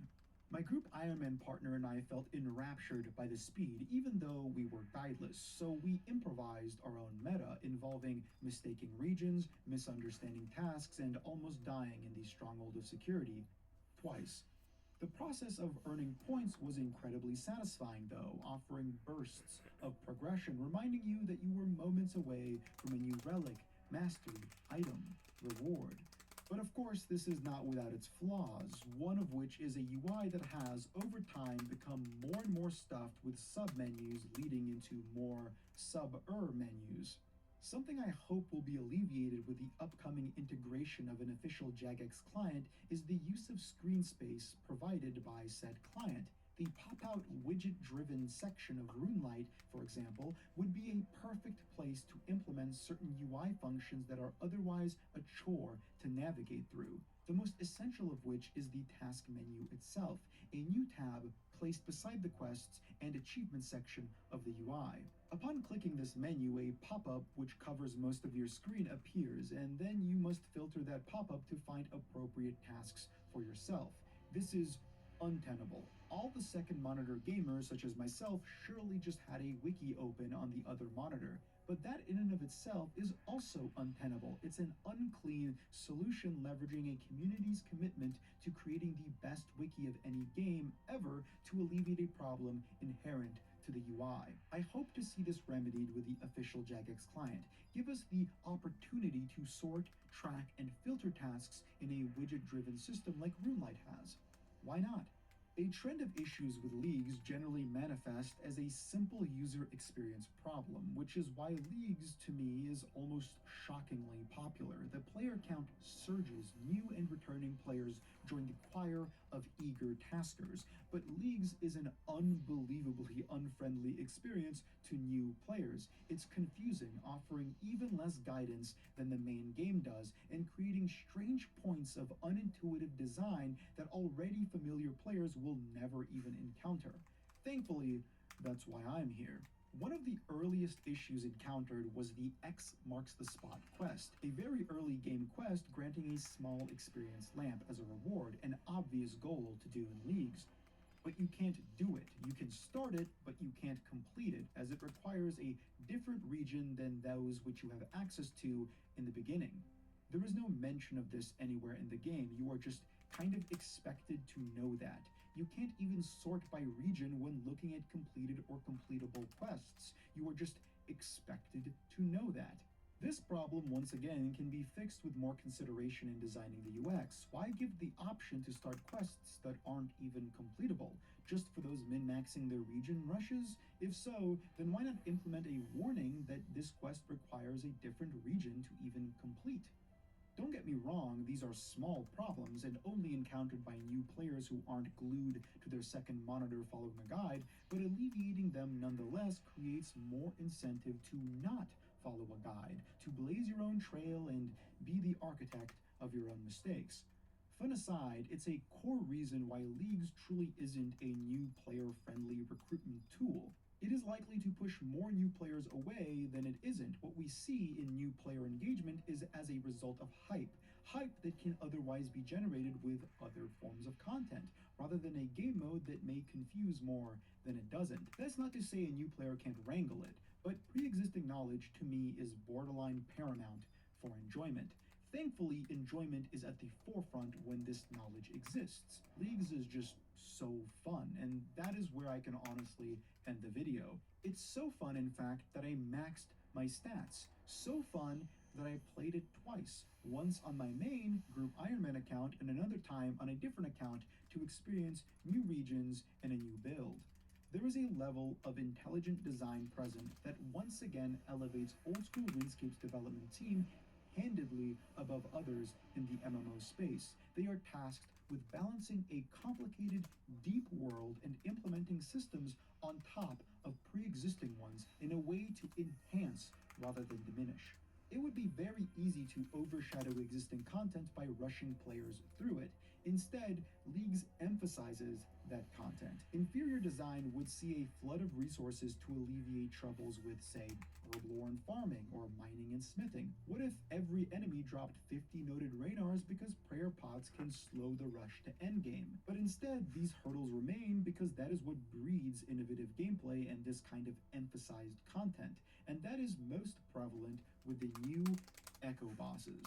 My group Ironman partner and I felt enraptured by the speed, even though we were guideless, so we improvised our own meta, involving mistaking regions, misunderstanding tasks, and almost dying in the stronghold of security twice. The process of earning points was incredibly satisfying, though, offering bursts of progression, reminding you that you were moments away from a new relic, mastery, item, reward. But of course, this is not without its flaws, one of which is a UI that has, over time, become more and more stuffed with sub-menus leading into more sub-menus. Something I hope will be alleviated with the upcoming integration of an official Jagex client is the use of screen space provided by said client. The pop-out widget-driven section of RuneLite, for example, would be a perfect place to implement certain UI functions that are otherwise a chore to navigate through, the most essential of which is the task menu itself, a new tab placed beside the quests and achievement section of the UI. Upon clicking this menu, a pop-up which covers most of your screen appears, and then you must filter that pop-up to find appropriate tasks for yourself. This is untenable. All the second monitor gamers, such as myself, surely just had a wiki open on the other monitor. But that in and of itself is also untenable. It's an unclean solution leveraging a community's commitment to creating the best wiki of any game ever to alleviate a problem inherent to the UI. I hope to see this remedied with the official Jagex client. Give us the opportunity to sort, track, and filter tasks in a widget-driven system like RuneLite has. Why not? A trend of issues with Leagues generally manifest as a simple user experience problem, which is why Leagues, to me, is almost shockingly popular. The player count surges, new and returning players join the choir of eager taskers, but Leagues is an unbelievably unfriendly experience to new players. It's confusing, offering even less guidance than the main game does, and creating strange points of unintuitive design that already familiar players will never even encounter. Thankfully, that's why I'm here. One of the earliest issues encountered was the X marks the spot quest, a very early game quest granting a small experience lamp as a reward, an obvious goal to do in Leagues. but you can't do it. You can start it, but you can't complete it, as it requires a different region than those which you have access to in the beginning. There is no mention of this anywhere in the game. You are just kind of expected to know that. You can't even sort by region when looking at completed or completable quests. You are just expected to know that. This problem, once again, can be fixed with more consideration in designing the UX. Why give the option to start quests that aren't even completable, just for those min-maxing their region rushes? If so, then why not implement a warning that this quest requires a different region to even complete? Don't get me wrong, these are small problems and only encountered by new players who aren't glued to their second monitor following a guide, but alleviating them nonetheless creates more incentive to not follow a guide, to blaze your own trail and be the architect of your own mistakes. Fun aside, it's a core reason why Leagues truly isn't a new player-friendly recruitment tool. It is likely to push more new players away than it isn't. What we see in new player engagement is as a result of hype. Hype that can otherwise be generated with other forms of content, rather than a game mode that may confuse more than it doesn't. That's not to say a new player can't wrangle it, but pre-existing knowledge to me is borderline paramount for enjoyment. Thankfully, enjoyment is at the forefront when this knowledge exists. Leagues is just so fun, and that is where I can honestly end the video. It's so fun, in fact, that I maxed my stats. So fun that I played it twice. Once on my main Group Ironman account and another time on a different account to experience new regions and a new build. There is a level of intelligent design present that once again elevates old school RuneScape's development team handedly above others in the MMO space. They are tasked with balancing a complicated, deep world and implementing systems on top of pre-existing ones in a way to enhance rather than diminish. It would be very easy to overshadow existing content by rushing players through it. Instead, Leagues emphasizes that content. Inferior design would see a flood of resources to alleviate troubles with, say, herblore farming or mining and smithing. What if every enemy dropped 50 noted Raynars because prayer pots can slow the rush to endgame? But instead, these hurdles remain because that is what breeds innovative gameplay and this kind of emphasized content. And that is most prevalent with the new Echo bosses.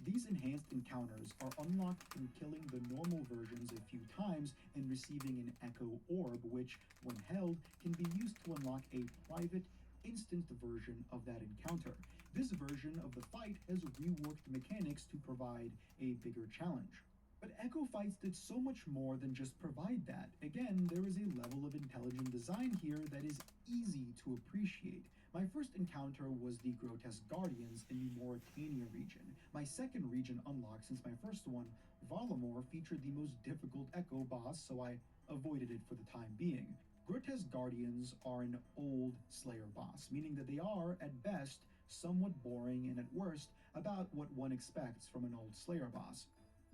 These enhanced encounters are unlocked through killing the normal versions a few times and receiving an Echo Orb, which, when held, can be used to unlock a private, instant version of that encounter. This version of the fight has reworked mechanics to provide a bigger challenge. But Echo Fights did so much more than just provide that. Again, there is a level of intelligent design here that is easy to appreciate. My first encounter was the Grotesque Guardians in the Mauritania region. My second region unlocked since my first one, Varlamore, featured the most difficult Echo boss, so I avoided it for the time being. Grotesque Guardians are an old Slayer boss, meaning that they are, at best, somewhat boring and at worst, about what one expects from an old Slayer boss.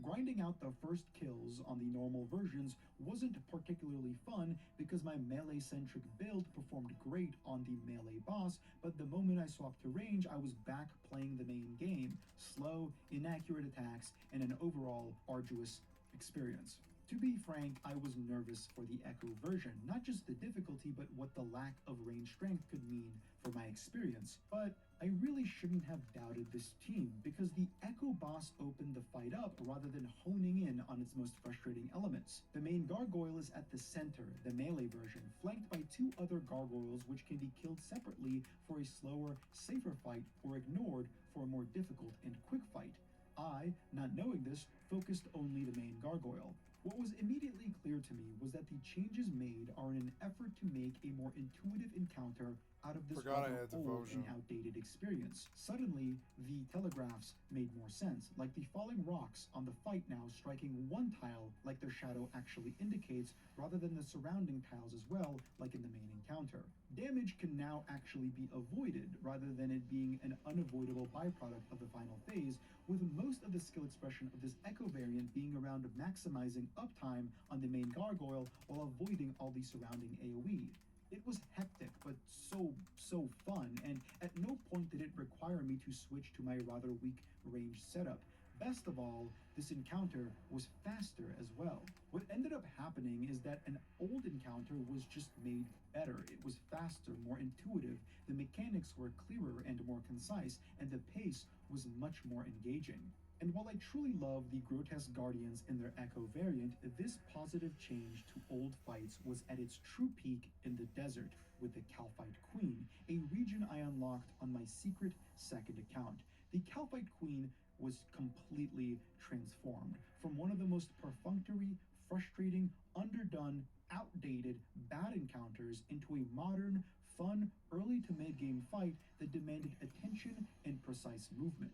Grinding out the first kills on the normal versions wasn't particularly fun because my melee-centric build performed great on the melee boss, but the moment I swapped to range, I was back playing the main game. Slow, inaccurate attacks, and an overall arduous experience. To be frank, I was nervous for the Echo version, not just the difficulty, but what the lack of range strength could mean for my experience. But I really shouldn't have doubted this team, because the Echo boss opened the fight up rather than honing in on its most frustrating elements. The main gargoyle is at the center, the melee version, flanked by two other gargoyles which can be killed separately for a slower, safer fight, or ignored for a more difficult and quick fight. I, not knowing this, focused only the main gargoyle. What was immediately clear to me was that the changes made are in an effort to make a more intuitive encounter out of this rather old and outdated experience. Suddenly, the telegraphs made more sense, like the falling rocks on the fight now striking one tile like their shadow actually indicates, rather than the surrounding tiles as well, like in the main encounter. Damage can now actually be avoided, rather than it being an unavoidable byproduct of the final phase, with most of the skill expression of this Echo variant being around maximizing uptime on the main gargoyle while avoiding all the surrounding AoE. It was hectic, but so fun, and at no point did it require me to switch to my rather weak range setup. Best of all, this encounter was faster as well. What ended up happening is that an old old encounter was just made better. It was faster, more intuitive, the mechanics were clearer and more concise, and the pace was much more engaging. And while I truly love the grotesque guardians in their Echo variant, this positive change to old fights was at its true peak in the desert with the Calphite Queen, a region I unlocked on my secret second account. The Calphite Queen was completely transformed from one of the most perfunctory, frustrating, underdone, outdated, bad encounters into a modern, fun, early to mid-game fight that demanded attention and precise movement.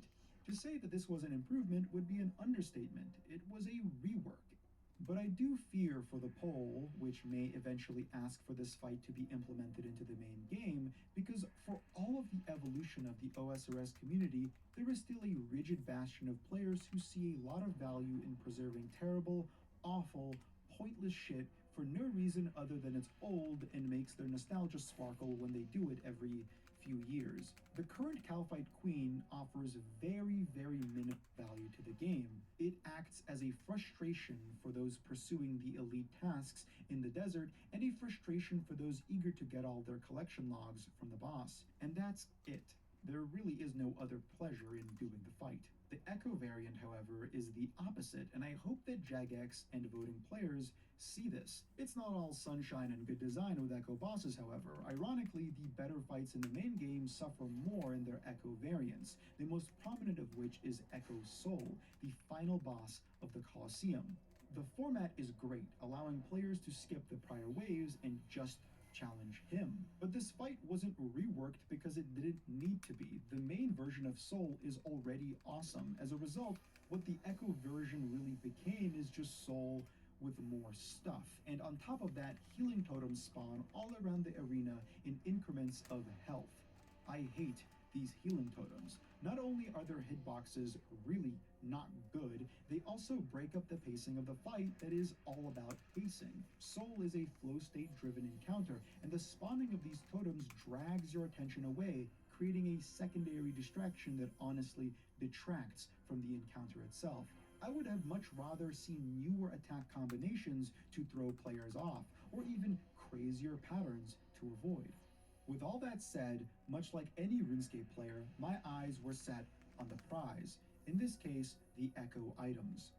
To say that this was an improvement would be an understatement. It was a rework. But I do fear for the poll, which may eventually ask for this fight to be implemented into the main game, because for all of the evolution of the OSRS community, there is still a rigid bastion of players who see a lot of value in preserving terrible, awful, pointless shit for no reason other than it's old and makes their nostalgia sparkle when they do it every few years. The current Calphite Queen offers very, very minimal value to the game. It acts as a frustration for those pursuing the elite tasks in the desert and a frustration for those eager to get all their collection logs from the boss. And that's it. There really is no other pleasure in doing the fight. The Echo variant, however, is the opposite, and I hope that Jagex and voting players see this. It's not all sunshine and good design with Echo bosses, however. Ironically, the better fights in the main game suffer more in their Echo variants, the most prominent of which is Echo Soul, the final boss of the Colosseum. The format is great, allowing players to skip the prior waves and just challenge him. But this fight wasn't reworked because it didn't need to be. The main version of Soul is already awesome. As a result, what the Echo version really became is just Soul with more stuff. And on top of that, healing totems spawn all around the arena in increments of health. I hate these healing totems. Not only are their hitboxes really not good, they also break up the pacing of the fight that is all about pacing. Soul is a flow state driven encounter, and the spawning of these totems drags your attention away, creating a secondary distraction that honestly detracts from the encounter itself. I would have much rather seen newer attack combinations to throw players off, or even crazier patterns to avoid. With all that said, much like any RuneScape player, my eyes were set on the prize, in this case, the Echo items.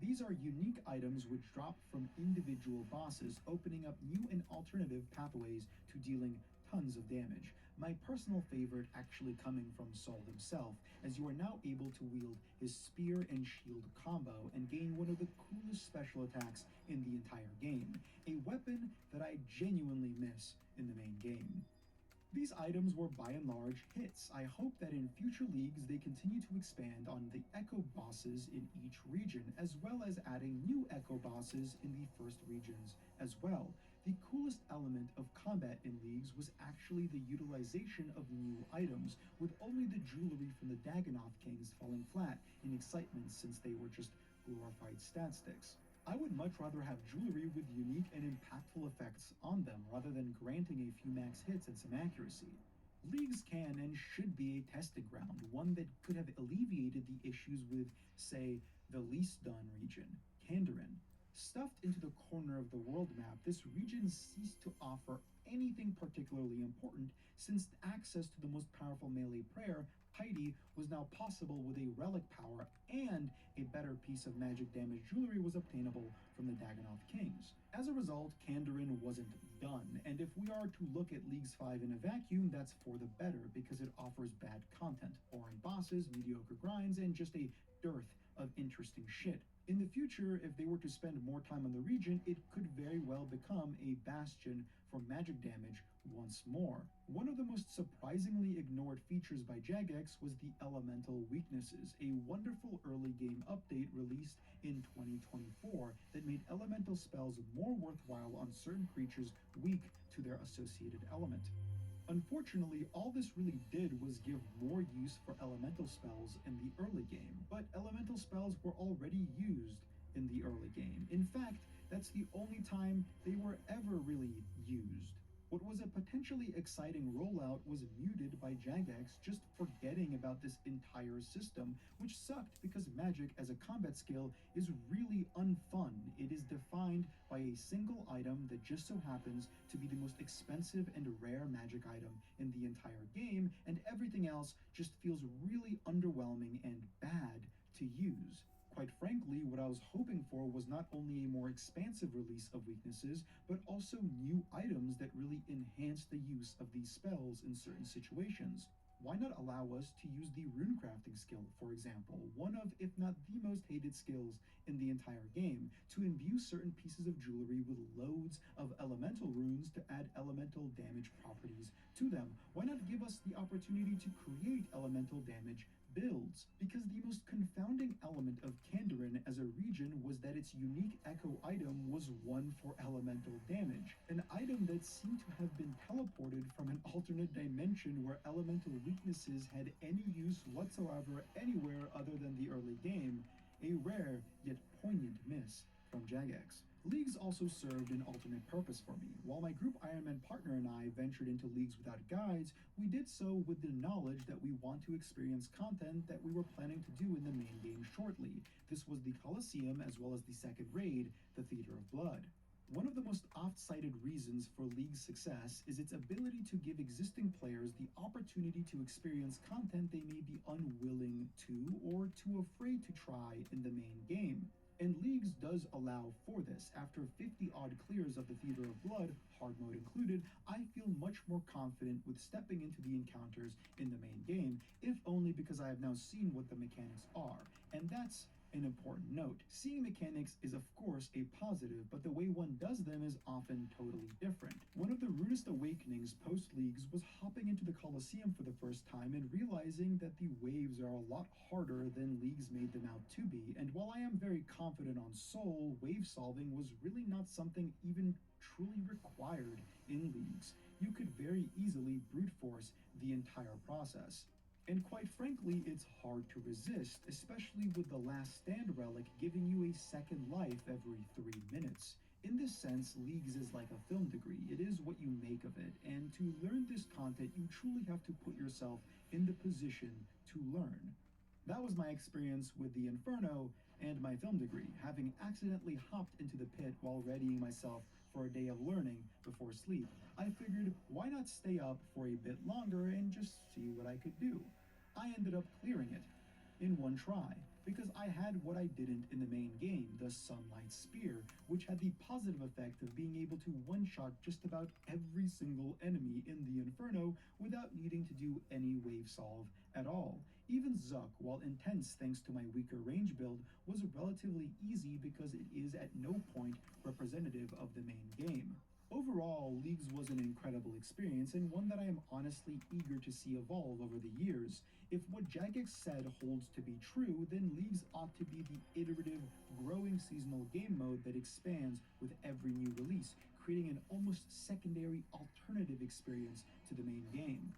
These are unique items which drop from individual bosses, opening up new and alternative pathways to dealing tons of damage. My personal favorite actually coming from Soul himself, as you are now able to wield his spear and shield combo and gain one of the coolest special attacks in the entire game, a weapon that I genuinely miss in the main game. These items were by and large hits. I hope that in future leagues they continue to expand on the Echo bosses in each region, as well as adding new Echo bosses in the first regions as well. The coolest element of combat in leagues was actually the utilization of new items, with only the jewelry from the Dagannoth Kings falling flat in excitement since they were just glorified stat sticks. I would much rather have jewelry with unique and impactful effects on them rather than granting a few max hits and some accuracy. Leagues can and should be a testing ground, one that could have alleviated the issues with, say, the least done region, Kandarin. Stuffed into the corner of the world map, this region ceased to offer anything particularly important since access to the most powerful melee prayer, Heidi, was now possible with a relic power, and a better piece of magic damage jewelry was obtainable from the Dagannoth Kings. As a result, Kandarin wasn't done, and if we are to look at Leagues 5 in a vacuum, that's for the better, because it offers bad content, boring bosses, mediocre grinds, and just a dearth of interesting shit. In the future, if they were to spend more time on the region, it could very well become a bastion for magic damage once more. One of the most surprisingly ignored features by Jagex was the elemental weaknesses, a wonderful early game update released in 2024 that made elemental spells more worthwhile on certain creatures weak to their associated element. Unfortunately, all this really did was give more use for elemental spells in the early game, but elemental spells were already used in the early game. In fact, that's the only time they were ever really used. What was a potentially exciting rollout was muted by Jagex just forgetting about this entire system, which sucked because magic as a combat skill is really unfun. It is defined by by a single item that just so happens to be the most expensive and rare magic item in the entire game, and everything else just feels really underwhelming and bad to use. Quite frankly, what I was hoping for was not only a more expansive release of weaknesses, but also new items that really enhance the use of these spells in certain situations. Why not allow us to use the rune crafting skill, for example, one of, if not the most hated skills in the entire game, to imbue certain pieces of jewelry with loads of elemental runes to add elemental damage properties to them? Why not give us the opportunity to create elemental damage builds? Because the most confounding element of Kandarin as a region was that its unique echo item was one for elemental damage, an item that seemed to have been teleported from an alternate dimension where elemental weaknesses had any use whatsoever anywhere other than the early game, a rare yet poignant miss from Jagex. Leagues also served an alternate purpose for me. While my group Ironman partner and I ventured into Leagues Without Guides, we did so with the knowledge that we want to experience content that we were planning to do in the main game shortly. This was the Colosseum as well as the second raid, the Theater of Blood. One of the most oft-cited reasons for League's success is its ability to give existing players the opportunity to experience content they may be unwilling to or too afraid to try in the main game. And Leagues does allow for this. After 50-odd clears of the Theater of Blood, hard mode included, I feel much more confident with stepping into the encounters in the main game, if only because I have now seen what the mechanics are. And that's an important note. Seeing mechanics is of course a positive, but the way one does them is often totally different. One of the rudest awakenings post-Leagues was hopping into the Colosseum for the first time and realizing that the waves are a lot harder than Leagues made them out to be, and while I am very confident on Soul, wave solving was really not something even truly required in Leagues. You could very easily brute force the entire process. And quite frankly, it's hard to resist, especially with the Last Stand relic giving you a second life every 3 minutes. In this sense, Leagues is like a film degree. It is what you make of it, and to learn this content, you truly have to put yourself in the position to learn. That was my experience with the Inferno and my film degree, having accidentally hopped into the pit while readying myself for a day of learning before sleep. I figured, why not stay up for a bit longer and just see what I could do? I ended up clearing it in one try, because I had what I didn't in the main game, the Sunlight Spear, which had the positive effect of being able to one-shot just about every single enemy in the Inferno without needing to do any wave solve at all. Even Zuck, while intense thanks to my weaker range build, was relatively easy because it is at no point representative of the main game. Overall, Leagues was an incredible experience and one that I am honestly eager to see evolve over the years. If what Jagex said holds to be true, then Leagues ought to be the iterative, growing seasonal game mode that expands with every new release, creating an almost secondary alternative experience to the main game.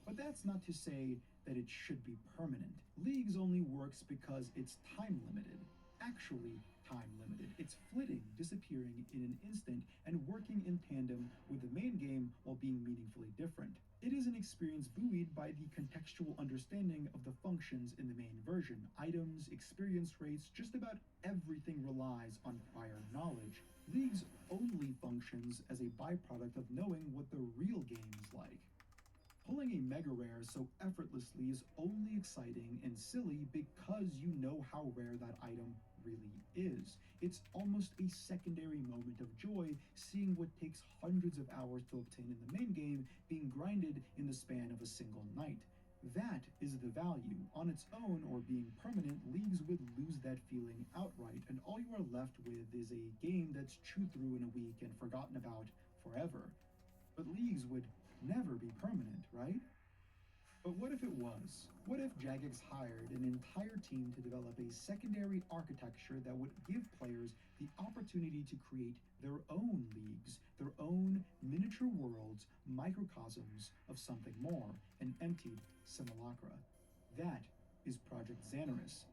But that's not to say that it should be permanent. Leagues only works because it's time limited. Actually, time limited. It's flitting, disappearing in an instant, and working in tandem with the main game while being meaningfully different. It is an experience buoyed by the contextual understanding of the functions in the main version. Items, experience rates, just about everything relies on prior knowledge. Leagues only functions as a byproduct of knowing what the real game is like. Pulling a mega rare so effortlessly is only exciting and silly because you know how rare that item really is. It's almost a secondary moment of joy seeing what takes hundreds of hours to obtain in the main game being grinded in the span of a single night. That is the value. On its own or being permanent, Leagues would lose that feeling outright, and all you are left with is a game that's chewed through in a week and forgotten about forever. But Leagues would never be permanent, right? But what if it was? What if Jagex hired an entire team to develop a secondary architecture that would give players the opportunity to create their own leagues, their own miniature worlds, microcosms of something more, an emptied simulacra? That is Project Xanaris.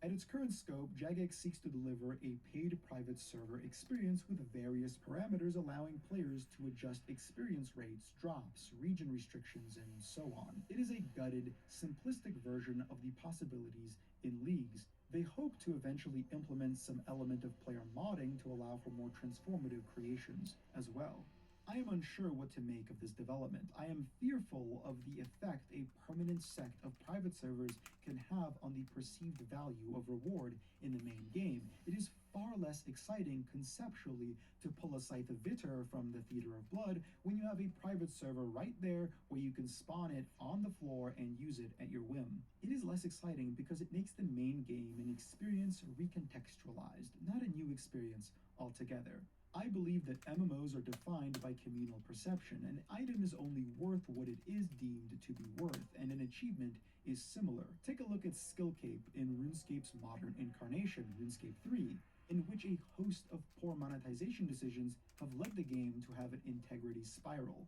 At its current scope, Jagex seeks to deliver a paid private server experience with various parameters allowing players to adjust experience rates, drops, region restrictions, and so on. It is a gutted, simplistic version of the possibilities in Leagues They hope to eventually implement some element of player modding to allow for more transformative creations as well. I am unsure what to make of this development. I am fearful of the effect a permanent sect of private servers can have on the perceived value of reward in the main game. It is far less exciting conceptually to pull a Scythe of Vitter from the Theater of Blood when you have a private server right there where you can spawn it on the floor and use it at your whim. It is less exciting because it makes the main game an experience recontextualized, not a new experience altogether. I believe that MMOs are defined by communal perception. An item is only worth what it is deemed to be worth, and an achievement is similar. Take a look at Skillcape in RuneScape's modern incarnation, RuneScape 3, in which a host of poor monetization decisions have led the game to have an integrity spiral.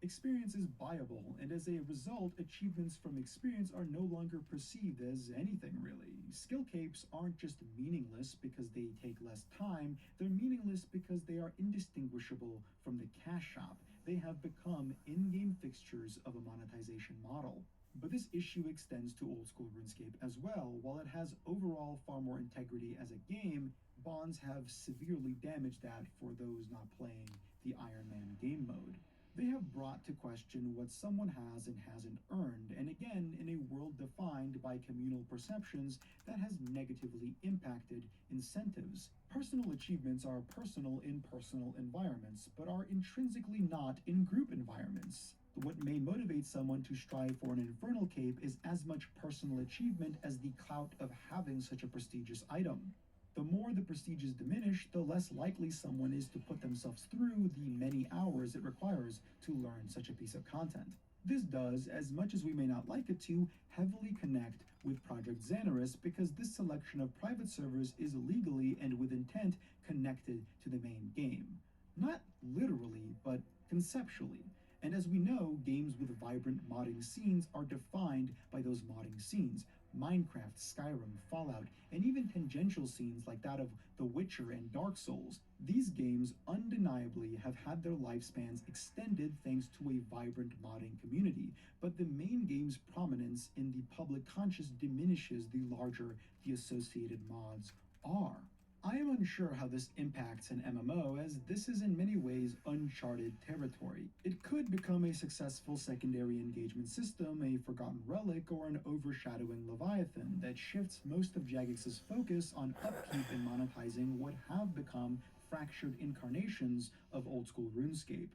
Experience is buyable, and as a result, achievements from experience are no longer perceived as anything really. Skill capes aren't just meaningless because they take less time, they're meaningless because they are indistinguishable from the cash shop. They have become in-game fixtures of a monetization model. But this issue extends to old school RuneScape as well. While it has overall far more integrity as a game, bonds have severely damaged that for those not playing the Iron Man game mode. They have brought to question what someone has and hasn't earned, and again, in a world defined by communal perceptions, that has negatively impacted incentives. Personal achievements are personal in personal environments, but are intrinsically not in group environments. What may motivate someone to strive for an infernal cape is as much personal achievement as the clout of having such a prestigious item. The more the prestige is diminished, the less likely someone is to put themselves through the many hours it requires to learn such a piece of content. This does, as much as we may not like it to, heavily connect with Project Xanaris because this selection of private servers is legally and with intent connected to the main game. Not literally, but conceptually. And as we know, games with vibrant modding scenes are defined by those modding scenes. Minecraft, Skyrim, Fallout, and even tangential scenes like that of The Witcher and Dark Souls. These games undeniably have had their lifespans extended thanks to a vibrant modding community, but the main game's prominence in the public conscious diminishes the larger the associated mods are. I am unsure how this impacts an MMO, as this is in many ways uncharted territory. It could become a successful secondary engagement system, a forgotten relic, or an overshadowing Leviathan that shifts most of Jagex's focus on upkeep and monetizing what have become fractured incarnations of old-school RuneScape.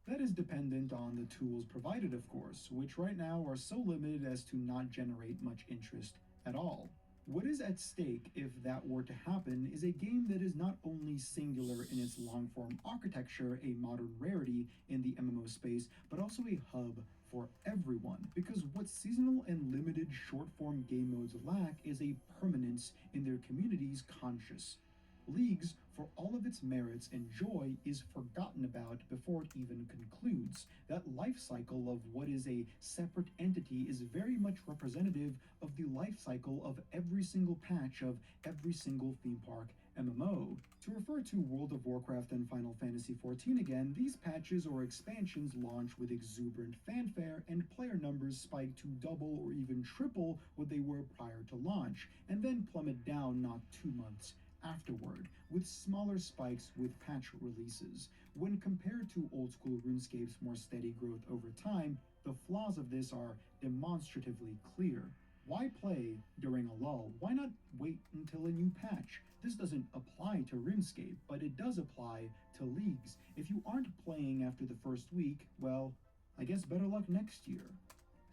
That is dependent on the tools provided, of course, which right now are so limited as to not generate much interest at all. What is at stake if that were to happen is a game that is not only singular in its long-form architecture, a modern rarity in the MMO space, but also a hub for everyone. Because what seasonal and limited short-form game modes lack is a permanence in their community's conscious. Leagues, for all of its merits and joy, is forgotten about before it even concludes. That life cycle of what is a separate entity is very much representative of the life cycle of every single patch of every single theme park MMO. To refer to World of Warcraft and Final Fantasy XIV again, these patches or expansions launch with exuberant fanfare and player numbers spike to double or even triple what they were prior to launch, and then plummet down not 2 months afterward, with smaller spikes with patch releases. When compared to old school RuneScape's more steady growth over time, the flaws of this are demonstratively clear. Why play during a lull? Why not wait until a new patch? This doesn't apply to RuneScape, but it does apply to leagues. If you aren't playing after the first week, well, I guess better luck next year.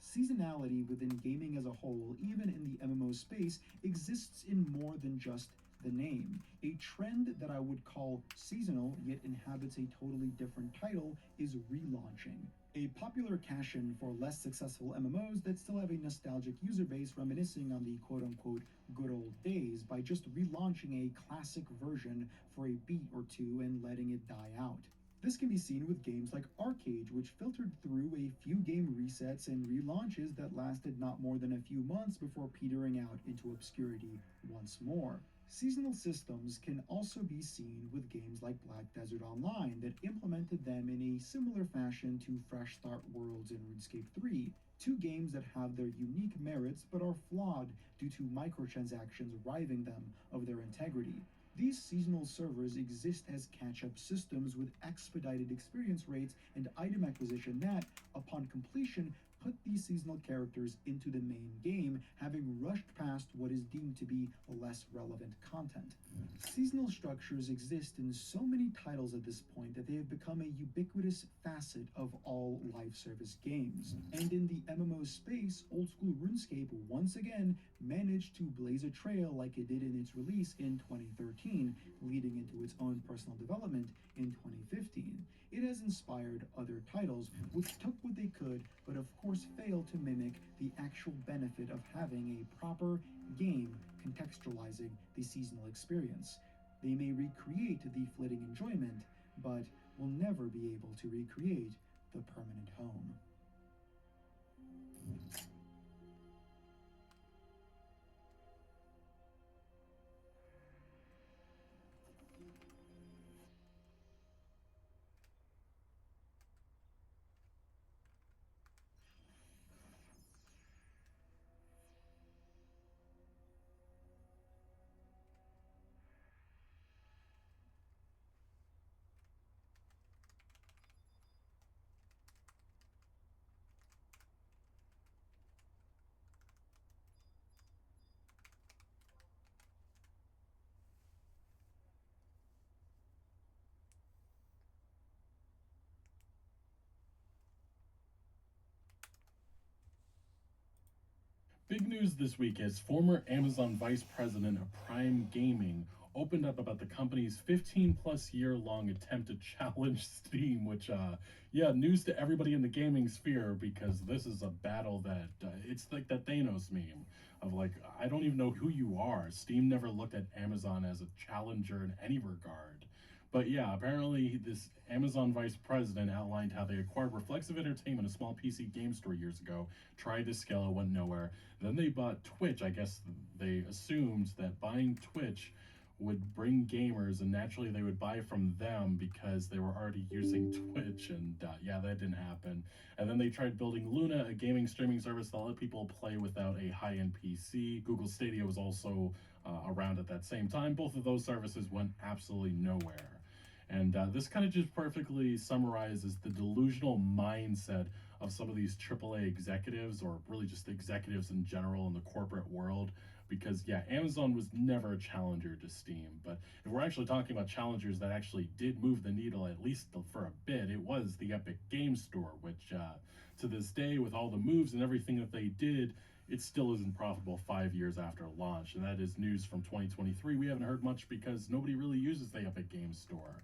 Seasonality within gaming as a whole, even in the MMO space, exists in more than just the name. A trend that I would call seasonal, yet inhabits a totally different title, is relaunching. A popular cash-in for less successful MMOs that still have a nostalgic user base reminiscing on the quote-unquote good old days by just relaunching a classic version for a beat or two and letting it die out. This can be seen with games like Arcade, which filtered through a few game resets and relaunches that lasted not more than a few months before petering out into obscurity once more. Seasonal systems can also be seen with games like Black Desert Online that implemented them in a similar fashion to Fresh Start Worlds and RuneScape 3, two games that have their unique merits but are flawed due to microtransactions robbing them of their integrity. These seasonal servers exist as catch-up systems with expedited experience rates and item acquisition that, upon completion, put these seasonal characters into the main game, having rushed past what is deemed to be less relevant content. Seasonal structures exist in so many titles at this point that they have become a ubiquitous facet of all live service games. And in the MMO space, old school RuneScape once again managed to blaze a trail like it did in its release in 2013, leading into its own personal development in 2015. It has inspired other titles, which took what they could, but of course failed to mimic the actual benefit of having a proper game contextualizing the seasonal experience. They may recreate the flitting enjoyment, but will never be able to recreate the permanent home. Big news this week as former Amazon Vice President of Prime Gaming opened up about the company's 15 plus year long attempt to challenge Steam, which, yeah, news to everybody in the gaming sphere because this is a battle that, it's like that Thanos meme of like, I don't even know who you are. Steam never looked at Amazon as a challenger in any regard. But yeah, apparently this Amazon vice president outlined how they acquired Reflexive Entertainment, a small PC game store years ago, tried to scale, it went nowhere. Then they bought Twitch. I guess they assumed that buying Twitch would bring gamers, and naturally they would buy from them because they were already using Twitch, and yeah, that didn't happen. And then they tried building Luna, a gaming streaming service that let people play without a high-end PC. Google Stadia was also around at that same time. Both of those services went absolutely nowhere. And this kind of just perfectly summarizes the delusional mindset of some of these AAA executives, or really just executives in general in the corporate world. Because, yeah, Amazon was never a challenger to Steam. But if we're actually talking about challengers that actually did move the needle, at least for a bit, it was the Epic Game Store, which to this day, with all the moves and everything that they did, it still isn't profitable 5 years after launch. And that is news from 2023. We haven't heard much because nobody really uses the Epic Game Store.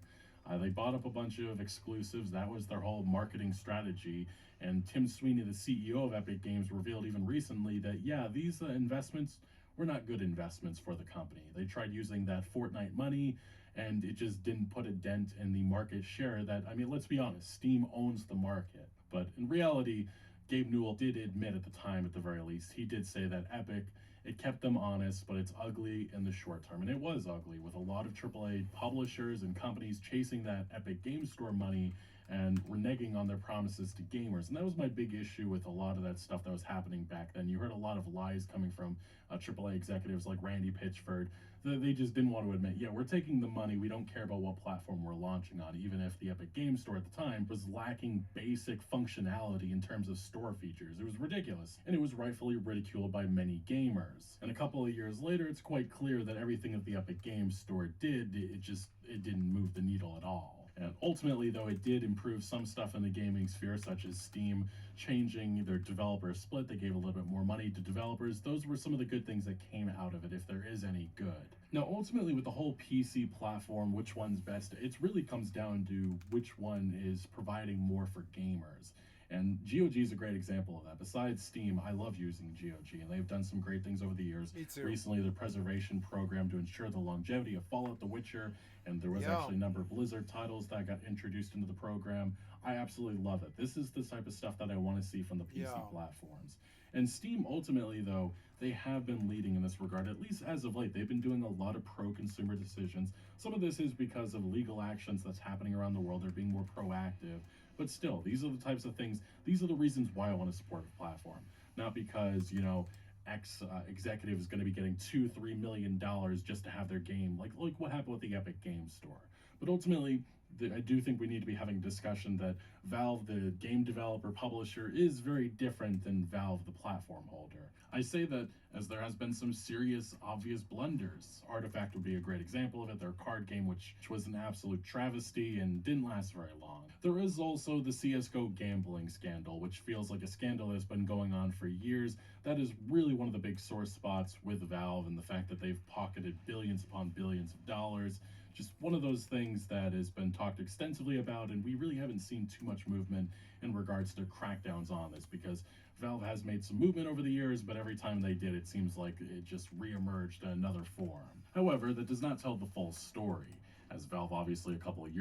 They bought up a bunch of exclusives. That was their whole marketing strategy. And Tim Sweeney, the CEO of Epic Games, revealed even recently that, yeah, these investments were not good investments for the company. They tried using that Fortnite money, and it just didn't put a dent in the market share that, I mean, let's be honest, Steam owns the market. But in reality, Gabe Newell did admit at the time, at the very least, he did say that Epic, it kept them honest, but it's ugly in the short term. And it was ugly, with a lot of AAA publishers and companies chasing that Epic Game Store money and reneging on their promises to gamers. And that was my big issue with a lot of that stuff that was happening back then. You heard a lot of lies coming from AAA executives like Randy Pitchford. They just didn't want to admit, yeah, we're taking the money, we don't care about what platform we're launching on, even if the Epic Game Store at the time was lacking basic functionality in terms of store features. It was ridiculous, and it was rightfully ridiculed by many gamers. And a couple of years later, it's quite clear that everything that the Epic Game Store did, it didn't move the needle at all. And ultimately, though, it did improve some stuff in the gaming sphere, such as Steam changing their developer split. They gave a little bit more money to developers. Those were some of the good things that came out of it, if there is any good. Now, ultimately, with the whole PC platform, which one's best, it really comes down to which one is providing more for gamers. And GOG is a great example of that. Besides Steam, I love using GOG, and they've done some great things over the years. Me too. Recently, the preservation program to ensure the longevity of Fallout, The Witcher, and there was actually a number of Blizzard titles that got introduced into the program. I absolutely love it. This is the type of stuff that I want to see from the PC platforms. And Steam, ultimately, though, they have been leading in this regard, at least as of late. They've been doing a lot of pro-consumer decisions. Some of this is because of legal actions that's happening around the world. They're being more proactive. But still, these are the types of things, these are the reasons why I want to support a platform. Not because, you know, X executive is going to be getting $2-3 million just to have their game, like what happened with the Epic Games Store. But ultimately, I do think we need to be having a discussion that Valve, the game developer publisher, is very different than Valve, the platform holder. I say that as there has been some serious, obvious blunders. Artifact would be a great example of it, their card game, which was an absolute travesty and didn't last very long. There is also the CSGO gambling scandal, which feels like a scandal that's been going on for years. That is really one of the big sore spots with Valve, and the fact that they've pocketed billions upon billions of dollars. Just one of those things that has been talked extensively about, and we really haven't seen too much movement in regards to crackdowns on this, because Valve has made some movement over the years, but every time they did, it seems like it just re-emerged in another form. However, that does not tell the full story, as Valve obviously a couple of years